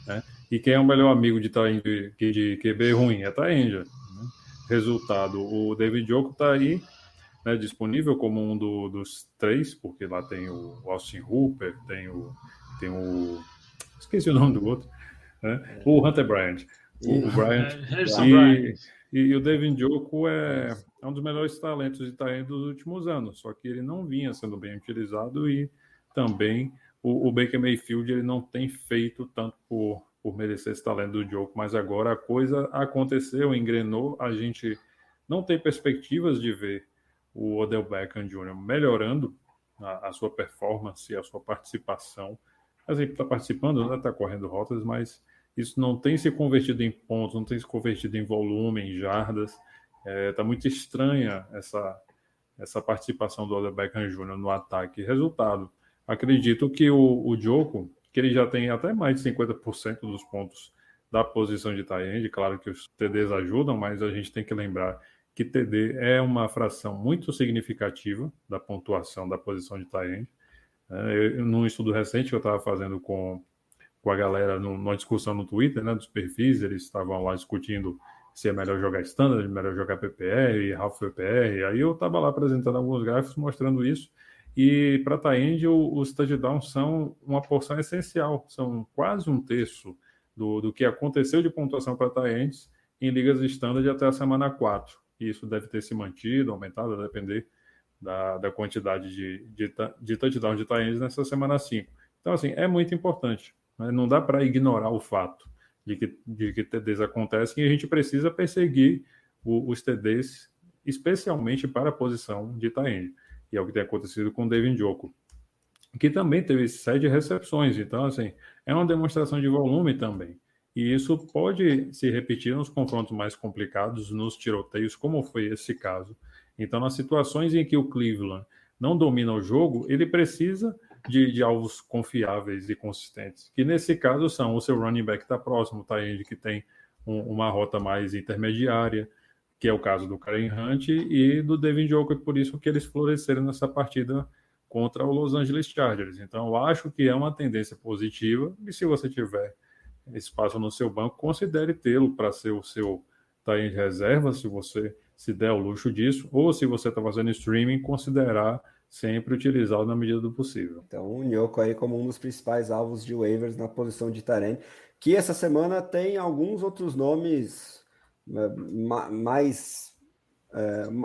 Speaker 2: né? E quem é o melhor amigo de QB ruim? É Taenja, né? Resultado, o David Njoku está aí né, disponível como um dos 3, porque lá tem o Austin Hooper, tem o esqueci o nome do outro, né? O Hunter Bryant. O Bryant. E o David Njoku é um dos melhores talentos de tight end dos últimos anos, só que ele não vinha sendo bem utilizado e também o Baker Mayfield ele não tem feito tanto por merecer esse talento do Njoku, mas agora a coisa aconteceu, engrenou, a gente não tem perspectivas de ver o Odell Beckham Jr. melhorando a sua performance, a sua participação. A gente está participando, está correndo rotas, mas isso não tem se convertido em pontos, não tem se convertido em volume, em jardas. Está muito estranha essa participação do Odell Beckham Jr. no ataque. Resultado, acredito que o Njoku, que ele já tem até mais de 50% dos pontos da posição de tight end, claro que os TDs ajudam, mas a gente tem que lembrar que TD é uma fração muito significativa da pontuação da posição de tight end. Num estudo recente que eu estava fazendo com a galera numa discussão no Twitter, né, dos perfis, eles estavam lá discutindo se é melhor jogar standard, melhor jogar PPR, half PPR, aí eu estava lá apresentando alguns gráficos mostrando isso, e para tight end os touchdowns são uma porção essencial, são quase um terço do que aconteceu de pontuação para tight ends em ligas standard até a semana 4, e isso deve ter se mantido, aumentado, a depender da quantidade de touchdown de tight ends nessa semana 5. Então, assim, é muito importante. Né? Não dá para ignorar o fato de que TDs acontecem e a gente precisa perseguir os TDs, especialmente para a posição de tight end. E é o que tem acontecido com o David Njoku, que também teve 7 recepções. Então, assim, é uma demonstração de volume também. E isso pode se repetir nos confrontos mais complicados, nos tiroteios, como foi esse caso. Então, nas situações em que o Cleveland não domina o jogo, ele precisa de alvos confiáveis e consistentes, que nesse caso são o seu running back que está próximo, o tight end que tem uma rota mais intermediária, que é o caso do Kareem Hunt e do David Njoku, e por isso que eles floresceram nessa partida contra o Los Angeles Chargers. Então, eu acho que é uma tendência positiva, e se você tiver espaço no seu banco, considere tê-lo para ser o seu tight end reserva, se você se der o luxo disso, ou se você está fazendo streaming, considerar sempre utilizá-lo na medida do possível.
Speaker 1: Então, o Njoku aí como um dos principais alvos de waivers na posição de tight end, que essa semana tem alguns outros nomes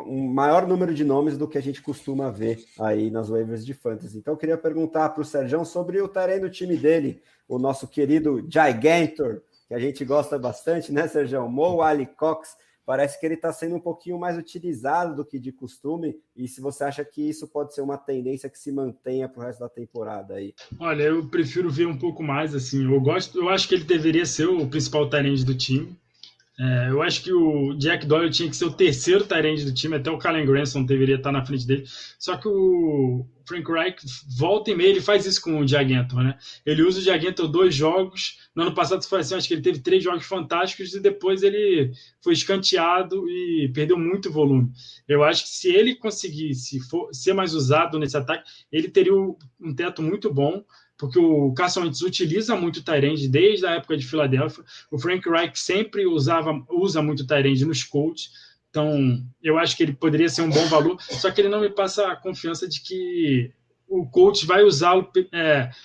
Speaker 1: um maior número de nomes do que a gente costuma ver aí nas waivers de fantasy. Então, eu queria perguntar para o Serjão sobre o tight end do time dele, o nosso querido Gigantor, que a gente gosta bastante, né, Serjão? Mo Alie-Cox. Parece que ele está sendo um pouquinho mais utilizado do que de costume, e se você acha que isso pode ser uma tendência que se mantenha para o resto da temporada aí.
Speaker 3: Olha, eu prefiro ver um pouco mais, assim, eu acho que ele deveria ser o principal tight end do time. Eu acho que o Jack Doyle tinha que ser o terceiro tight end do time, até o Kalen Granson deveria estar na frente dele, só que o Frank Reich volta e meia, ele faz isso com o Gigantor, né? Ele usa o Gigantor 2 jogos, no ano passado foi assim, acho que ele teve 3 jogos fantásticos e depois ele foi escanteado e perdeu muito volume. Eu acho que se ele conseguisse ser mais usado nesse ataque, ele teria um teto muito bom, porque o Carson Wentz utiliza muito o tight end desde a época de Filadélfia. O Frank Reich sempre usa muito o tight end nos Colts. Então, eu acho que ele poderia ser um bom valor, só que ele não me passa a confiança de que o coach vai usá-lo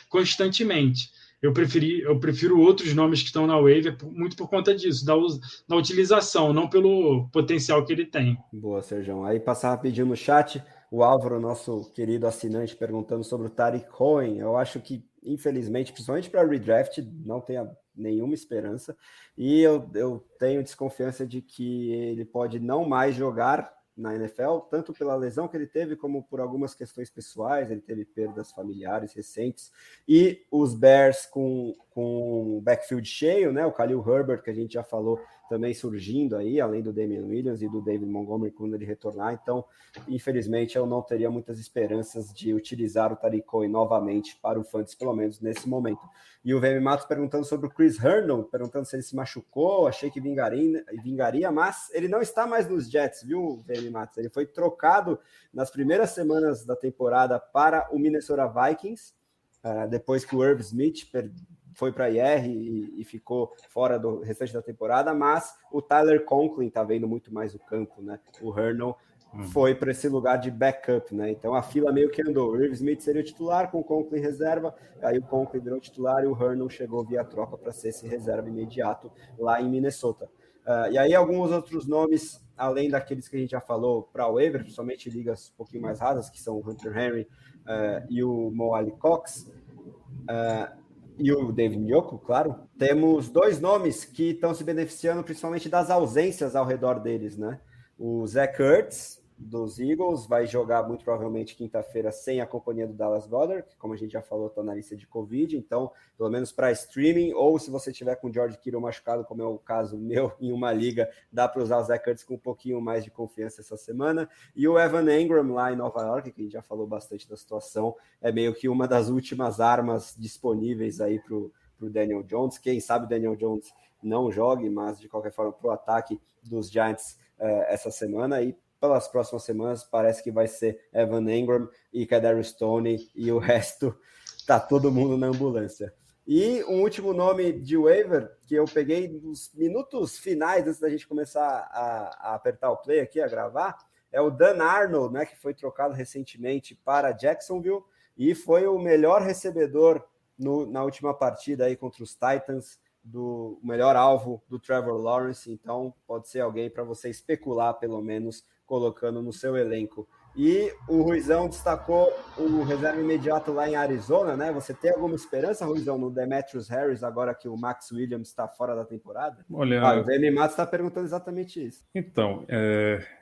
Speaker 3: constantemente. Eu prefiro outros nomes que estão na waiver muito por conta disso, da utilização, não pelo potencial que ele tem.
Speaker 1: Boa, Serjão. Aí passar rapidinho no chat, o Álvaro, nosso querido assinante, perguntando sobre o Tariq Cohen. Eu acho que, infelizmente, principalmente para redraft, não tem nenhuma esperança. E eu tenho desconfiança de que ele pode não mais jogar na NFL, tanto pela lesão que ele teve, como por algumas questões pessoais. Ele teve perdas familiares recentes. E os Bears com o backfield cheio, né? O Khalil Herbert, que a gente já falou, também surgindo aí, além do Damian Williams e do David Montgomery quando ele retornar. Então, infelizmente, eu não teria muitas esperanças de utilizar o Tariq Cohen novamente para o fantasy, pelo menos nesse momento. E o VM Matos perguntando sobre o Chris Herndon, perguntando se ele se machucou, achei que vingaria, mas ele não está mais nos Jets, viu, VM Matos? Ele foi trocado nas primeiras semanas da temporada para o Minnesota Vikings, depois que o Irv Smith foi para a IR e ficou fora do restante da temporada, mas o Tyler Conklin está vendo muito mais o campo, né? O Herndon foi para esse lugar de backup, né? Então a fila meio que andou. O Irv Smith seria o titular, com o Conklin reserva, aí o Conklin virou titular e o Hernon chegou via troca para ser esse reserva imediato lá em Minnesota. E aí alguns outros nomes, além daqueles que a gente já falou para o waiver, principalmente ligas um pouquinho mais rasas, que são o Hunter Henry e o Mo Alie-Cox, e o David Njoku, claro. Temos dois nomes que estão se beneficiando principalmente das ausências ao redor deles, né? O Zach Ertz, dos Eagles, vai jogar muito provavelmente quinta-feira sem a companhia do Dallas Goedert, que, como a gente já falou, está na lista de Covid, então, pelo menos para streaming, ou se você tiver com o George Kittle machucado, como é o caso meu em uma liga, dá para usar o Zach Ertz com um pouquinho mais de confiança essa semana. E o Evan Engram, lá em Nova York, que a gente já falou bastante da situação, é meio que uma das últimas armas disponíveis aí para o Daniel Jones. Quem sabe o Daniel Jones não jogue, mas, de qualquer forma, para o ataque dos Giants essa semana, e pelas próximas semanas parece que vai ser Evan Engram e Kadarius Toney, e o resto tá todo mundo na ambulância. E um último nome de waiver que eu peguei nos minutos finais antes da gente começar a apertar o play aqui, a gravar, é o Dan Arnold, né, que foi trocado recentemente para Jacksonville e foi o melhor recebedor na última partida aí contra os Titans, do melhor alvo do Trevor Lawrence, então pode ser alguém para você especular, pelo menos, colocando no seu elenco. E o Ruizão destacou o reserva imediato lá em Arizona, né? Você tem alguma esperança, Ruizão, no Demetrius Harris, agora que o Max Williams está fora da temporada?
Speaker 2: Olha,
Speaker 1: o VM Matos está perguntando exatamente isso.
Speaker 2: Então,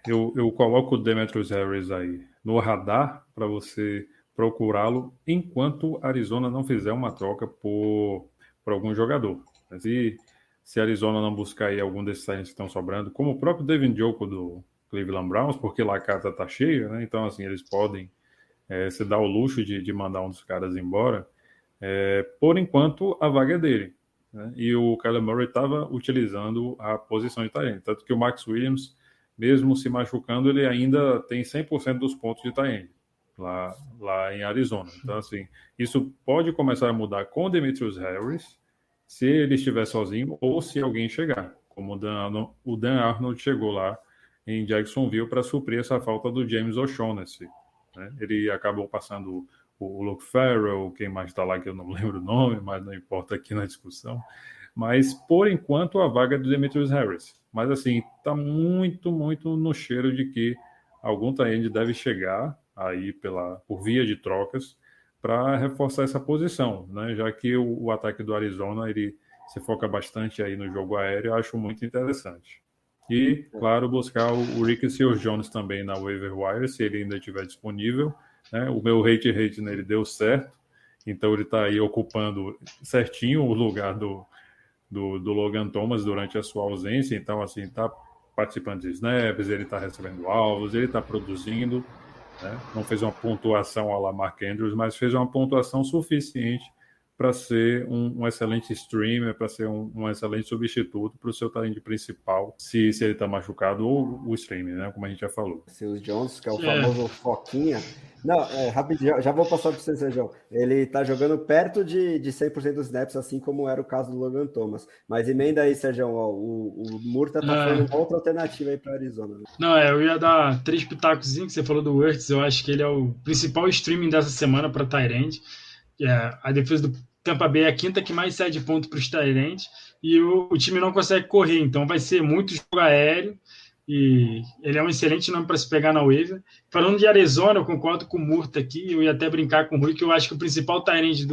Speaker 2: eu coloco o Demetrius Harris aí no radar para você procurá-lo enquanto Arizona não fizer uma troca por algum jogador. Mas se Arizona não buscar aí algum desses que estão sobrando, como o próprio David Njoku do Cleveland Browns, porque lá a casa está cheia, né? Então, assim, eles podem se dar o luxo de mandar um dos caras embora. Por enquanto, a vaga é dele, né? E o Kyler Murray estava utilizando a posição de tight end, tanto que o Max Williams, mesmo se machucando, ele ainda tem 100% dos pontos de tight end lá em Arizona. Então, assim, isso pode começar a mudar com o Demetrius Harris, se ele estiver sozinho ou se alguém chegar, como o Dan Arnold chegou lá em Jacksonville para suprir essa falta do James O'Shaughnessy, né? Ele acabou passando o Luke Farrell, quem mais está lá que eu não lembro o nome, mas não importa aqui na discussão. Mas, por enquanto, a vaga é do Demetrius Harris. Mas, assim, está muito, muito no cheiro de que algum tight end deve chegar aí por via de trocas para reforçar essa posição, né? Já que o ataque do Arizona ele se foca bastante aí no jogo aéreo, eu acho muito interessante. E, claro, buscar o Ricky Seals-Jones também na waiver wire, se ele ainda estiver disponível, né? O meu hate nele deu certo, então ele está aí ocupando certinho o lugar do Logan Thomas durante a sua ausência. Então, assim, está participando de snaps, ele está recebendo alvos, ele está produzindo, né? Não fez uma pontuação à la Mark Andrews, mas fez uma pontuação suficiente para ser um excelente streamer, para ser um excelente substituto para o seu talento principal, se ele está machucado, ou o streamer, né? Como a gente já falou.
Speaker 1: Seus Jones, que é o famoso Foquinha. Não, rapidinho, já vou passar para você, Sérgio. Ele está jogando perto de 100% dos snaps, assim como era o caso do Logan Thomas. Mas emenda aí, Sérgio, o Murta está falando outra alternativa aí para Arizona. Né?
Speaker 3: Não, eu ia dar 3 pitacozinhos, que você falou do Ertz, eu acho que ele é o principal streaming dessa semana para tight end. A defesa do Tampa Bay é a quinta que mais cede ponto para os tight ends, e o time não consegue correr, então vai ser muito jogo aéreo, e ele é um excelente nome para se pegar na waiver. Falando de Arizona, eu concordo com o Murta aqui, eu ia até brincar com o Rui, que eu acho que o principal tight end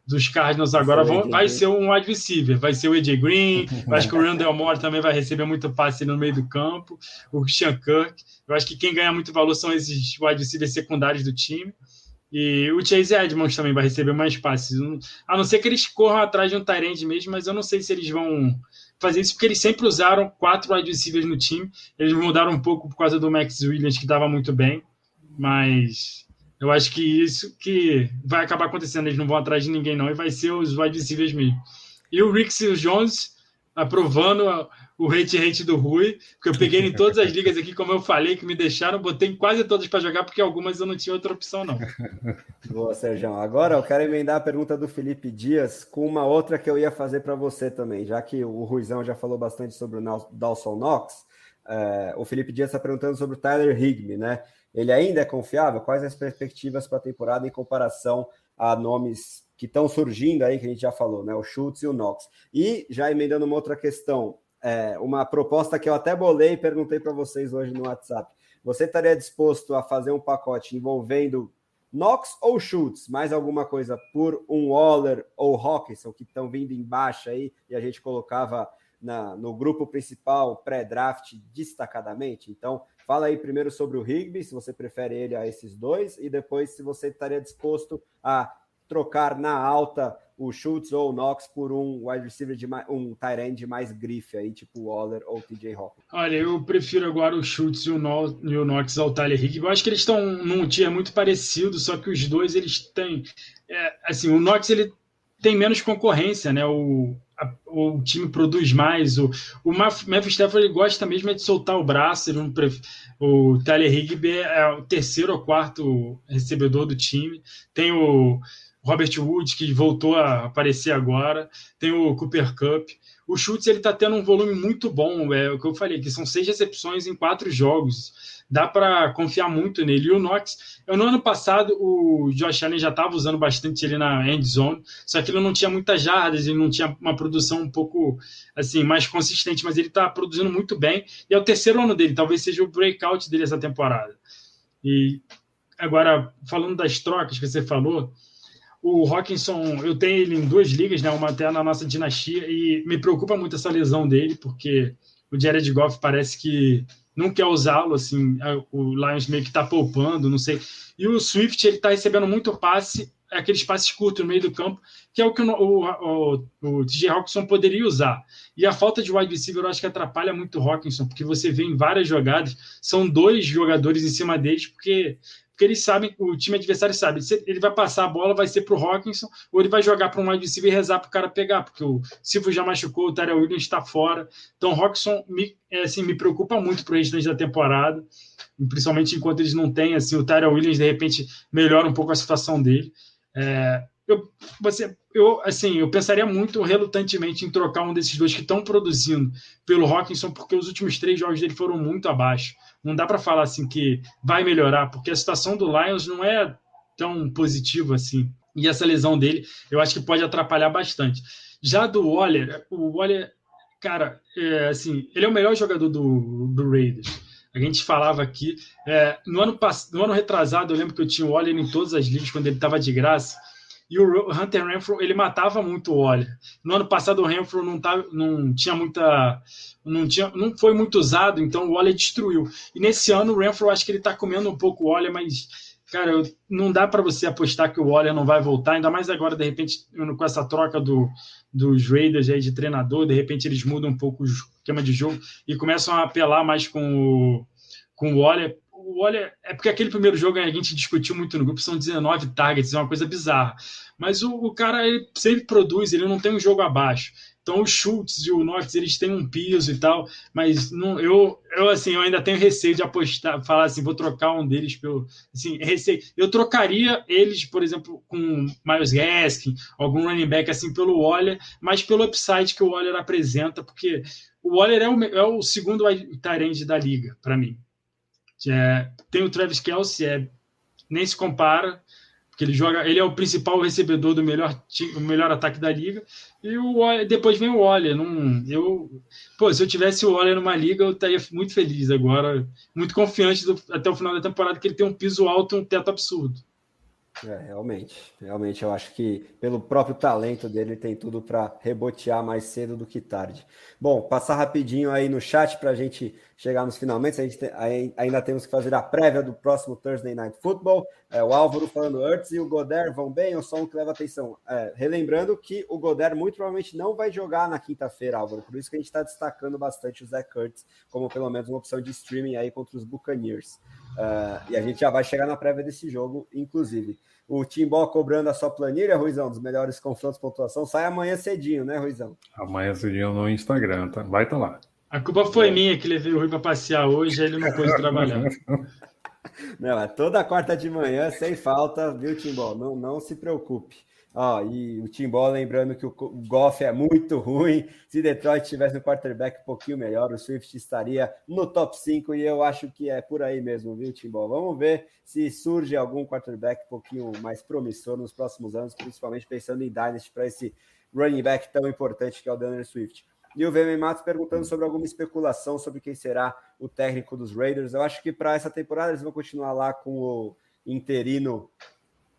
Speaker 3: dos Cardinals agora vai ser um wide receiver, vai ser o AJ Green, eu acho que o Randall Moore também vai receber muito passe no meio do campo, o Christian Kirk, eu acho que quem ganha muito valor são esses wide receivers secundários do time. E o Chase Edmonds também vai receber mais passes. A não ser que eles corram atrás de um tight end mesmo, mas eu não sei se eles vão fazer isso, porque eles sempre usaram 4 wide receivers no time. Eles mudaram um pouco por causa do Max Williams, que estava muito bem. Mas eu acho que isso que vai acabar acontecendo. Eles não vão atrás de ninguém, não, e vai ser os wide receivers mesmo. E o Rick Seals-Jones aprovando o hate do Rui, porque eu peguei em todas as ligas aqui, como eu falei, que me deixaram, botei em quase todas para jogar, porque algumas eu não tinha outra opção, não.
Speaker 1: Boa, Sérgio. Agora eu quero emendar a pergunta do Felipe Dias com uma outra que eu ia fazer para você também, já que o Ruizão já falou bastante sobre o Dawson Knox. O Felipe Dias está perguntando sobre o Tyler Higbee, né? Ele ainda é confiável? Quais as perspectivas para a temporada em comparação a nomes que estão surgindo aí, que a gente já falou, né? O Schultz e o Knox. E já emendando uma outra questão, uma proposta que eu até bolei e perguntei para vocês hoje no WhatsApp. Você estaria disposto a fazer um pacote envolvendo Knox ou Schultz, mais alguma coisa por um Waller ou Hockenson, que estão vindo em baixa aí, e a gente colocava no grupo principal pré-draft destacadamente? Então, fala aí primeiro sobre o Higbee, se você prefere ele a esses dois, e depois se você estaria disposto a trocar na alta o Schultz ou o Knox por um wide receiver, um tight end de mais grife aí, tipo o Waller ou o TJ Hawkins.
Speaker 3: Olha, eu prefiro agora o Schultz e o Knox ao Tyler Higbee. Eu acho que eles estão num tier muito parecido, só que os dois eles têm... assim, o Knox ele tem menos concorrência, né? O time produz mais. O Matthew Stafford ele gosta mesmo de soltar o braço. O Tyler Higbee é o terceiro ou quarto recebedor do time. Tem o Robert Woods, que voltou a aparecer agora. Tem o Cooper Kupp. O Schultz ele está tendo um volume muito bom. É o que eu falei, que são 6 recepções em 4 jogos. Dá para confiar muito nele. E o Knox, no ano passado, o Josh Allen já estava usando bastante ele na end zone, só que ele não tinha muitas jardas, ele não tinha uma produção um pouco assim mais consistente, mas ele está produzindo muito bem. E é o terceiro ano dele, talvez seja o breakout dele essa temporada. E agora, falando das trocas que você falou, o Hockenson, eu tenho ele em 2 ligas, né, uma até na nossa dinastia, e me preocupa muito essa lesão dele, porque o Jared Goff parece que não quer usá-lo, assim, o Lions meio que está poupando, não sei. E o Swift, ele está recebendo muito passe, aqueles passes curtos no meio do campo, que é o que o TJ Hockenson poderia usar. E a falta de wide receiver eu acho que atrapalha muito o Hockenson, porque você vê em várias jogadas, são 2 jogadores em cima deles, porque eles sabem, o time adversário sabe, se ele vai passar a bola, vai ser para o Hockenson, ou ele vai jogar para um wide receiver e rezar para o cara pegar, porque o Silvio já machucou, o Tyrell Williams está fora. Então o Hockenson me preocupa muito para o restante da temporada, principalmente enquanto eles não têm, assim, o Tyrell Williams de repente melhora um pouco a situação dele. Eu pensaria muito relutantemente em trocar um desses dois que estão produzindo pelo Hockenson, porque os últimos 3 jogos dele foram muito abaixo. Não dá para falar assim que vai melhorar, porque a situação do Lions não é tão positiva assim. E essa lesão dele, eu acho que pode atrapalhar bastante. Já do Waller, o Waller, cara, assim, ele é o melhor jogador do Raiders. A gente falava aqui, no ano retrasado, eu lembro que eu tinha o Waller em todas as ligas quando ele estava de graça. E o Hunter Renfrow, ele matava muito o Waller. No ano passado, o Renfrow não foi muito usado, então o Waller destruiu. E nesse ano, o Renfrow, acho que ele está comendo um pouco o Waller, mas, cara, não dá para você apostar que o Waller não vai voltar, ainda mais agora, de repente, com essa troca dos Raiders aí de treinador, de repente eles mudam um pouco o esquema de jogo e começam a apelar mais com o Waller. O Waller, é porque aquele primeiro jogo a gente discutiu muito no grupo, são 19 targets, é uma coisa bizarra. Mas o cara, ele sempre produz, ele não tem um jogo abaixo. Então o Schultz e o Knox, eles têm um piso e tal, mas não, eu ainda tenho receio de apostar, falar assim, vou trocar um deles pelo... Assim, receio. Eu trocaria eles, por exemplo, com Myles Gaskin, algum running back assim, pelo Waller, mas pelo upside que o Waller apresenta, porque o Waller é o segundo tight end da liga, para mim. Tem o Travis Kelce, nem se compara, porque ele é o principal recebedor do melhor ataque da liga, e depois vem o Waller. Se eu tivesse o Waller numa liga, eu estaria muito feliz agora, muito confiante até o final da temporada, que ele tem um piso alto, um teto absurdo.
Speaker 1: Realmente eu acho que pelo próprio talento dele tem tudo para rebotear mais cedo do que tarde. Bom, passar rapidinho aí no chat para a gente chegar nos finalmente. Ainda temos que fazer a prévia do próximo Thursday Night Football. O Álvaro falando, Ertz e o Goddard vão bem, ou só um que leva atenção? Relembrando que o Goddard muito provavelmente não vai jogar na quinta-feira, Álvaro, por isso que a gente está destacando bastante o Zach Ertz como pelo menos uma opção de streaming aí contra os Buccaneers. E a gente já vai chegar na prévia desse jogo, inclusive. O Timbó cobrando a sua planilha, Ruizão, dos melhores confrontos de pontuação, sai amanhã cedinho, né, Ruizão?
Speaker 2: Amanhã cedinho no Instagram, tá? Vai estar lá.
Speaker 3: A culpa foi minha que levei o Rui para passear hoje, ele não pôde trabalhar.
Speaker 1: Não, é toda quarta de manhã, sem falta, viu, Timbó? Não se preocupe. Ó, e o Timbó lembrando que o Goff é muito ruim. Se Detroit tivesse um quarterback um pouquinho melhor, o Swift estaria no top 5 e eu acho que é por aí mesmo, viu, Timbó? Vamos ver se surge algum quarterback um pouquinho mais promissor nos próximos anos, principalmente pensando em Dynasty para esse running back tão importante que é o DeAndre Swift. E o VM Matos perguntando sobre alguma especulação sobre quem será o técnico dos Raiders. Eu acho que para essa temporada eles vão continuar lá com o interino,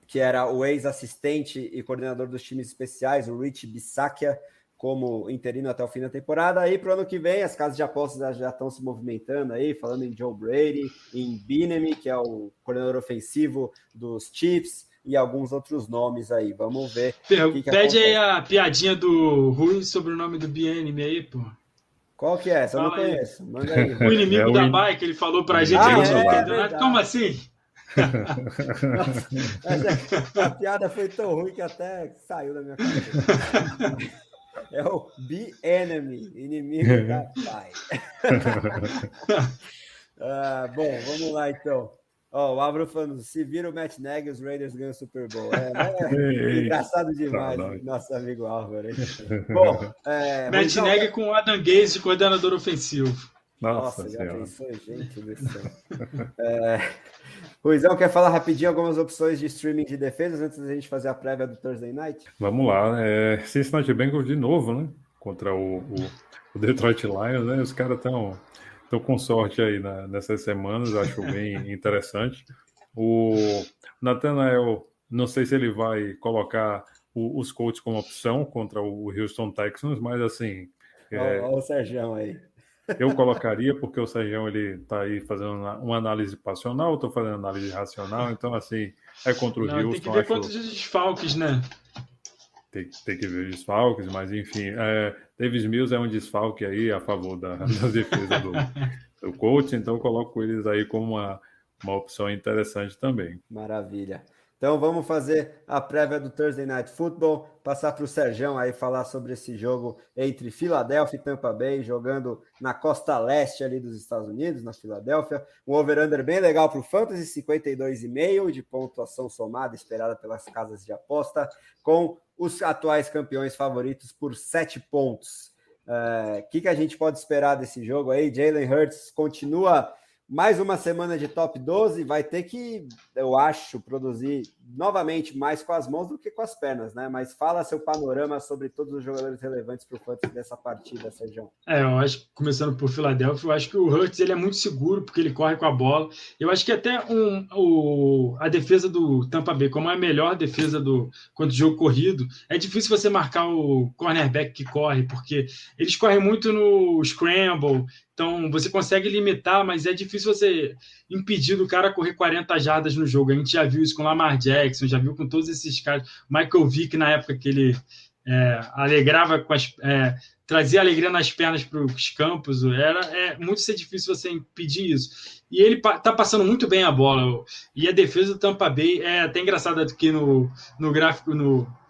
Speaker 1: que era o ex-assistente e coordenador dos times especiais, o Rich Bisaccia, como interino até o fim da temporada. Aí, para o ano que vem, as casas de apostas já estão se movimentando aí, falando em Joe Brady, em Bieniemy, que é o coordenador ofensivo dos Chiefs, e alguns outros nomes aí. Vamos ver.
Speaker 3: Pede aí a piadinha do Rui sobre o nome do Bieniemy aí, pô.
Speaker 1: Qual que é? Essa eu não conheço. Manda aí.
Speaker 3: O inimigo da bike, ele falou pra gente. Como assim?
Speaker 1: Nossa, a piada foi tão ruim que até saiu da minha cabeça. É o Bieniemy, inimigo da pai. Bom, vamos lá então. O Álvaro falando, se vira o Matt Nagy, os Raiders ganham o Super Bowl. Engraçado demais, nosso amigo Álvaro. Bom,
Speaker 3: Matt Nagy com o Adam Gase de coordenador ofensivo.
Speaker 1: Nossa, já pensou, gente do céu. Ruizão, quer falar rapidinho algumas opções de streaming de defesas antes da gente fazer a prévia do Thursday Night?
Speaker 2: Vamos lá. Cincinnati Bengals de novo, né? Contra o Detroit Lions, né? Os caras estão com sorte aí nessas semanas, acho bem interessante. O Nathanael, não sei se ele vai colocar os Colts como opção contra o Houston Texans, mas assim...
Speaker 1: Olha o Sergião aí.
Speaker 2: Eu colocaria, porque o Sergião ele está aí fazendo uma análise passional, eu estou fazendo análise racional, então assim, é contra o Houston.
Speaker 3: Tem que ver quantos desfalques, né?
Speaker 2: Tem que ver os desfalques, mas enfim, Davis Mills é um desfalque aí a favor da defesa do Colts, então eu coloco eles aí como uma opção interessante também.
Speaker 1: Maravilha. Então vamos fazer a prévia do Thursday Night Football, passar para o Sergião aí falar sobre esse jogo entre Filadélfia e Tampa Bay, jogando na costa leste ali dos Estados Unidos, na Filadélfia. Um over-under bem legal para o Fantasy, 52,5 de pontuação somada, esperada pelas casas de aposta, com os atuais campeões favoritos por 7 pontos. Que a gente pode esperar desse jogo aí? Jalen Hurts continua mais uma semana de top 12, vai ter que, eu acho, produzir novamente mais com as mãos do que com as pernas, né? Mas fala seu panorama sobre todos os jogadores relevantes para o fantasy dessa partida, Sérgio.
Speaker 3: Eu acho que, começando por Filadélfia, eu acho que o Hurts ele é muito seguro, porque ele corre com a bola. Eu acho que até a defesa do Tampa Bay, como é a melhor defesa quanto jogo corrido, é difícil você marcar o cornerback que corre, porque eles correm muito no scramble. Então, você consegue limitar, mas é difícil você impedir do cara correr 40 jardas no jogo. A gente já viu isso com Lamar Jackson, já viu com todos esses caras. Michael Vick, na época que ele alegrava trazia alegria nas pernas para os campos. Muito difícil você impedir isso. E ele está passando muito bem a bola. E a defesa do Tampa Bay é até engraçado aqui no gráfico,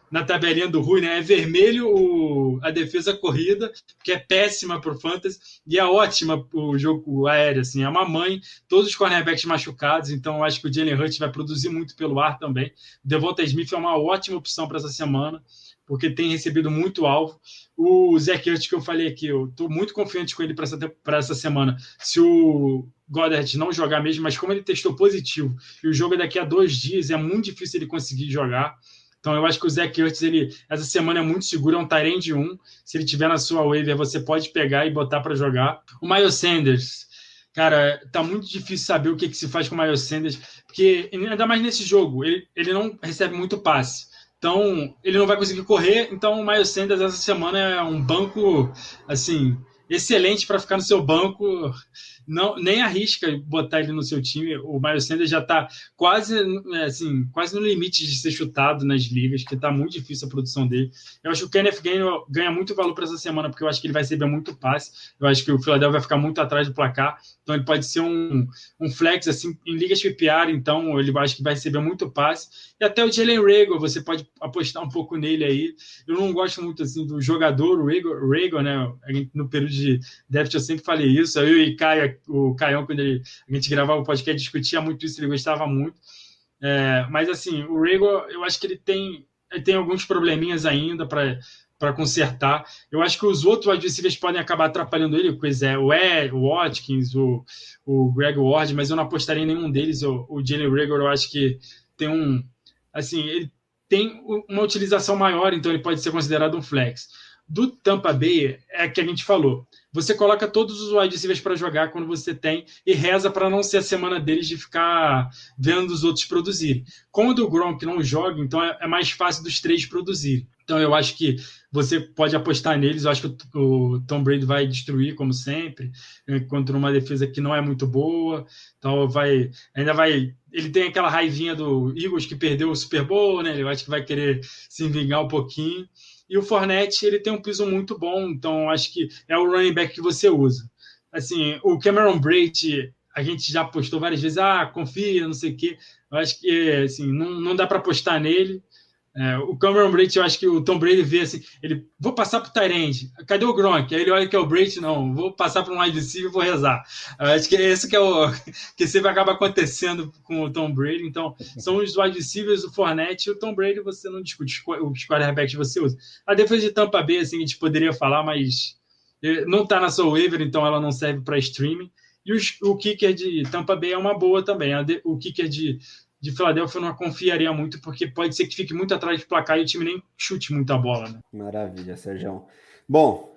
Speaker 3: na tabelinha do Rui, né? É vermelho a defesa corrida, que é péssima para o Fantasy, e é ótima o jogo aéreo, assim, é uma mãe, todos os cornerbacks machucados, então eu acho que o Jalen Hurts vai produzir muito pelo ar também. O Devonta Smith é uma ótima opção para essa semana, porque tem recebido muito alvo. O Zach Ertz, que eu falei aqui, eu estou muito confiante com ele para essa semana, se o Goddard não jogar mesmo, mas como ele testou positivo, e o jogo é daqui a 2 dias, é muito difícil ele conseguir jogar. Então, eu acho que o Zach Ertz, essa semana é muito seguro, é um Tyrande 1. Se ele tiver na sua waiver, você pode pegar e botar para jogar. O Miles Sanders, cara, tá muito difícil saber o que se faz com o Miles Sanders, porque ainda mais nesse jogo, ele não recebe muito passe. Então, ele não vai conseguir correr. Então, o Miles Sanders essa semana é um banco, assim, excelente para ficar no seu banco. Não, nem arrisca botar ele no seu time. O Miles Sanders já está quase no limite de ser chutado nas ligas, que está muito difícil a produção dele. Eu acho que o Kenneth ganha muito valor para essa semana, porque eu acho que ele vai receber muito passe. Eu acho que o Philadelphia vai ficar muito atrás do placar. Então ele pode ser um flex assim, em ligas PPR, então ele acho que vai receber muito passe. E até o Jalen Reagor, você pode apostar um pouco nele aí. Eu não gosto muito assim do jogador, o Reagor, né? No período de draft eu sempre falei isso. Eu e o Caião, quando a gente gravava o podcast, discutia muito isso, ele gostava muito. Mas assim, o Reagor, eu acho que ele tem tem alguns probleminhas ainda para consertar. Eu acho que os outros wide receivers podem acabar atrapalhando ele, o Watkins, o Greg Ward, mas eu não apostaria em nenhum deles. O Jalen Reagor, eu acho que tem ele tem uma utilização maior, então ele pode ser considerado um flex. Do Tampa Bay, é que a gente falou. Você coloca todos os wide receivers para jogar quando você tem e reza para não ser a semana deles de ficar vendo os outros produzirem. Como o do Gronk não joga, então é mais fácil dos 3 produzirem. Então eu acho que você pode apostar neles. Eu acho que o Tom Brady vai destruir, como sempre, contra uma defesa que não é muito boa. Então ele tem aquela raivinha do Eagles que perdeu o Super Bowl, né? Eu acho que vai querer se vingar um pouquinho. E o Fournette, ele tem um piso muito bom, então acho que é o running back que você usa. Assim, o Cameron Brate, a gente já postou várias vezes, confia, não sei o quê. Eu acho que assim, não dá para apostar nele. O Cameron Brate, eu acho que o Tom Brady vê assim, vou passar para o tight end, cadê o Gronk? Aí ele olha que é o Brate, não, vou passar para um wide receiver e vou rezar. Eu acho que é esse que sempre acaba acontecendo com o Tom Brady. Então, são os wide receivers, o Fournette e o Tom Brady, você não discute os quarterbacks que você usa. A defesa de Tampa Bay, assim, a gente poderia falar, mas não está na sua waiver, então ela não serve para streaming. E o kicker de Tampa Bay é uma boa também. O kicker de Filadélfia eu não confiaria muito, porque pode ser que fique muito atrás de placar e o time nem chute muita bola, né?
Speaker 1: Maravilha, Sérgio. Bom,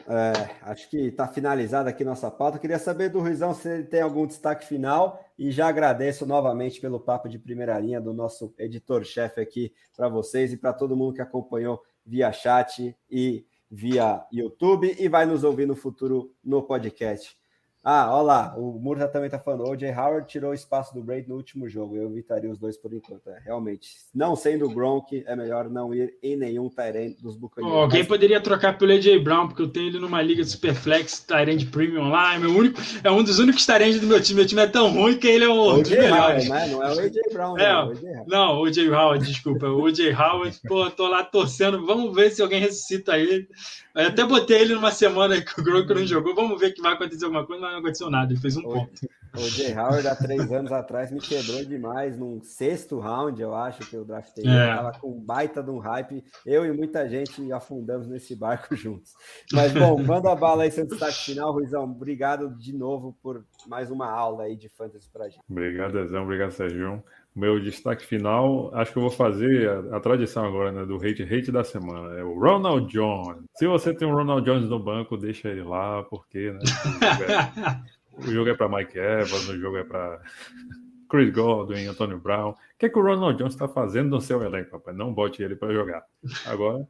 Speaker 1: acho que está finalizada aqui nossa pauta. Queria saber do Ruizão se ele tem algum destaque final e já agradeço novamente pelo papo de primeira linha do nosso editor-chefe aqui para vocês e para todo mundo que acompanhou via chat e via YouTube e vai nos ouvir no futuro no podcast. Olha lá, o Murta também está falando, o O.J. Howard tirou o espaço do Brady no último jogo, eu evitaria os dois por enquanto. Realmente, não sendo o Gronk, é melhor não ir em nenhum tight end dos Buccaneers.
Speaker 3: Alguém poderia trocar pelo A.J. Brown, porque eu tenho ele numa liga de Superflex, tight end premium lá, é um dos únicos tight ends do meu time é tão ruim que ele é um dos melhores.
Speaker 1: Não é o A.J. Brown,
Speaker 3: não, o O.J. Howard, desculpa, o O.J. Howard, tô lá torcendo, vamos ver se alguém ressuscita ele. Eu até botei ele numa semana que o Gronk não jogou, vamos ver que vai acontecer alguma coisa, mas não aconteceu nada, ele fez um ponto.
Speaker 1: O O.J. Howard, há 3 anos atrás, me quebrou demais, num 6º round, eu acho, que eu draftei. Ele tava com um baita de um hype, eu e muita gente afundamos nesse barco juntos. Mas, bom, manda a bala aí, seu destaque final, Ruizão. Obrigado de novo por mais uma aula aí de fantasy pra gente.
Speaker 2: Obrigado, Zezão. Obrigado, Sérgio. Meu destaque final, acho que eu vou fazer a tradição agora, né, do hate da semana. É o Ronald Jones. Se você tem um Ronald Jones no banco, deixa ele lá, porque, né, o jogo é para Mike Evans, o jogo é para Chris Godwin, Antonio Brown. O que é que o Ronald Jones está fazendo no seu elenco, rapaz? Não bote ele para jogar. Agora,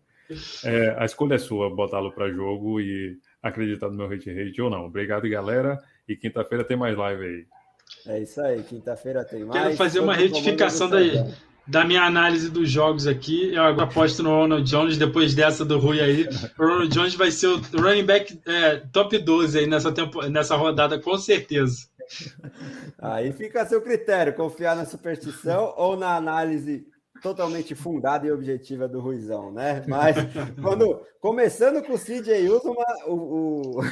Speaker 2: a escolha é sua, botá-lo para jogo e acreditar no meu hate ou não. Obrigado, galera. E quinta-feira tem mais live aí.
Speaker 1: É isso aí, quinta-feira tem mais.
Speaker 3: Quero fazer uma retificação da minha análise dos jogos aqui. Eu aposto no Ronald Jones, depois dessa do Rui aí. O Ronald Jones vai ser o running back top 12 aí nessa rodada, com certeza.
Speaker 1: Aí fica a seu critério, confiar na superstição ou na análise totalmente fundada e objetiva do Ruizão, né? Mas começando com o CJ Uzomah, o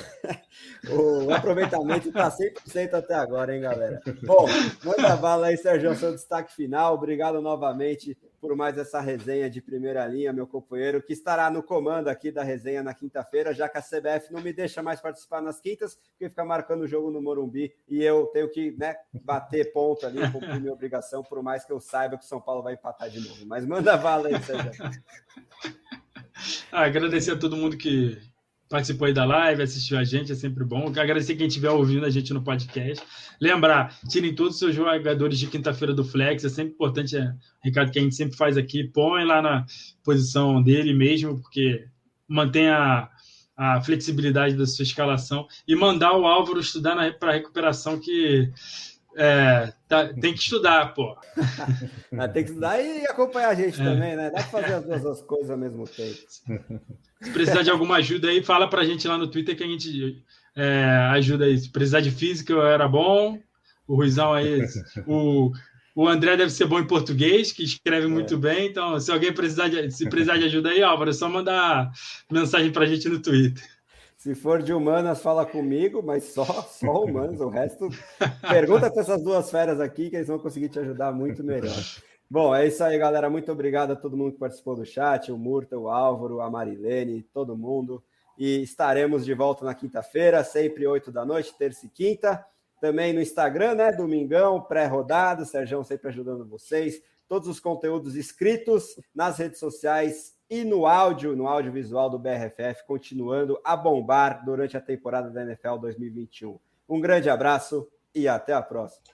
Speaker 1: aproveitamento está 100% até agora, hein, galera? Bom, manda bala aí, Sérgio, seu destaque final. Obrigado novamente por mais essa resenha de primeira linha, meu companheiro, que estará no comando aqui da resenha na quinta-feira, já que a CBF não me deixa mais participar nas quintas, porque fica marcando o jogo no Morumbi e eu tenho que, né, bater ponto ali, cumprir minha obrigação, por mais que eu saiba que o São Paulo vai empatar de novo. Mas manda bala aí, Sérgio.
Speaker 3: Agradecer a todo mundo que participou aí da live, assistiu a gente, é sempre bom. Agradecer quem estiver ouvindo a gente no podcast. Lembrar, tirem todos os seus jogadores de quinta-feira do Flex, é sempre importante, Ricardo, que a gente sempre faz aqui, põe lá na posição dele mesmo, porque mantém a flexibilidade da sua escalação e mandar o Álvaro estudar para recuperação, que tem que estudar, pô.
Speaker 1: Tem que estudar e acompanhar a gente também, né? Dá para fazer as duas coisas ao mesmo tempo.
Speaker 3: Se precisar de alguma ajuda aí, fala pra gente lá no Twitter que a gente ajuda aí. Se precisar de física, eu era bom. O Ruizão aí, o André deve ser bom em português, que escreve muito bem. Então, se alguém precisar de ajuda aí, Álvaro, é só mandar mensagem pra gente no Twitter.
Speaker 1: Se for de humanas, fala comigo, mas só humanas. O resto, pergunta para essas duas feras aqui, que eles vão conseguir te ajudar muito melhor. Bom, é isso aí, galera. Muito obrigado a todo mundo que participou do chat, o Murta, o Álvaro, a Marilene, todo mundo. E estaremos de volta na quinta-feira, sempre 8 da noite, terça e quinta. Também no Instagram, né? Domingão, pré-rodado, Sergião sempre ajudando vocês. Todos os conteúdos escritos nas redes sociais e no audiovisual do BRFF, continuando a bombar durante a temporada da NFL 2021. Um grande abraço e até a próxima.